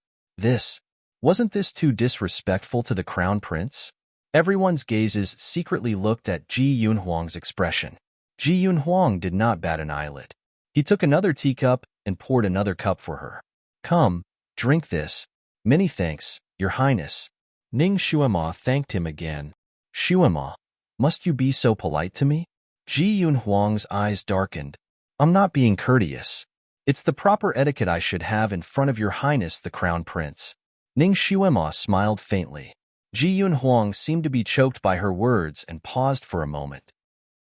Wasn't this too disrespectful to the crown prince? Everyone's gazes secretly looked at Ji Yunhuang's expression. Ji Yunhuang did not bat an eyelid. He took another teacup and poured another cup for her. Come, drink this. Many thanks, Your Highness. Ning Xuema thanked him again. Xuema, must you be so polite to me? Ji Yunhuang's eyes darkened. I'm not being courteous. It's the proper etiquette I should have in front of Your Highness the Crown Prince. Ning Xuema smiled faintly. Ji Yunhuang seemed to be choked by her words and paused for a moment.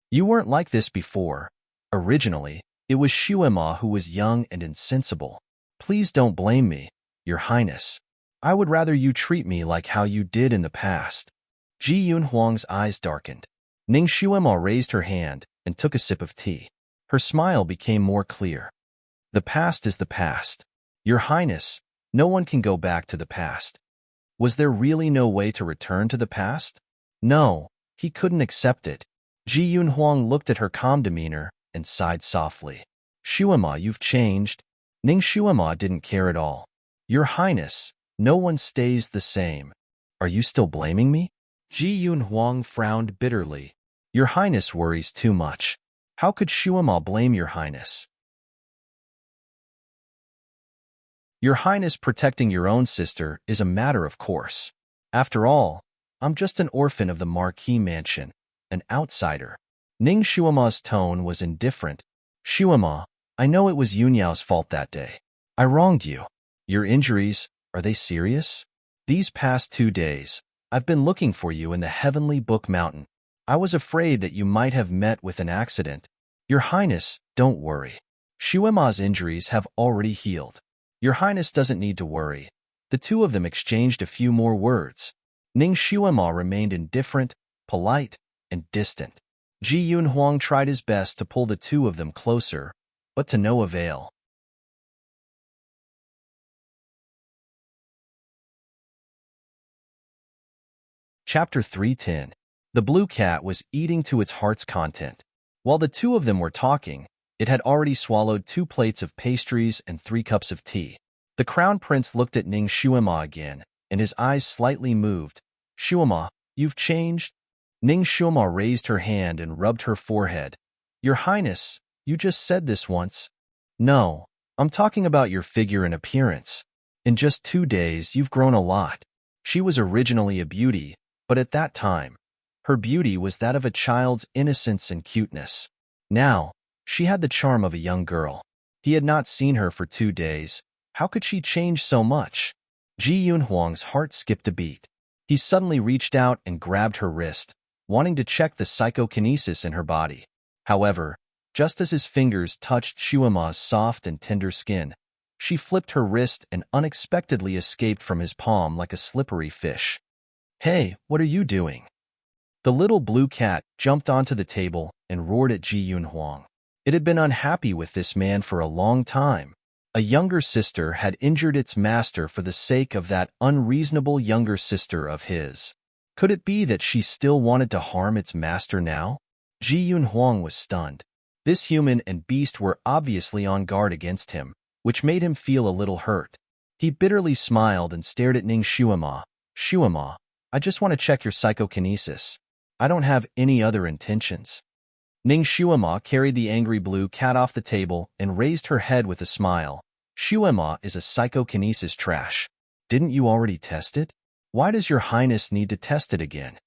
You weren't like this before. Originally, it was Xuema who was young and insensible. Please don't blame me, Your Highness. I would rather you treat me like how you did in the past. Ji Yunhuang's eyes darkened. Ning Xuema raised her hand and took a sip of tea. Her smile became more clear. The past is the past. Your Highness, no one can go back to the past. Was there really no way to return to the past? No, he couldn't accept it. Ji Yunhuang looked at her calm demeanor and sighed softly. Xuema, you've changed. Ning Xuema didn't care at all. Your Highness, no one stays the same. Are you still blaming me? Ji Yunhuang frowned bitterly. Your Highness worries too much. How could Xuema blame Your Highness? Your Highness protecting your own sister is a matter of course. After all, I'm just an orphan of the Marquis Mansion, an outsider. Ning Xuema's tone was indifferent. Xuema, I know it was Yunyao's fault that day. I wronged you. Your injuries, are they serious? These past 2 days, I've been looking for you in the Heavenly Book Mountain. I was afraid that you might have met with an accident. Your Highness, don't worry. Xuema's injuries have already healed. Your Highness doesn't need to worry. The two of them exchanged a few more words. Ning Xuema remained indifferent, polite, and distant. Ji Yunhuang tried his best to pull the two of them closer, but to no avail. Chapter 310. The blue cat was eating to its heart's content. While the two of them were talking, it had already swallowed 2 plates of pastries and 3 cups of tea. The crown prince looked at Ning Shuima again, and his eyes slightly moved. Shuima, you've changed? Ning Shuima raised her hand and rubbed her forehead. Your Highness, you just said this once. No, I'm talking about your figure and appearance. In just 2 days, you've grown a lot. She was originally a beauty, but at that time, her beauty was that of a child's innocence and cuteness. Now, she had the charm of a young girl. He had not seen her for 2 days. How could she change so much? Ji Yunhuang's heart skipped a beat. He suddenly reached out and grabbed her wrist, wanting to check the psychokinesis in her body. However, just as his fingers touched Shuima's soft and tender skin, she flipped her wrist and unexpectedly escaped from his palm like a slippery fish. Hey, what are you doing? The little blue cat jumped onto the table and roared at Ji Yunhuang. It had been unhappy with this man for a long time. A younger sister had injured its master for the sake of that unreasonable younger sister of his. Could it be that she still wanted to harm its master now? Ji Yunhuang was stunned. This human and beast were obviously on guard against him, which made him feel a little hurt. He bitterly smiled and stared at Ning Shuima. Shuima, I just want to check your psychokinesis. I don't have any other intentions. Ning Shuima carried the angry blue cat off the table and raised her head with a smile. Shuima is a psychokinesis trash. Didn't you already test it? Why does your highness need to test it again?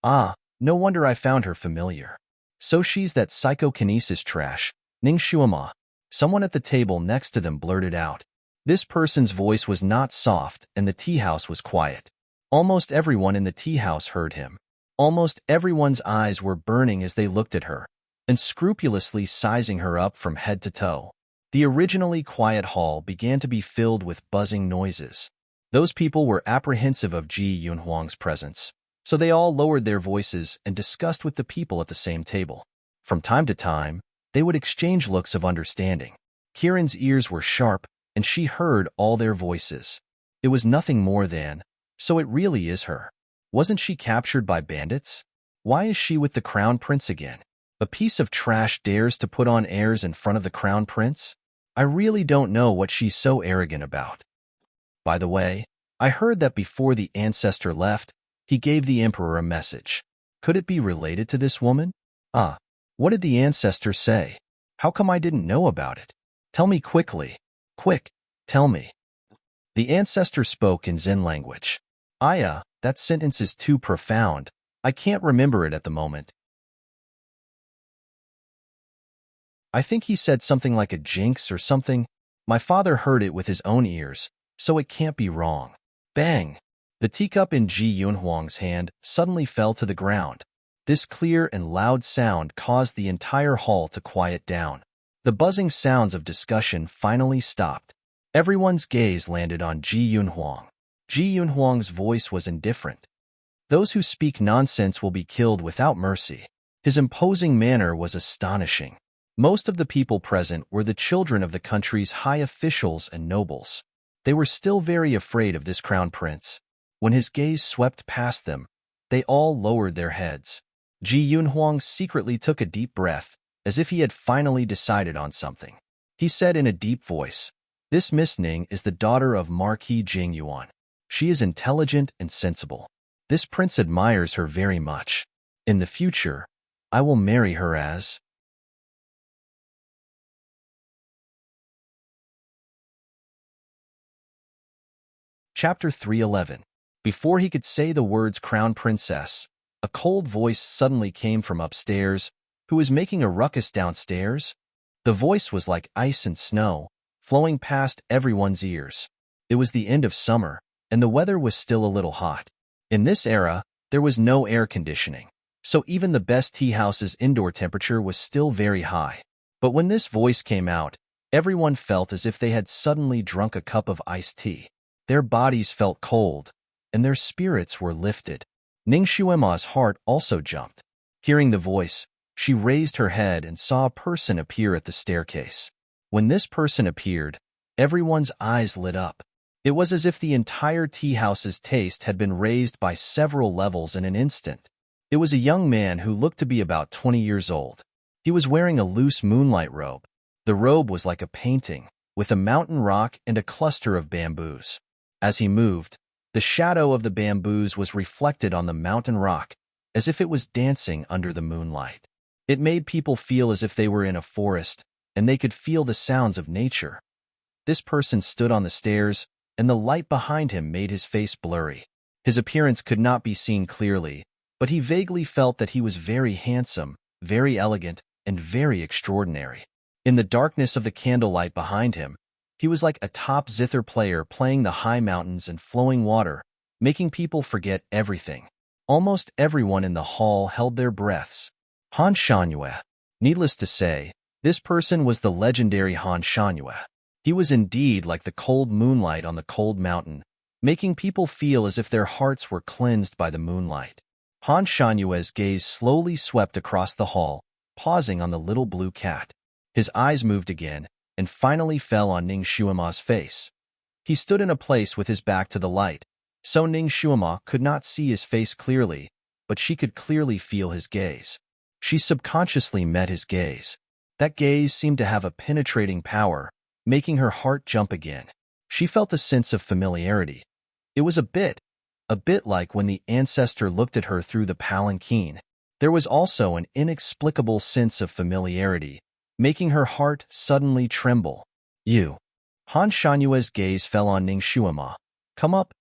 Ah, no wonder I found her familiar. So she's that psychokinesis trash. Ning Shuima. Someone at the table next to them blurted out. This person's voice was not soft and the tea house was quiet. Almost everyone in the tea house heard him. Almost everyone's eyes were burning as they looked at her, unscrupulously sizing her up from head to toe. The originally quiet hall began to be filled with buzzing noises. Those people were apprehensive of Ji Yunhuang's presence, so they all lowered their voices and discussed with the people at the same table. From time to time, they would exchange looks of understanding. Kiran's ears were sharp, and she heard all their voices. It was nothing more than, so it really is her. Wasn't she captured by bandits? Why is she with the crown prince again? A piece of trash dares to put on airs in front of the crown prince? I really don't know what she's so arrogant about. By the way, I heard that before the ancestor left, he gave the emperor a message. Could it be related to this woman? What did the ancestor say? How come I didn't know about it? Tell me quickly. Quick, tell me. The ancestor spoke in Zen language. Aya, that sentence is too profound. I can't remember it at the moment. I think he said something like a jinx or something. My father heard it with his own ears, so it can't be wrong. Bang! The teacup in Ji Yunhuang's hand suddenly fell to the ground. This clear and loud sound caused the entire hall to quiet down. The buzzing sounds of discussion finally stopped. Everyone's gaze landed on Ji Yunhuang. Ji Yunhuang's voice was indifferent. Those who speak nonsense will be killed without mercy. His imposing manner was astonishing. Most of the people present were the children of the country's high officials and nobles. They were still very afraid of this crown prince. When his gaze swept past them, they all lowered their heads. Ji Yunhuang secretly took a deep breath, as if he had finally decided on something. He said in a deep voice, "This Miss Ning is the daughter of Marquis Jingyuan. She is intelligent and sensible. This prince admires her very much. In the future, I will marry her as..." Chapter 311. Before he could say the words crown princess, a cold voice suddenly came from upstairs. Who was making a ruckus downstairs? The voice was like ice and snow, flowing past everyone's ears. It was the end of summer, and the weather was still a little hot. In this era, there was no air conditioning, so even the best tea house's indoor temperature was still very high. But when this voice came out, everyone felt as if they had suddenly drunk a cup of iced tea. Their bodies felt cold, and their spirits were lifted. Ning Shuima's heart also jumped. Hearing the voice, she raised her head and saw a person appear at the staircase. When this person appeared, everyone's eyes lit up. It was as if the entire tea house's taste had been raised by several levels in an instant. It was a young man who looked to be about 20 years old. He was wearing a loose moonlight robe. The robe was like a painting, with a mountain rock and a cluster of bamboos. As he moved, the shadow of the bamboos was reflected on the mountain rock, as if it was dancing under the moonlight. It made people feel as if they were in a forest, and they could feel the sounds of nature. This person stood on the stairs, and the light behind him made his face blurry. His appearance could not be seen clearly, but he vaguely felt that he was very handsome, very elegant, and very extraordinary. In the darkness of the candlelight behind him, he was like a top zither player playing the high mountains and flowing water, making people forget everything. Almost everyone in the hall held their breaths. Han Shangyue. Needless to say, this person was the legendary Han Shangyue. He was indeed like the cold moonlight on the cold mountain, making people feel as if their hearts were cleansed by the moonlight. Han Shanyue's gaze slowly swept across the hall, pausing on the little blue cat. His eyes moved again, and finally fell on Ning Shuima's face. He stood in a place with his back to the light, so Ning Shuima could not see his face clearly, but she could clearly feel his gaze. She subconsciously met his gaze. That gaze seemed to have a penetrating power, making her heart jump again. She felt a sense of familiarity. It was a bit like when the ancestor looked at her through the palanquin. There was also an inexplicable sense of familiarity, making her heart suddenly tremble. You. Han Shanyue's gaze fell on Ning Shuima. Come up.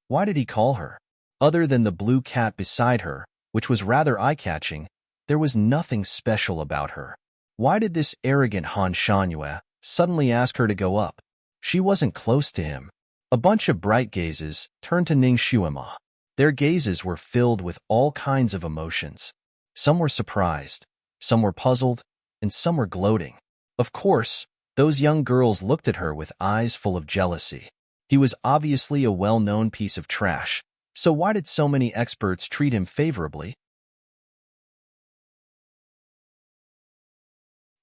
Why did he call her? Other than the blue cat beside her, which was rather eye-catching, there was nothing special about her. Why did this arrogant Han Shanyue suddenly ask her to go up? She wasn't close to him. A bunch of bright gazes turned to Ning Shuima. Their gazes were filled with all kinds of emotions. Some were surprised, some were puzzled, and some were gloating. Of course, those young girls looked at her with eyes full of jealousy. He was obviously a well-known piece of trash, so why did so many experts treat him favorably?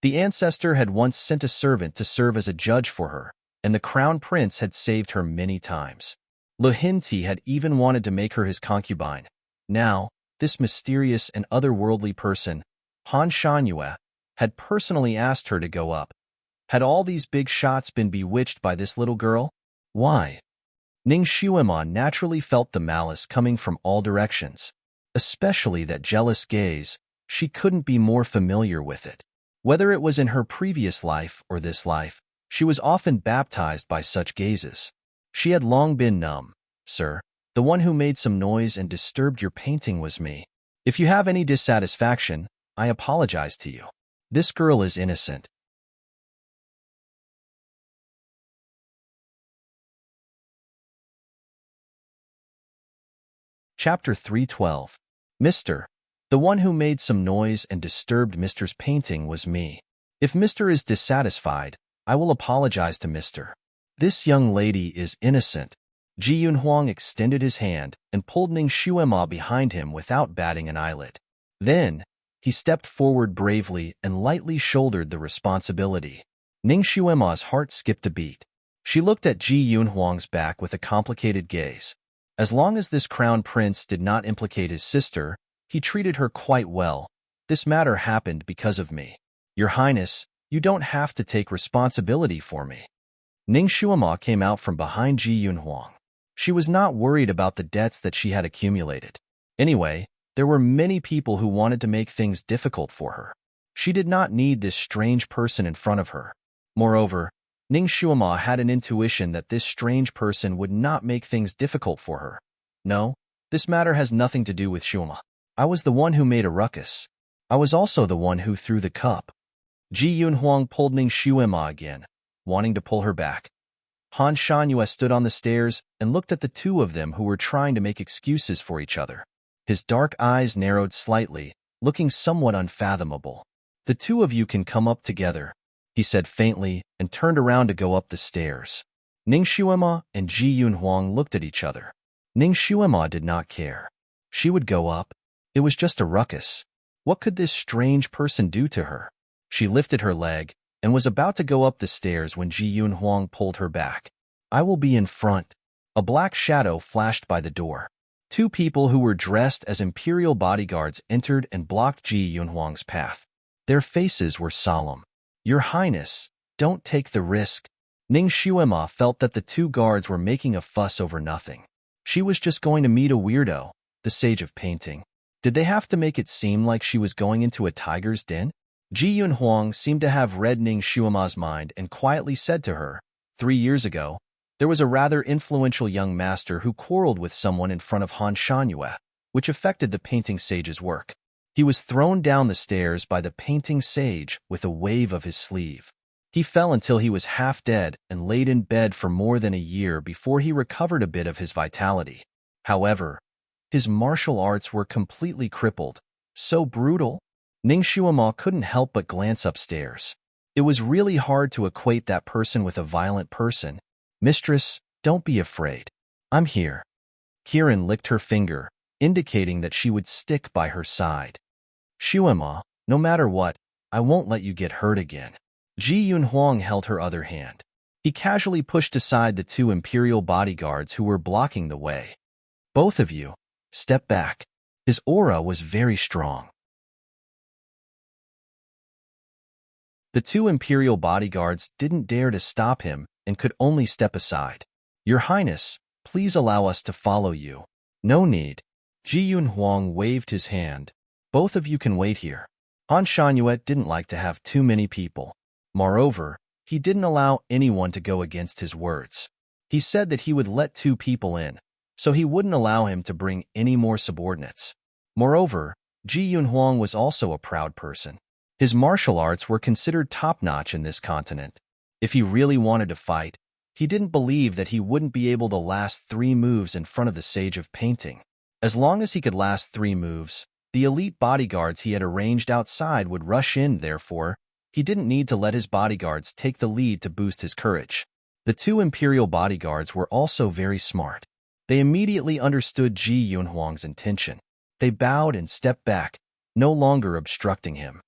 The ancestor had once sent a servant to serve as a judge for her, and the crown prince had saved her many times. Le Hinti had even wanted to make her his concubine. Now, this mysterious and otherworldly person, Han Shanyue, had personally asked her to go up. Had all these big shots been bewitched by this little girl? Why? Ning Shuima naturally felt the malice coming from all directions. Especially that jealous gaze, she couldn't be more familiar with it. Whether it was in her previous life or this life, she was often baptized by such gazes. She had long been numb. Sir, the one who made some noise and disturbed your painting was me. If you have any dissatisfaction, I apologize to you. This girl is innocent. Chapter 312. Mr. The one who made some noise and disturbed Mr.'s painting was me. If Mr. is dissatisfied, I will apologize to Mr. This young lady is innocent. Ji Yunhuang extended his hand and pulled Ning Shuima behind him without batting an eyelid. Then, he stepped forward bravely and lightly shouldered the responsibility. Ning Shuima's heart skipped a beat. She looked at Ji Yunhuang's back with a complicated gaze. As long as this crown prince did not implicate his sister, he treated her quite well. This matter happened because of me. Your Highness, you don't have to take responsibility for me. Ning Shuima came out from behind Ji Yunhuang. She was not worried about the debts that she had accumulated. Anyway, there were many people who wanted to make things difficult for her. She did not need this strange person in front of her. Moreover, Ning Shuima had an intuition that this strange person would not make things difficult for her. No, this matter has nothing to do with Shuima. I was the one who made a ruckus. I was also the one who threw the cup. Ji Yunhuang pulled Ning Shuima again, wanting to pull her back. Han Shanyue stood on the stairs and looked at the two of them who were trying to make excuses for each other. His dark eyes narrowed slightly, looking somewhat unfathomable. The two of you can come up together, he said faintly and turned around to go up the stairs. Ning Shuima and Ji Yunhuang looked at each other. Ning Shuima did not care. She would go up. It was just a ruckus. What could this strange person do to her? She lifted her leg and was about to go up the stairs when Ji Yunhuang pulled her back. I will be in front. A black shadow flashed by the door. Two people who were dressed as imperial bodyguards entered and blocked Ji Yunhuang's path. Their faces were solemn. Your Highness, don't take the risk. Ning Shuema felt that the two guards were making a fuss over nothing. She was just going to meet a weirdo, the sage of painting. Did they have to make it seem like she was going into a tiger's den? Ji Yunhuang seemed to have read Ning Shuema's mind and quietly said to her, 3 years ago, there was a rather influential young master who quarreled with someone in front of Han Shangyue, which affected the painting sage's work. He was thrown down the stairs by the painting sage with a wave of his sleeve. He fell until he was half dead and laid in bed for more than a year before he recovered a bit of his vitality. However, his martial arts were completely crippled. So brutal. Ning Shuema couldn't help but glance upstairs. It was really hard to equate that person with a violent person. Mistress, don't be afraid. I'm here. Kirin licked her finger, indicating that she would stick by her side. Shuema, no matter what, I won't let you get hurt again. Ji Yunhuang held her other hand. He casually pushed aside the two imperial bodyguards who were blocking the way. Both of you, step back. His aura was very strong. The two imperial bodyguards didn't dare to stop him and could only step aside. Your Highness, please allow us to follow you. No need. Ji Yunhuang waved his hand. Both of you can wait here. Han Shangyue didn't like to have too many people. Moreover, he didn't allow anyone to go against his words. He said that he would let 2 people in, so he wouldn't allow him to bring any more subordinates. Moreover, Ji Yunhuang was also a proud person. His martial arts were considered top-notch in this continent. If he really wanted to fight, he didn't believe that he wouldn't be able to last 3 moves in front of the Sage of Painting. As long as he could last 3 moves, the elite bodyguards he had arranged outside would rush in. Therefore, he didn't need to let his bodyguards take the lead to boost his courage. The 2 imperial bodyguards were also very smart. They immediately understood Ji Yunhuang's intention. They bowed and stepped back, no longer obstructing him.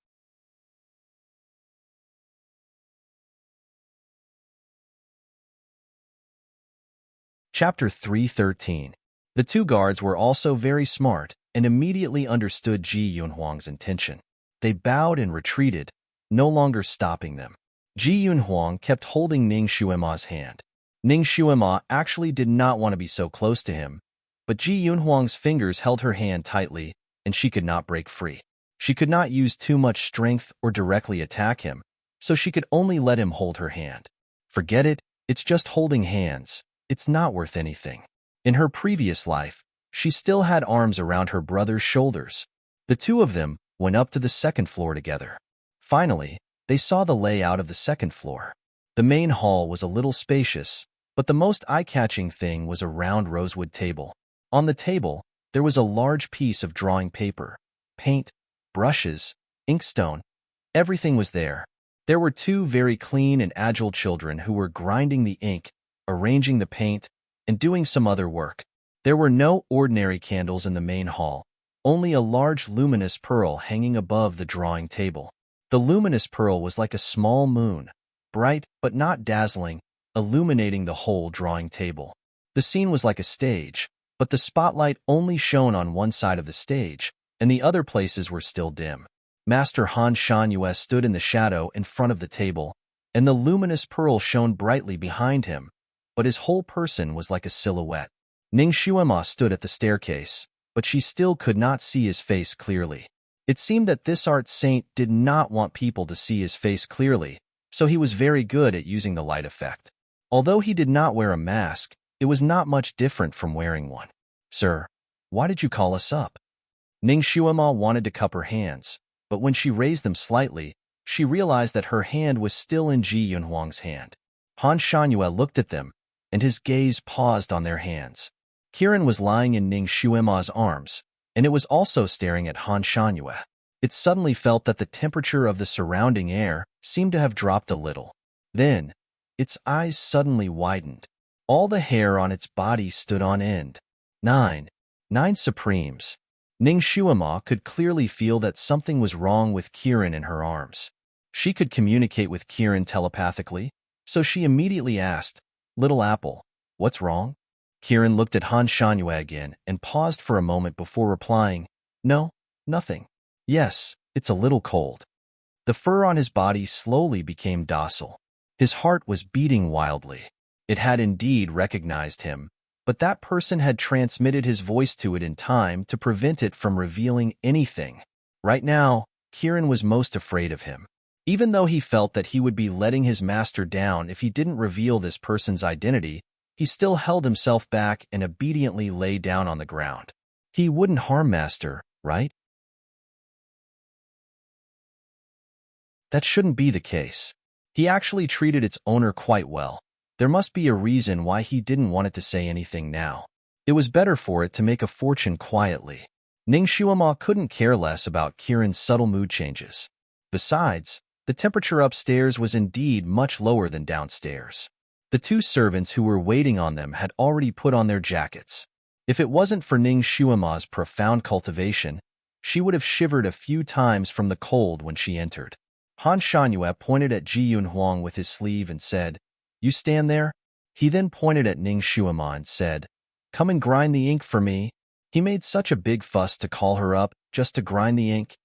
Chapter 313. The 2 guards were also very smart and immediately understood Ji Yunhuang's intention. They bowed and retreated, no longer stopping them. Ji Yunhuang kept holding Ning Shuema's hand. Ning Shuema actually did not want to be so close to him, but Ji Yunhuang's fingers held her hand tightly, and she could not break free. She could not use too much strength or directly attack him, so she could only let him hold her hand. Forget it, it's just holding hands. It's not worth anything. In her previous life, she still had arms around her brother's shoulders. The 2 of them went up to the 2nd floor together. Finally, they saw the layout of the 2nd floor. The main hall was a little spacious, but the most eye-catching thing was a round rosewood table. On the table, there was a large piece of drawing paper, paint, brushes, inkstone. Everything was there. There were 2 very clean and agile children who were grinding the ink, arranging the paint, and doing some other work. There were no ordinary candles in the main hall, only a large luminous pearl hanging above the drawing table. The luminous pearl was like a small moon, bright but not dazzling, illuminating the whole drawing table. The scene was like a stage, but the spotlight only shone on one side of the stage, and the other places were still dim. Master Han Shangyue stood in the shadow in front of the table, and the luminous pearl shone brightly behind him, but his whole person was like a silhouette. Ning Shuema stood at the staircase, but she still could not see his face clearly. It seemed that this art saint did not want people to see his face clearly, so he was very good at using the light effect. Although he did not wear a mask, it was not much different from wearing one. Sir, why did you call us up? Ning Shuema wanted to cup her hands, but when she raised them slightly, she realized that her hand was still in Ji Yunhuang's hand. Han Shangyue looked at them, and his gaze paused on their hands. Kirin was lying in Ning Shuema's arms, and it was also staring at Han Shangyue. It suddenly felt that the temperature of the surrounding air seemed to have dropped a little. Then, its eyes suddenly widened. All the hair on its body stood on end. 9 Supremes. Ning Shuema could clearly feel that something was wrong with Kirin in her arms. She could communicate with Kirin telepathically, so she immediately asked, Little Apple, what's wrong? Kirin looked at Han Shangyue again and paused for a moment before replying, No, nothing. Yes, it's a little cold. The fur on his body slowly became docile. His heart was beating wildly. It had indeed recognized him, but that person had transmitted his voice to it in time to prevent it from revealing anything. Right now, Kieran was most afraid of him. Even though he felt that he would be letting his master down if he didn't reveal this person's identity, he still held himself back and obediently lay down on the ground. He wouldn't harm Master, right? That shouldn't be the case. He actually treated its owner quite well. There must be a reason why he didn't want it to say anything now. It was better for it to make a fortune quietly. Ning Shuama couldn't care less about Kieran's subtle mood changes. Besides, the temperature upstairs was indeed much lower than downstairs. The two servants who were waiting on them had already put on their jackets. If it wasn't for Ning Shuama's profound cultivation, she would have shivered a few times from the cold when she entered. Han Shangyue pointed at Ji Yunhuang with his sleeve and said, "You stand there." He then pointed at Ning Shuama and said, "Come and grind the ink for me." He made such a big fuss to call her up just to grind the ink.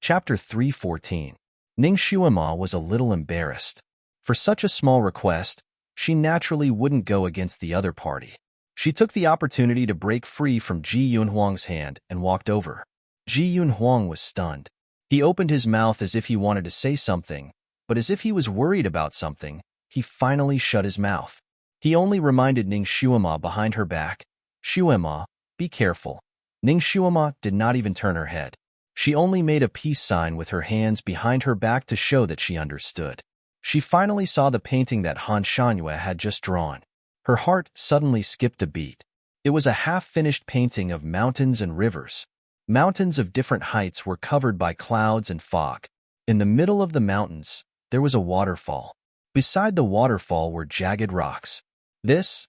Chapter 314. Ning Shuama was a little embarrassed. For such a small request, she naturally wouldn't go against the other party. She took the opportunity to break free from Ji Yunhuang's hand and walked over. Ji Yunhuang was stunned. He opened his mouth as if he wanted to say something, but as if he was worried about something, he finally shut his mouth. He only reminded Ning Shuama behind her back, "Shuama, be careful." Ning Shuama did not even turn her head. She only made a peace sign with her hands behind her back to show that she understood. She finally saw the painting that Han Shangyue had just drawn. Her heart suddenly skipped a beat. It was a half-finished painting of mountains and rivers. Mountains of different heights were covered by clouds and fog. In the middle of the mountains, there was a waterfall. Beside the waterfall were jagged rocks. This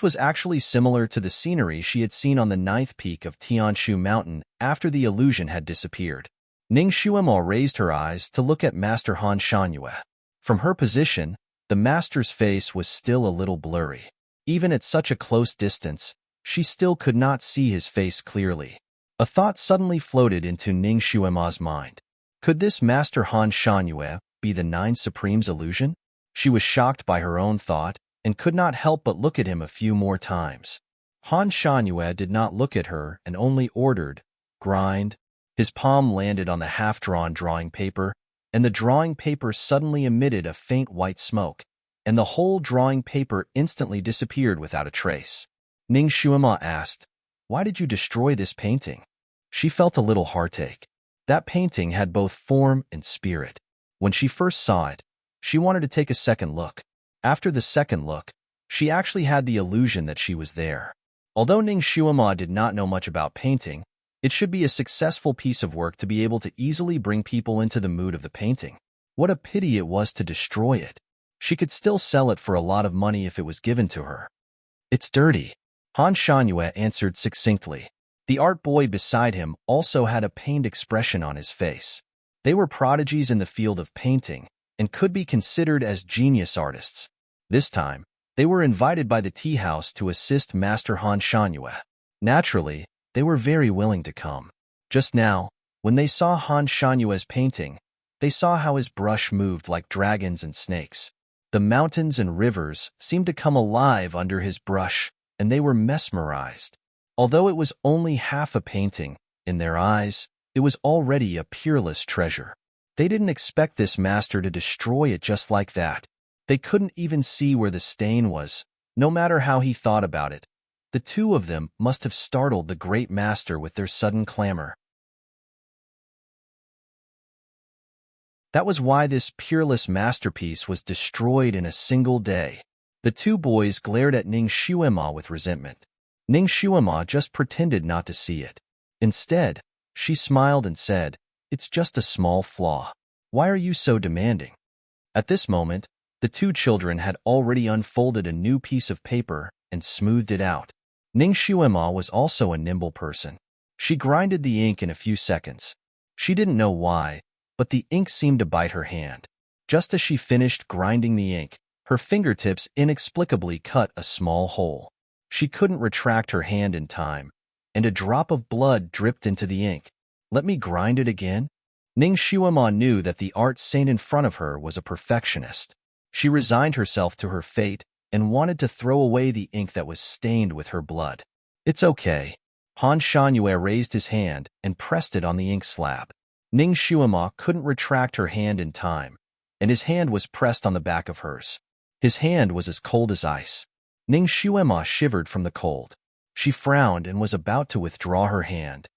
was actually similar to the scenery she had seen on the 9th peak of Tianshu Mountain after the illusion had disappeared. Ning Shuama raised her eyes to look at Master Han Shangyue. From her position, the master's face was still a little blurry. Even at such a close distance, she still could not see his face clearly. A thought suddenly floated into Ning Shuama's mind. Could this Master Han Shangyue be the Nine Supremes' illusion? She was shocked by her own thought and could not help but look at him a few more times. Han Shangyue did not look at her and only ordered, "Grind." His palm landed on the half-drawn drawing paper, and the drawing paper suddenly emitted a faint white smoke, and the whole drawing paper instantly disappeared without a trace. Ning Shuama asked, "Why did you destroy this painting?" She felt a little heartache. That painting had both form and spirit. When she first saw it, she wanted to take a second look. After the second look, she actually had the illusion that she was there. Although Ning Shuama did not know much about painting, it should be a successful piece of work to be able to easily bring people into the mood of the painting. What a pity it was to destroy it. She could still sell it for a lot of money if it was given to her. "It's dirty," Han Shangyue answered succinctly. The art boy beside him also had a pained expression on his face. They were prodigies in the field of painting and could be considered as genius artists. This time, they were invited by the tea house to assist Master Han Shangyue. Naturally, they were very willing to come. Just now, when they saw Han Shanyue's painting, they saw how his brush moved like dragons and snakes. The mountains and rivers seemed to come alive under his brush, and they were mesmerized. Although it was only half a painting, in their eyes, it was already a peerless treasure. They didn't expect this master to destroy it just like that. They couldn't even see where the stain was, no matter how he thought about it. The two of them must have startled the great master with their sudden clamor. That was why this peerless masterpiece was destroyed in a single day. The two boys glared at Ning Shuama with resentment. Ning Shuama just pretended not to see it. Instead, she smiled and said, "It's just a small flaw. Why are you so demanding?" At this moment, the two children had already unfolded a new piece of paper and smoothed it out. Ning Shuama was also a nimble person. She grinded the ink in a few seconds. She didn't know why, but the ink seemed to bite her hand. Just as she finished grinding the ink, her fingertips inexplicably cut a small hole. She couldn't retract her hand in time, and a drop of blood dripped into the ink. Let me grind it again? Ning Shuima knew that the art saint in front of her was a perfectionist. She resigned herself to her fate and wanted to throw away the ink that was stained with her blood. It's okay. Han Shangyue raised his hand and pressed it on the ink slab. Ning Shuima couldn't retract her hand in time, and his hand was pressed on the back of hers. His hand was as cold as ice. Ning Shuima shivered from the cold. She frowned and was about to withdraw her hand.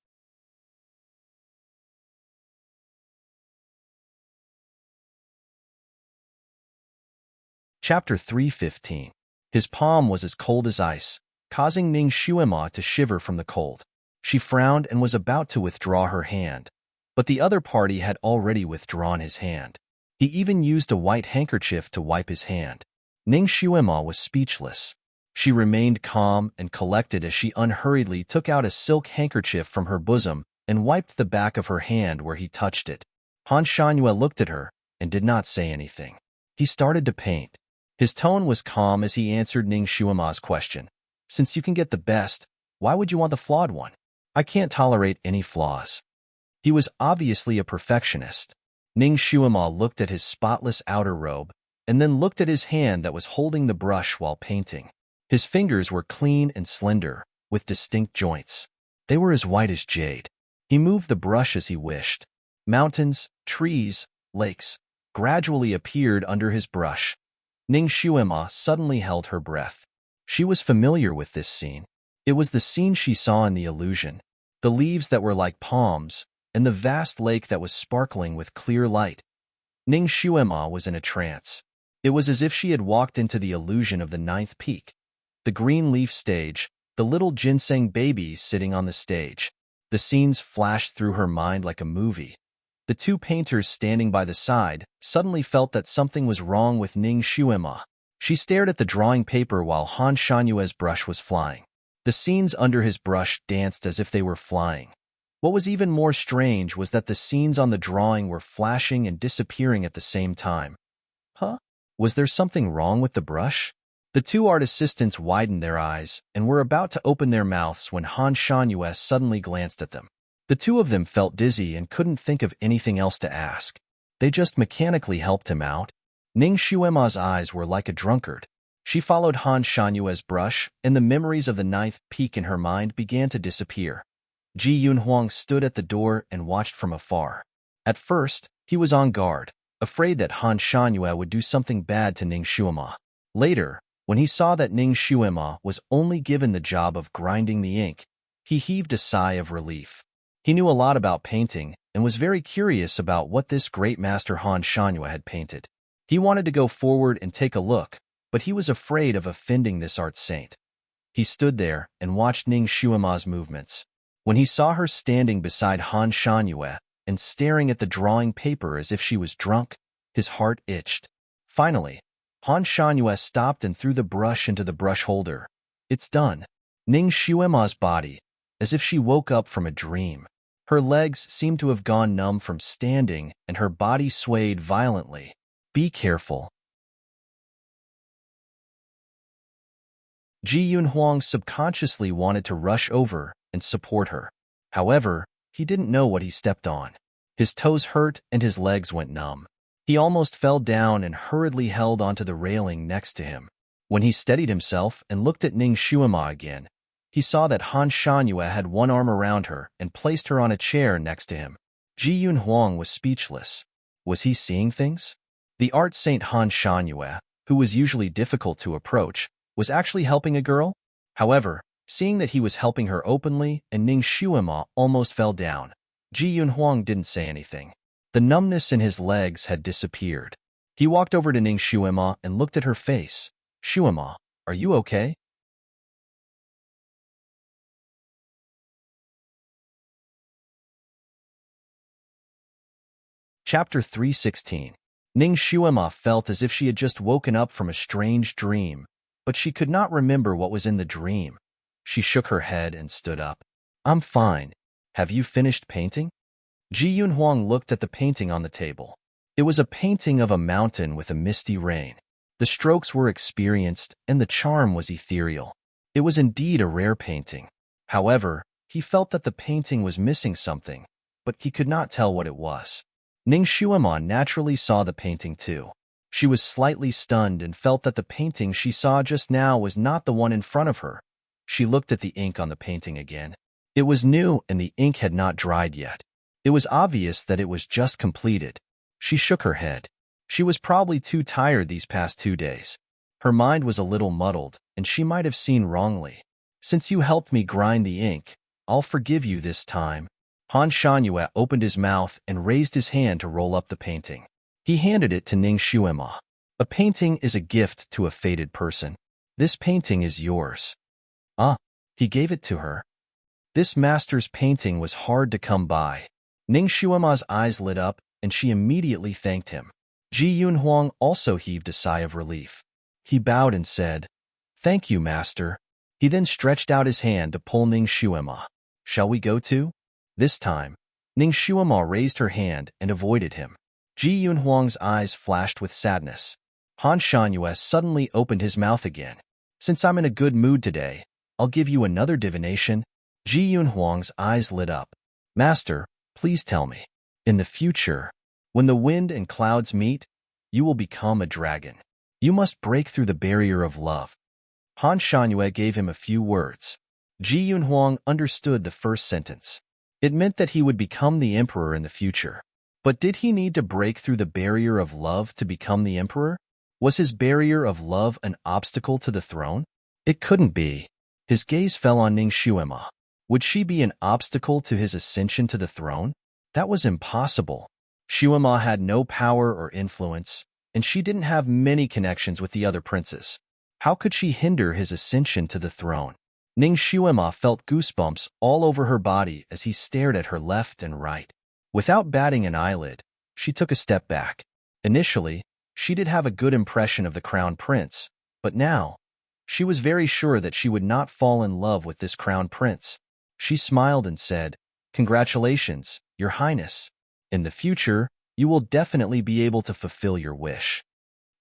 Chapter 3:15. His palm was as cold as ice, causing Ning Shuima to shiver from the cold. She frowned and was about to withdraw her hand, but the other party had already withdrawn his hand. He even used a white handkerchief to wipe his hand. Ning Shuima was speechless. She remained calm and collected as she unhurriedly took out a silk handkerchief from her bosom and wiped the back of her hand where he touched it. Han Shangyue looked at her and did not say anything. He started to paint. His tone was calm as he answered Ning Shuima's question. Since you can get the best, why would you want the flawed one? I can't tolerate any flaws. He was obviously a perfectionist. Ning Shuima looked at his spotless outer robe and then looked at his hand that was holding the brush while painting. His fingers were clean and slender, with distinct joints. They were as white as jade. He moved the brush as he wished. Mountains, trees, lakes gradually appeared under his brush. Ning Shuima suddenly held her breath. She was familiar with this scene. It was the scene she saw in the illusion. The leaves that were like palms, and the vast lake that was sparkling with clear light. Ning Shuima was in a trance. It was as if she had walked into the illusion of the ninth peak. The green leaf stage, the little ginseng baby sitting on the stage. The scenes flashed through her mind like a movie. The two painters standing by the side suddenly felt that something was wrong with Ning Shuima. She stared at the drawing paper while Han Shanyue's brush was flying. The scenes under his brush danced as if they were flying. What was even more strange was that the scenes on the drawing were flashing and disappearing at the same time. Huh? Was there something wrong with the brush? The two art assistants widened their eyes and were about to open their mouths when Han Shanyue suddenly glanced at them. The two of them felt dizzy and couldn't think of anything else to ask. They just mechanically helped him out. Ning Shuima's eyes were like a drunkard. She followed Han Shanyue's brush, and the memories of the ninth peak in her mind began to disappear. Ji Yunhuang stood at the door and watched from afar. At first, he was on guard, afraid that Han Shanyue would do something bad to Ning Shuima. Later, when he saw that Ning Shuima was only given the job of grinding the ink, he heaved a sigh of relief. He knew a lot about painting and was very curious about what this great master Han Shanyue had painted. He wanted to go forward and take a look, but he was afraid of offending this art saint. He stood there and watched Ning Shuima's movements. When he saw her standing beside Han Shanyue and staring at the drawing paper as if she was drunk, his heart itched. Finally, Han Shanyue stopped and threw the brush into the brush holder. It's done. Ning Shuima's body, as if she woke up from a dream. Her legs seemed to have gone numb from standing, and her body swayed violently. Be careful. Ji Yunhuang subconsciously wanted to rush over and support her. However, he didn't know what he stepped on. His toes hurt and his legs went numb. He almost fell down and hurriedly held onto the railing next to him. When he steadied himself and looked at Ning Shuima again, he saw that Han Shanyue had one arm around her and placed her on a chair next to him. Ji Yunhuang was speechless. Was he seeing things? The art saint Han Shanyue, who was usually difficult to approach, was actually helping a girl? However, seeing that he was helping her openly and Ning Shuima almost fell down, Ji Yunhuang didn't say anything. The numbness in his legs had disappeared. He walked over to Ning Shuima and looked at her face. Shuima, are you okay? Chapter 3:16. Ning Shuima felt as if she had just woken up from a strange dream, but she could not remember what was in the dream. She shook her head and stood up. I'm fine. Have you finished painting? Ji Yunhuang looked at the painting on the table. It was a painting of a mountain with a misty rain. The strokes were experienced and the charm was ethereal. It was indeed a rare painting. However, He felt that the painting was missing something, but he could not tell what it was. Ning Xuemon naturally saw the painting too. She was slightly stunned and felt that the painting she saw just now was not the one in front of her. She looked at the ink on the painting again. It was new and the ink had not dried yet. It was obvious that it was just completed. She shook her head. She was probably too tired these past 2 days. Her mind was a little muddled, and she might have seen wrongly. Since you helped me grind the ink, I'll forgive you this time. Han Shangyue opened his mouth and raised his hand to roll up the painting. He handed it to Ning Xuema. A painting is a gift to a fated person. This painting is yours. Ah, he gave it to her. This master's painting was hard to come by. Ning Xuema's eyes lit up, and she immediately thanked him. Ji Yunhuang also heaved a sigh of relief. He bowed and said, "Thank you, master." He then stretched out his hand to pull Ning Xuema. "Shall we go too?" This time, Ning Xuema raised her hand and avoided him. Ji Yunhuang's eyes flashed with sadness. Han Shangyue suddenly opened his mouth again. "Since I'm in a good mood today, I'll give you another divination." Ji Yunhuang's eyes lit up. "Master, please tell me. In the future, when the wind and clouds meet, you will become a dragon. You must break through the barrier of love." Han Shangyue gave him a few words. Ji Yunhuang understood the first sentence. It meant that he would become the emperor in the future. But did he need to break through the barrier of love to become the emperor? Was his barrier of love an obstacle to the throne? It couldn't be. His gaze fell on Ning Xuema. Would she be an obstacle to his ascension to the throne? That was impossible. Xuema had no power or influence, and she didn't have many connections with the other princes. How could she hinder his ascension to the throne? Ning Xuema felt goosebumps all over her body as he stared at her left and right. Without batting an eyelid, she took a step back. Initially, she did have a good impression of the crown prince, but now, she was very sure that she would not fall in love with this crown prince. She smiled and said, "Congratulations, Your Highness. In the future, you will definitely be able to fulfill your wish."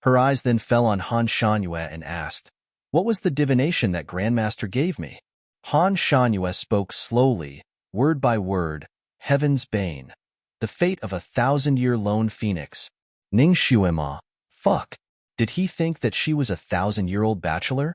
Her eyes then fell on Han Shangyue and asked, "What was the divination that Grandmaster gave me?" Han Shangyue spoke slowly, word by word, "Heaven's Bane. The fate of a 1,000-year lone phoenix." Ning Xuema, fuck. Did he think that she was a 1,000-year-old bachelor?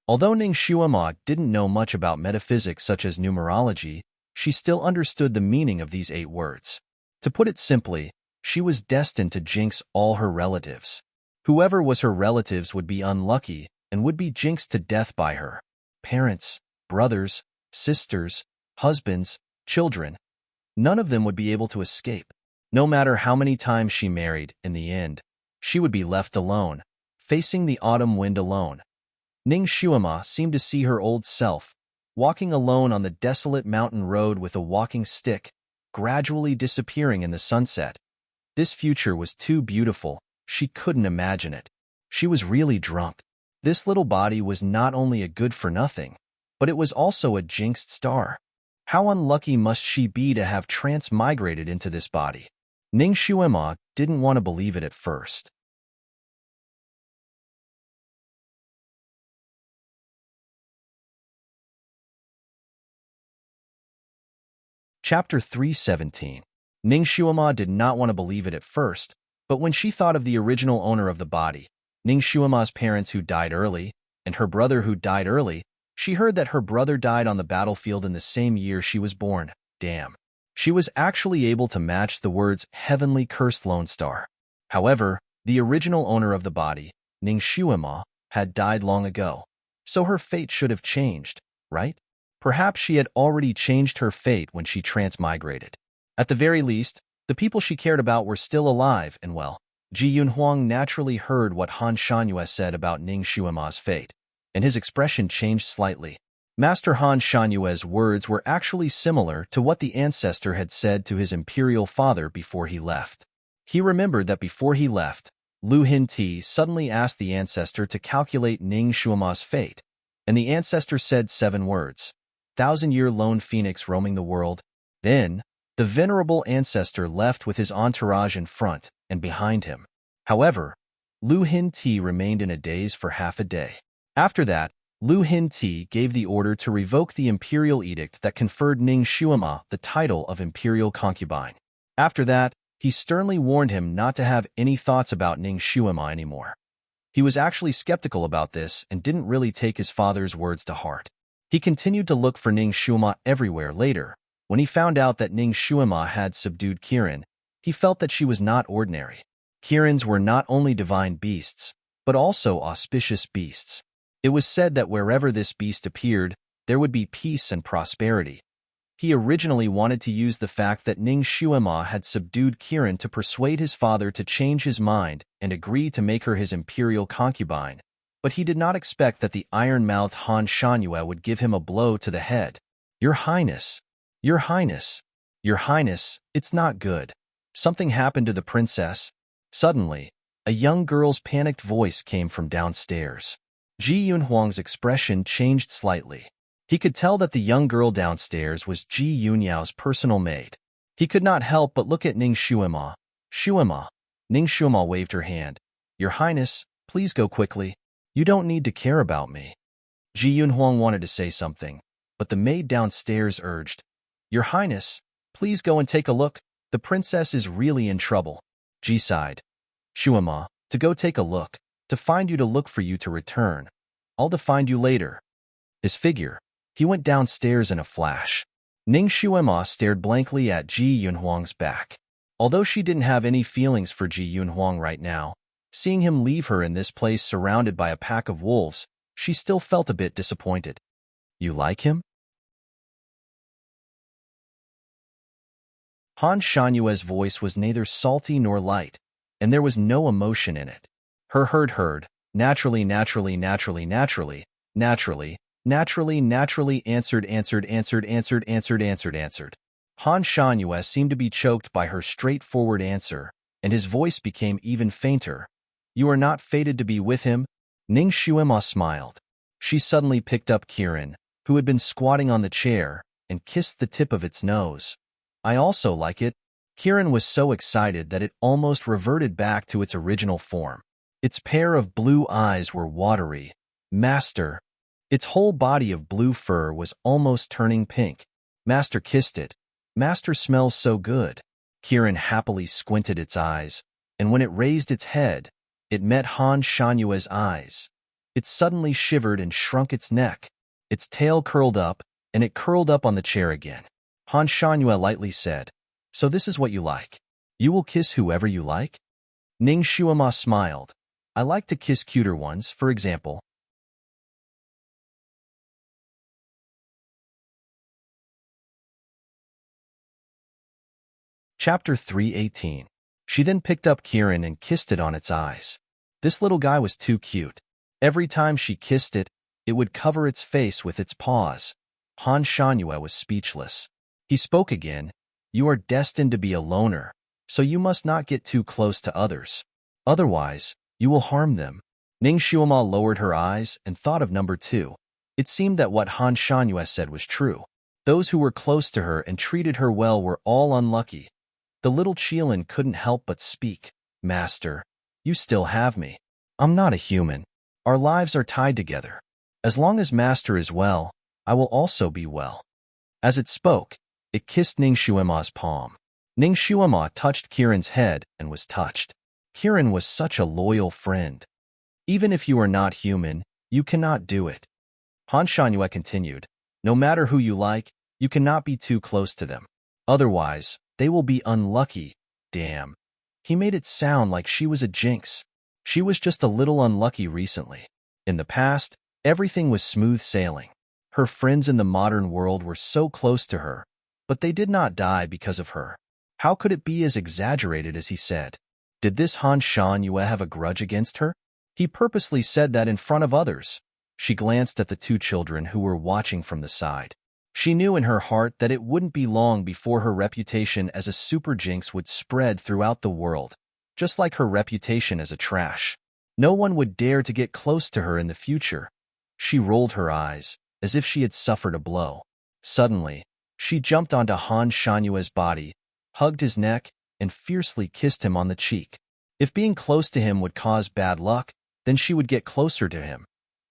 Although Ning Xuema didn't know much about metaphysics such as numerology, she still understood the meaning of these 8 words. To put it simply, she was destined to jinx all her relatives. Whoever was her relatives would be unlucky and would be jinxed to death by her. Parents, brothers, sisters, husbands, children. None of them would be able to escape. No matter how many times she married, in the end, she would be left alone, facing the autumn wind alone. Ning Xuema seemed to see her old self, walking alone on the desolate mountain road with a walking stick, gradually disappearing in the sunset. This future was too beautiful, she couldn't imagine it. She was really drunk. This little body was not only a good-for-nothing, but it was also a jinxed star. How unlucky must she be to have transmigrated into this body? Ning Xuema didn't want to believe it at first. Chapter 317. Ning Xuema did not want to believe it at first, but when she thought of the original owner of the body, Ning Xuema's parents who died early, and her brother who died early, she heard that her brother died on the battlefield in the same year she was born. Damn. She was actually able to match the words "heavenly cursed lone star." However, the original owner of the body, Ning Xuema, had died long ago, so her fate should have changed, right? Perhaps she had already changed her fate when she transmigrated. At the very least, the people she cared about were still alive and well. Ji Yunhuang naturally heard what Han Shangyue said about Ning Xuema's fate, and his expression changed slightly. Master Han Shanyue's words were actually similar to what the ancestor had said to his imperial father before he left. He remembered that before he left, Lu Hinti suddenly asked the ancestor to calculate Ning Xuema's fate, and the ancestor said 7 words, "1,000-year lone phoenix roaming the world." Then, the venerable ancestor left with his entourage in front and behind him. However, Lu Hinti remained in a daze for half a day. After that, Lu Hin-ti gave the order to revoke the imperial edict that conferred Ning Xuema the title of imperial concubine. After that, he sternly warned him not to have any thoughts about Ning Xuema anymore. He was actually skeptical about this and didn't really take his father's words to heart. He continued to look for Ning Xuema everywhere later. When he found out that Ning Xuema had subdued Kirin, he felt that she was not ordinary. Kirins were not only divine beasts, but also auspicious beasts. It was said that wherever this beast appeared, there would be peace and prosperity. He originally wanted to use the fact that Ning Xuema had subdued Kirin to persuade his father to change his mind and agree to make her his imperial concubine, but he did not expect that the iron-mouthed Han Shanyue would give him a blow to the head. Your Highness, Your Highness, Your Highness, it's not good. Something happened to the princess. Suddenly, a young girl's panicked voice came from downstairs. Ji Yunhuang's expression changed slightly. He could tell that the young girl downstairs was Ji Yunyao's personal maid. He could not help but look at Ning Xuema. Xuema. Ning Xuema waved her hand. Your Highness, please go quickly. You don't need to care about me. Ji Yunhuang wanted to say something, but the maid downstairs urged. Your Highness, please go and take a look. The princess is really in trouble. Ji sighed. Xuema, to go take a look, to find you to look for you to return. I'll find you later. His figure. He went downstairs in a flash. Ning Xuema stared blankly at Ji Yunhuang's back. Although she didn't have any feelings for Ji Yunhuang right now, seeing him leave her in this place surrounded by a pack of wolves, she still felt a bit disappointed. You like him? Han Shanyue's voice was neither salty nor light, and there was no emotion in it. Heard, naturally, answered. Han Shanyue seemed to be choked by her straightforward answer, and his voice became even fainter. You are not fated to be with him? Ning Xuema smiled. She suddenly picked up Kirin, who had been squatting on the chair, and kissed the tip of its nose. I also like it. Kirin was so excited that it almost reverted back to its original form. Its pair of blue eyes were watery. Master. Its whole body of blue fur was almost turning pink. Master kissed it. Master smells so good. Kirin happily squinted its eyes, and when it raised its head, it met Han Shanyue's eyes. It suddenly shivered and shrunk its neck. Its tail curled up, and it curled up on the chair again. Han Shanyue lightly said, So this is what you like. You will kiss whoever you like? Ning Xuema smiled. I like to kiss cuter ones, for example. Chapter 318. She then picked up Kirin and kissed it on its eyes. This little guy was too cute. Every time she kissed it, it would cover its face with its paws. Han Shanyue was speechless. He spoke again. You are destined to be a loner, so you must not get too close to others. Otherwise, you will harm them. Ning Xuema lowered her eyes and thought of number 2. It seemed that what Han Shanyue said was true. Those who were close to her and treated her well were all unlucky. The little Qilin couldn't help but speak. Master, you still have me. I'm not a human. Our lives are tied together. As long as Master is well, I will also be well. As it spoke, it kissed Ning Xuema's palm. Ning Xuema touched Kirin's head and was touched. Kirin was such a loyal friend. Even if you are not human, you cannot do it. Han Shanyue continued, no matter who you like, you cannot be too close to them. Otherwise, they will be unlucky. Damn. He made it sound like she was a jinx. She was just a little unlucky recently. In the past, everything was smooth sailing. Her friends in the modern world were so close to her, but they did not die because of her. How could it be as exaggerated as he said? Did this Han Shanyue have a grudge against her? He purposely said that in front of others. She glanced at the 2 children who were watching from the side. She knew in her heart that it wouldn't be long before her reputation as a super jinx would spread throughout the world, just like her reputation as a trash. No one would dare to get close to her in the future. She rolled her eyes, as if she had suffered a blow. Suddenly, she jumped onto Han Shanyue's body, hugged his neck, and fiercely kissed him on the cheek. If being close to him would cause bad luck, then she would get closer to him.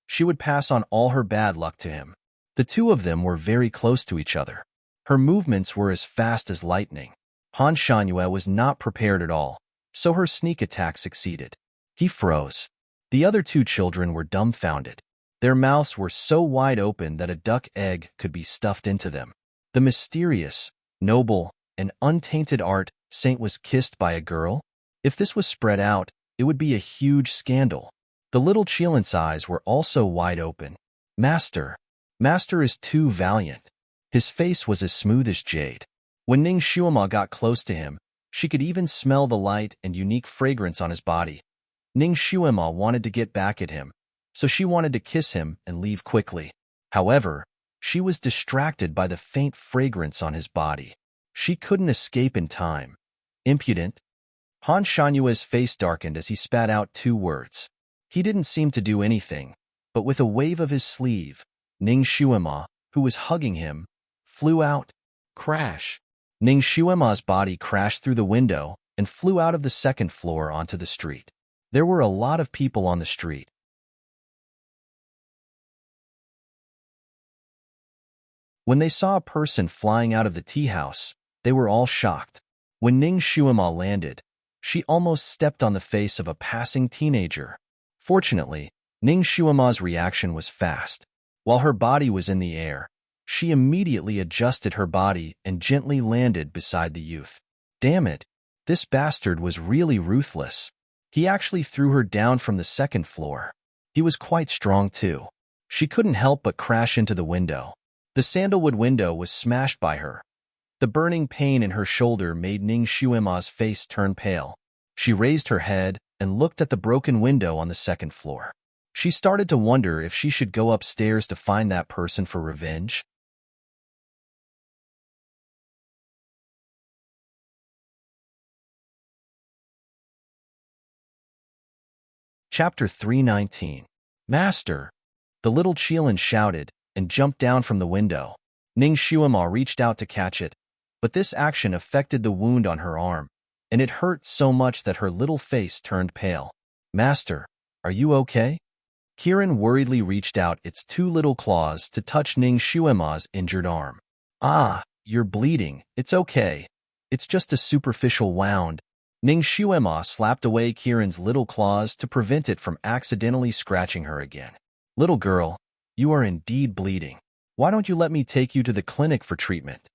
She would pass on all her bad luck to him. The two of them were very close to each other. Her movements were as fast as lightning. Han Shangyue was not prepared at all, so her sneak attack succeeded. He froze. The other two children were dumbfounded. Their mouths were so wide open that a duck egg could be stuffed into them. The mysterious, noble, and untainted art saint was kissed by a girl? If this was spread out, it would be a huge scandal. The little Qilin's eyes were also wide open. Master. Master is too valiant. His face was as smooth as jade. When Ning Shuima got close to him, she could even smell the light and unique fragrance on his body. Ning Shuima wanted to get back at him, so she wanted to kiss him and leave quickly. However, she was distracted by the faint fragrance on his body. She couldn't escape in time. Impudent. Han Shanyue's face darkened as he spat out two words. He didn't seem to do anything, but with a wave of his sleeve, Ning Shuima, who was hugging him, flew out. Crash! Ning Shuima's body crashed through the window and flew out of the second floor onto the street. There were a lot of people on the street. When they saw a person flying out of the tea house, they were all shocked. When Ning Shuima landed, she almost stepped on the face of a passing teenager. Fortunately, Ning Shuima's reaction was fast. While her body was in the air, she immediately adjusted her body and gently landed beside the youth. Damn it, this bastard was really ruthless. He actually threw her down from the second floor. He was quite strong too. She couldn't help but crash into the window. The sandalwood window was smashed by her. The burning pain in her shoulder made Ning Shuima's face turn pale. She raised her head and looked at the broken window on the second floor. She started to wonder if she should go upstairs to find that person for revenge. Chapter 319. Master! The little Qilin shouted and jumped down from the window. Ning Shuima reached out to catch it, but this action affected the wound on her arm, and it hurt so much that her little face turned pale. Master, are you okay? Kirin worriedly reached out its two little claws to touch Ning Shuima's injured arm. Ah, you're bleeding. It's okay. It's just a superficial wound. Ning Shuima slapped away Kirin's little claws to prevent it from accidentally scratching her again. Little girl, you are indeed bleeding. Why don't you let me take you to the clinic for treatment?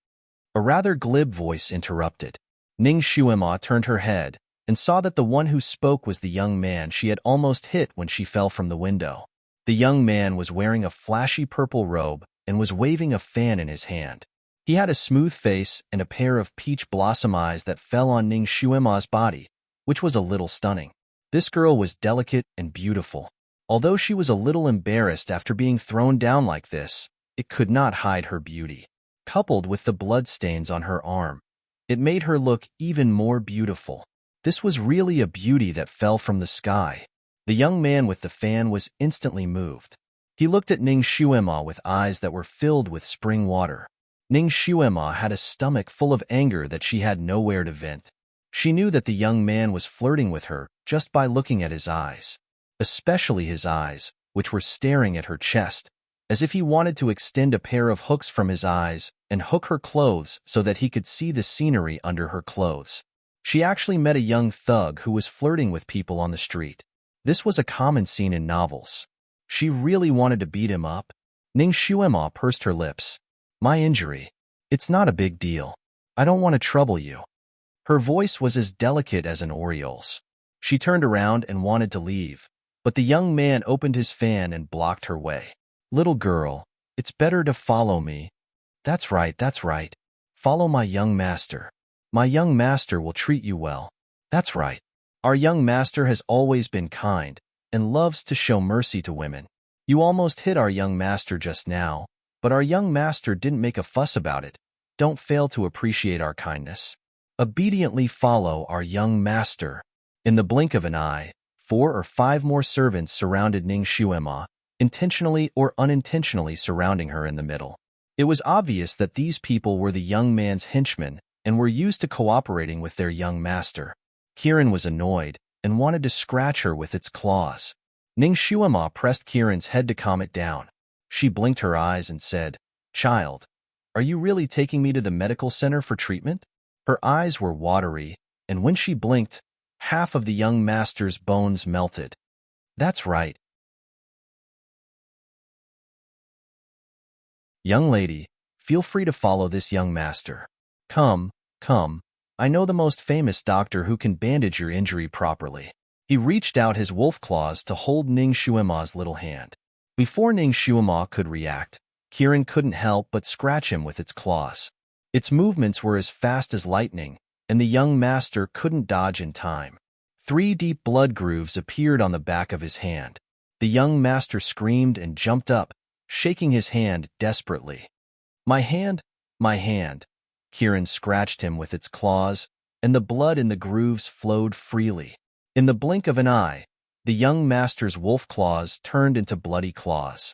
A rather glib voice interrupted. Ning Shuima turned her head and saw that the one who spoke was the young man she had almost hit when she fell from the window. The young man was wearing a flashy purple robe and was waving a fan in his hand. He had a smooth face and a pair of peach blossom eyes that fell on Ning Shuima's body, which was a little stunning. This girl was delicate and beautiful. Although she was a little embarrassed after being thrown down like this, it could not hide her beauty. Coupled with the bloodstains on her arm, it made her look even more beautiful. This was really a beauty that fell from the sky. The young man with the fan was instantly moved. He looked at Ning Shuima with eyes that were filled with spring water. Ning Shuima had a stomach full of anger that she had nowhere to vent. She knew that the young man was flirting with her just by looking at his eyes, especially his eyes, which were staring at her chest, as if he wanted to extend a pair of hooks from his eyes and hook her clothes so that he could see the scenery under her clothes. She actually met a young thug who was flirting with people on the street. This was a common scene in novels. She really wanted to beat him up. Ning Shuima pursed her lips. My injury. It's not a big deal. I don't want to trouble you. Her voice was as delicate as an oriole's. She turned around and wanted to leave, but the young man opened his fan and blocked her way. Little girl, it's better to follow me. That's right, that's right. Follow my young master. My young master will treat you well. That's right. Our young master has always been kind and loves to show mercy to women. You almost hit our young master just now, but our young master didn't make a fuss about it. Don't fail to appreciate our kindness. Obediently follow our young master. In the blink of an eye, 4 or 5 more servants surrounded Ning Shuima, intentionally or unintentionally surrounding her in the middle. It was obvious that these people were the young man's henchmen and were used to cooperating with their young master. Kirin was annoyed and wanted to scratch her with its claws. Ning Shuima pressed Kieran's head to calm it down. She blinked her eyes and said, "Child, are you really taking me to the medical center for treatment?" Her eyes were watery, and when she blinked, half of the young master's bones melted. "That's right. Young lady, feel free to follow this young master. Come, come, I know the most famous doctor who can bandage your injury properly." He reached out his wolf claws to hold Ning Shuima's little hand. Before Ning Shuima could react, Kieran couldn't help but scratch him with its claws. Its movements were as fast as lightning, and the young master couldn't dodge in time. 3 deep blood grooves appeared on the back of his hand. The young master screamed and jumped up, shaking his hand desperately. My hand, my hand." Kieran scratched him with its claws, and the blood in the grooves flowed freely. In the blink of an eye, the young master's wolf claws turned into bloody claws.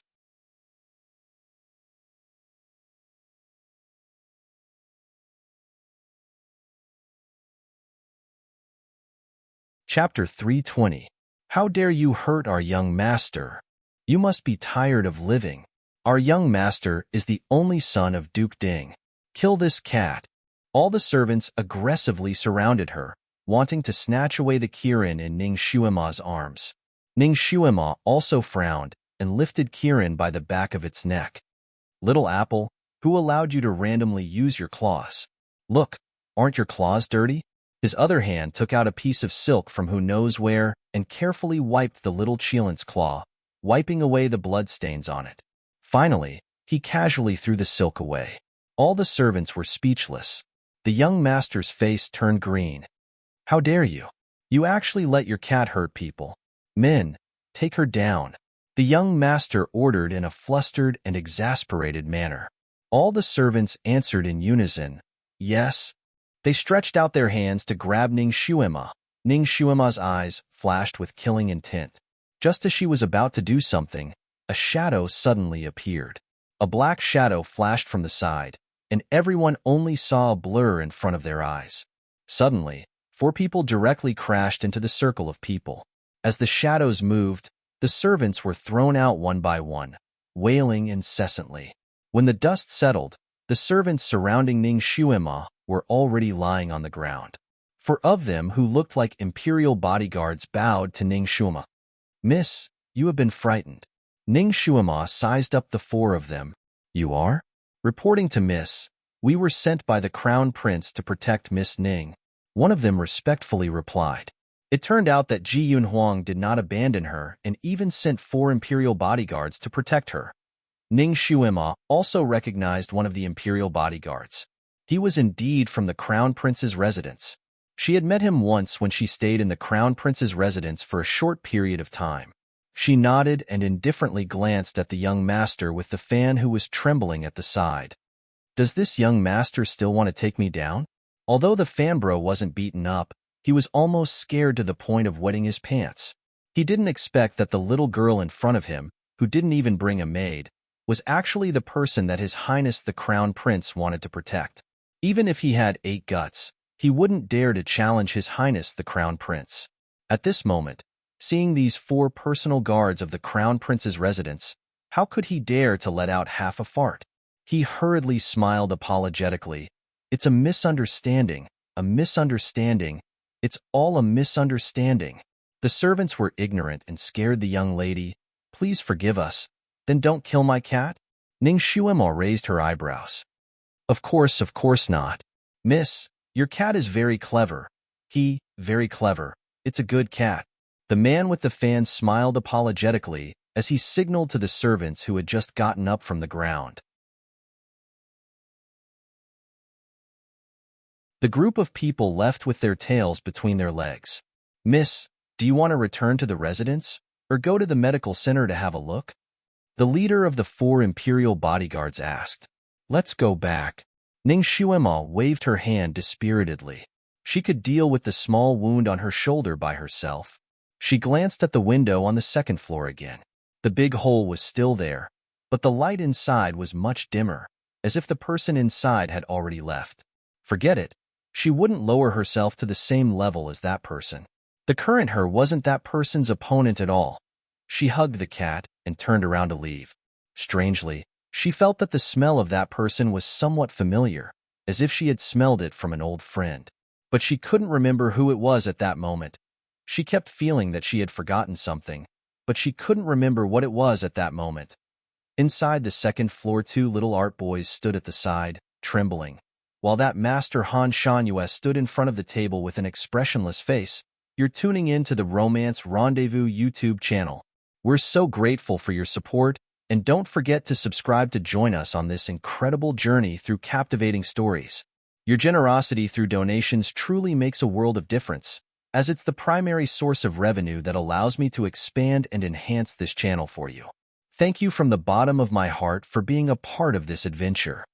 Chapter 320. How dare you hurt our young master? You must be tired of living. Our young master is the only son of Duke Ding. Kill this cat. All the servants aggressively surrounded her, wanting to snatch away the Kieran in Ning Shuima's arms. Ning Shuima also frowned and lifted Kieran by the back of its neck. "Little apple, who allowed you to randomly use your claws? Look, aren't your claws dirty?" His other hand took out a piece of silk from who knows where and carefully wiped the little Cheelant's claw, wiping away the bloodstains on it. Finally, he casually threw the silk away. All the servants were speechless. The young master's face turned green. "How dare you? You actually let your cat hurt people. Men, take her down," the young master ordered in a flustered and exasperated manner. All the servants answered in unison, "Yes." They stretched out their hands to grab Ning Shuima. Ning Shuima's eyes flashed with killing intent. Just as she was about to do something, a shadow suddenly appeared. A black shadow flashed from the side, and everyone only saw a blur in front of their eyes. Suddenly, 4 people directly crashed into the circle of people. As the shadows moved, the servants were thrown out one by one, wailing incessantly. When the dust settled, the servants surrounding Ning Shuima were already lying on the ground. 4 of them who looked like imperial bodyguards bowed to Ning Shuima. "Miss, you have been frightened." Ning Shuima sized up the 4 of them. "You are?" Reporting to Miss, "We were sent by the Crown Prince to protect Miss Ning." One of them respectfully replied. It turned out that Ji Yunhuang did not abandon her and even sent 4 imperial bodyguards to protect her. Ning Shuima also recognized one of the imperial bodyguards. He was indeed from the Crown Prince's residence. She had met him once when she stayed in the Crown Prince's residence for a short period of time. She nodded and indifferently glanced at the young master with the fan who was trembling at the side. "Does this young master still want to take me down?" Although the fanbro wasn't beaten up, he was almost scared to the point of wetting his pants. He didn't expect that the little girl in front of him, who didn't even bring a maid, was actually the person that His Highness the Crown Prince wanted to protect. Even if he had 8 guts, he wouldn't dare to challenge His Highness the Crown Prince. At this moment, seeing these 4 personal guards of the Crown Prince's residence, how could he dare to let out half a fart? He hurriedly smiled apologetically. "It's a misunderstanding, a misunderstanding. It's all a misunderstanding." The servants were ignorant and scared the young lady. "Please forgive us. Then don't kill my cat?" Ning Shuima raised her eyebrows. Of course not. "Miss, your cat is very clever." Very clever. It's a good cat." The man with the fan smiled apologetically as he signaled to the servants who had just gotten up from the ground. The group of people left with their tails between their legs. "Miss, do you want to return to the residence, or go to the medical center to have a look?" The leader of the 4 imperial bodyguards asked. "Let's go back." Ning Shuima waved her hand dispiritedly. She could deal with the small wound on her shoulder by herself. She glanced at the window on the 2nd floor again. The big hole was still there, but the light inside was much dimmer, as if the person inside had already left. Forget it. She wouldn't lower herself to the same level as that person. The current her wasn't that person's opponent at all. She hugged the cat and turned around to leave. Strangely, she felt that the smell of that person was somewhat familiar, as if she had smelled it from an old friend. But she couldn't remember who it was at that moment. She kept feeling that she had forgotten something, but she couldn't remember what it was at that moment. Inside the second floor, two little art boys stood at the side, trembling, while that Master Han Shangyue stood in front of the table with an expressionless face. You're tuning in to the Romance Rendezvous YouTube channel. We're so grateful for your support, and don't forget to subscribe to join us on this incredible journey through captivating stories. Your generosity through donations truly makes a world of difference, as it's the primary source of revenue that allows me to expand and enhance this channel for you. Thank you from the bottom of my heart for being a part of this adventure.